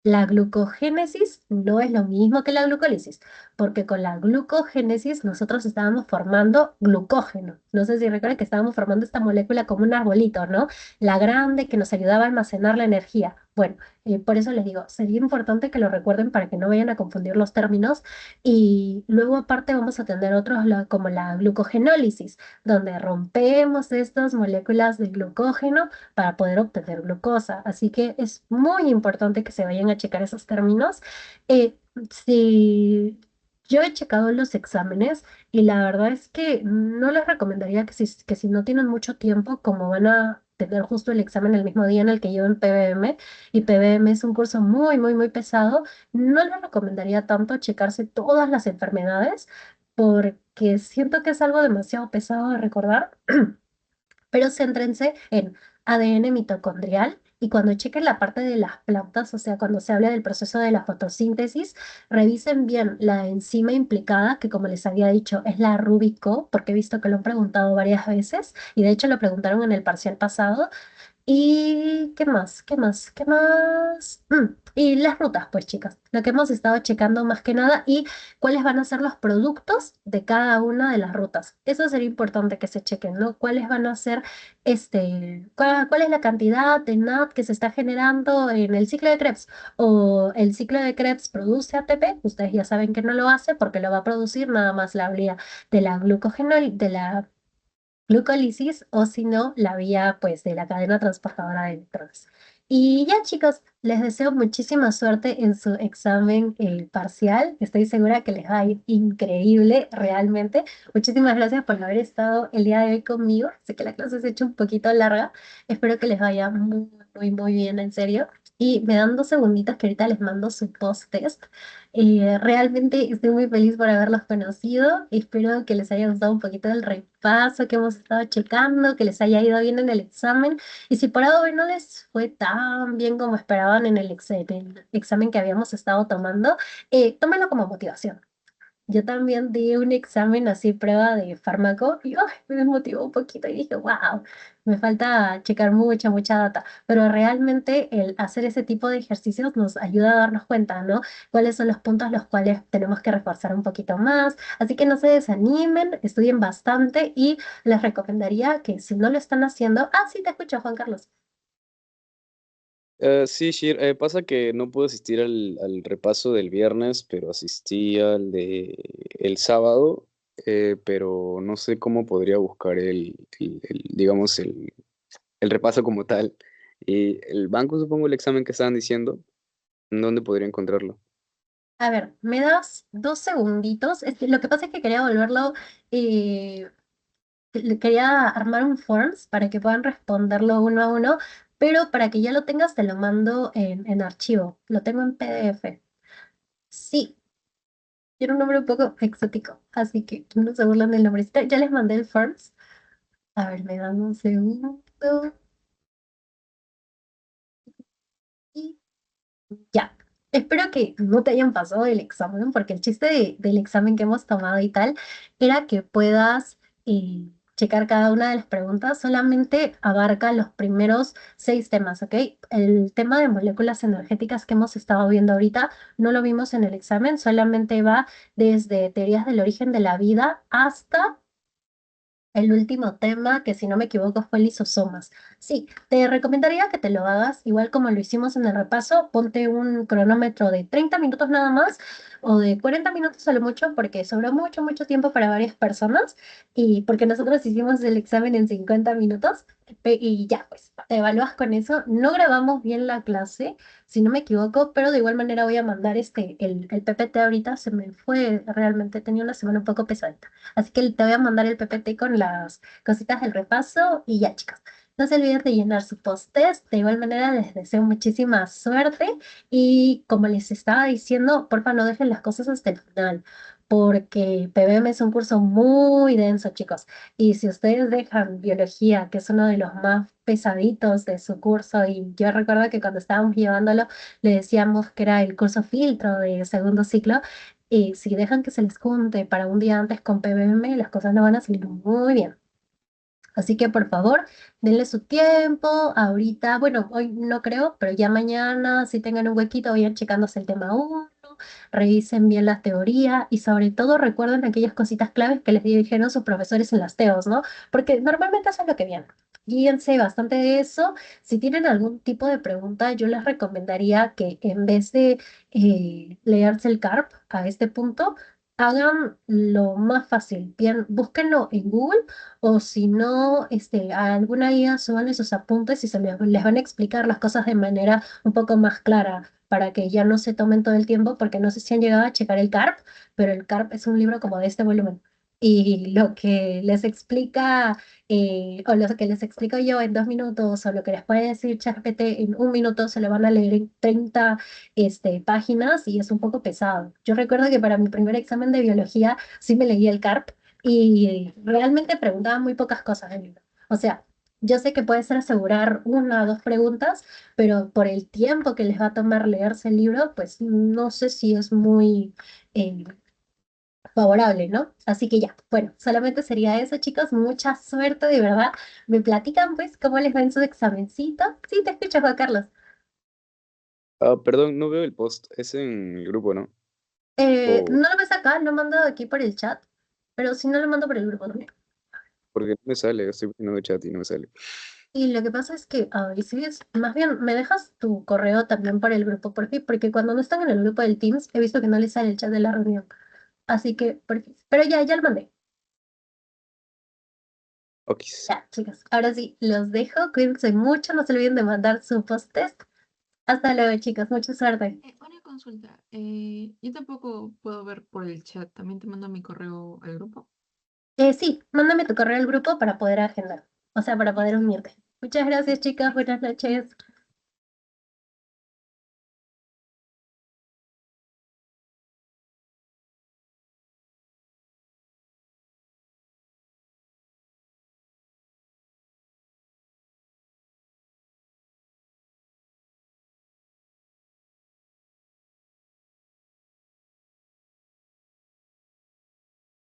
La glucogénesis no es lo mismo que la glucólisis, porque con la glucogénesis nosotros estábamos formando glucógeno. No sé si recuerdan que estábamos formando esta molécula como un arbolito, ¿no? La grande que nos ayudaba a almacenar la energía. Bueno, por eso les digo, sería importante que lo recuerden para que no vayan a confundir los términos. Y luego aparte vamos a tener otros como la glucogenólisis, donde rompemos estas moléculas de glucógeno para poder obtener glucosa. Así que es muy importante que se vayan a checar esos términos. Si yo he checado los exámenes y la verdad es que no les recomendaría que si no tienen mucho tiempo, como van a tener justo el examen el mismo día en el que lleven PBM, y PBM es un curso muy, muy, muy pesado, no les recomendaría tanto checarse todas las enfermedades porque siento que es algo demasiado pesado de recordar, pero céntrense en ADN mitocondrial y cuando chequen la parte de las plantas, o sea, cuando se habla del proceso de la fotosíntesis, revisen bien la enzima implicada, que como les había dicho es la Rubico, porque he visto que lo han preguntado varias veces y de hecho lo preguntaron en el parcial pasado. ¿Y qué más? ¿Qué más? ¿Qué más? Y las rutas, pues chicas, lo que hemos estado checando más que nada y cuáles van a ser los productos de cada una de las rutas. Eso sería importante que se chequen, ¿no? ¿Cuáles van a ser, cuál es la cantidad de NAD que se está generando en el ciclo de Krebs? O el ciclo de Krebs produce ATP, ustedes ya saben que no lo hace porque lo va a producir nada más la vía de la glucogenol, de la glucólisis o si no, la vía pues de la cadena transportadora de electrones. Y ya chicos, les deseo muchísima suerte en su examen parcial. Estoy segura que les va a ir increíble realmente. Muchísimas gracias por haber estado el día de hoy conmigo. Sé que la clase se ha hecho un poquito larga. Espero que les vaya muy, muy, muy bien, en serio. Y me dan 2 segunditos que ahorita les mando su post-test. Realmente estoy muy feliz por haberlos conocido. Espero que les haya gustado un poquito el repaso que hemos estado checando, que les haya ido bien en el examen. Y si por algo hoy no les fue tan bien como esperaban en el examen que habíamos estado tomando, tómenlo como motivación. Yo también di un examen así, prueba de fármaco, y ¡ay! Me desmotivó un poquito y dije, wow, me falta checar mucha, mucha data. Pero realmente el hacer ese tipo de ejercicios nos ayuda a darnos cuenta, ¿no? Cuáles son los puntos los cuales tenemos que reforzar un poquito más. Así que no se desanimen, estudien bastante y les recomendaría que si no lo están haciendo, sí, te escucho, Juan Carlos. Sí, Shir, pasa que no pude asistir al repaso del viernes, pero asistí al de el sábado, pero no sé cómo podría buscar digamos, el repaso como tal. Y el banco, supongo, el examen que estaban diciendo, ¿en dónde podría encontrarlo? A ver, ¿me das 2 segunditos? Lo que pasa es que quería volverlo, eh, quería armar un forms para que puedan responderlo uno a uno, pero para que ya lo tengas te lo mando en archivo. Lo tengo en PDF. Sí, tiene un nombre un poco exótico, así que no se burlan del nombrecito. Ya les mandé el forms. A ver, me dan un segundo. Y ya. Espero que no te hayan pasado el examen, porque el chiste del examen que hemos tomado y tal era que puedas checar cada una de las preguntas. Solamente abarca los primeros 6 temas, ¿ok? El tema de moléculas energéticas que hemos estado viendo ahorita no lo vimos en el examen, solamente va desde teorías del origen de la vida hasta el último tema, que si no me equivoco fue lisosomas. Sí, te recomendaría que te lo hagas, igual como lo hicimos en el repaso, ponte un cronómetro de 30 minutos nada más o de 40 minutos a lo mucho, porque sobró mucho, mucho tiempo para varias personas y porque nosotros hicimos el examen en 50 minutos y ya, pues te evalúas con eso. No grabamos bien la clase, si no me equivoco, pero de igual manera voy a mandar el PPT ahorita, se me fue realmente, tenía una semana un poco pesadita. Así que te voy a mandar el PPT con las cositas del repaso y ya, chicas. No se olviden de llenar su post-test. De igual manera, les deseo muchísima suerte y como les estaba diciendo, porfa, no dejen las cosas hasta el final, porque PBM es un curso muy denso, chicos. Y si ustedes dejan biología, que es uno de los más pesaditos de su curso, y yo recuerdo que cuando estábamos llevándolo, le decíamos que era el curso filtro de segundo ciclo, y si dejan que se les junte para un día antes con PBM, las cosas no van a salir muy bien. Así que por favor, denle su tiempo. Ahorita, bueno, hoy no creo, pero ya mañana, si tengan un huequito, vayan checándose el tema uno, revisen bien la teoría y sobre todo recuerden aquellas cositas claves que les dijeron sus profesores en las teos, ¿no? Porque normalmente eso es lo que viene. Guíense bastante de eso. Si tienen algún tipo de pregunta, yo les recomendaría que en vez de leerse el CARP a este punto, hagan lo más fácil. Bien, búsquenlo en Google o si no, a alguna guía suban sus apuntes y les van a explicar las cosas de manera un poco más clara para que ya no se tomen todo el tiempo, porque no sé si han llegado a checar el CARP, pero el CARP es un libro como de este volumen. Y lo que les explica, o lo que les explico yo en 2 minutos, o lo que les puede decir ChatGPT en 1 minuto, se lo van a leer en 30 páginas y es un poco pesado. Yo recuerdo que para mi primer examen de biología sí me leí el CARP y realmente preguntaba muy pocas cosas del libro. O sea, yo sé que puede ser asegurar 1 o 2 preguntas, pero por el tiempo que les va a tomar leerse el libro, pues no sé si es muy eh, favorable, ¿no? Así que ya, bueno, solamente sería eso, chicos. Mucha suerte, de verdad. Me platican, pues, cómo les va en su examencito. Sí, te escucho, Juan Carlos. Ah, perdón, no veo el post. Es en el grupo, ¿no? O No lo ves acá, lo mando aquí por el chat, pero si no lo mando por el grupo también. porque no me sale, estoy poniendo el chat y no me sale. Y lo que pasa es que, y si es, más bien, me dejas tu correo también por el grupo, ¿por qué? Porque cuando no están en el grupo del Teams, he visto que no les sale el chat de la reunión. Así que, pero ya lo mandé. Ok. Ya, chicos, ahora sí, los dejo. Cuídense mucho, no se olviden de mandar su post-test. Hasta luego, chicos, mucha suerte. Una consulta. Yo tampoco puedo ver por el chat. También te mando mi correo al grupo. Sí, mándame tu correo al grupo para poder agendar, o sea, para poder unirte. Muchas gracias, chicas, buenas noches.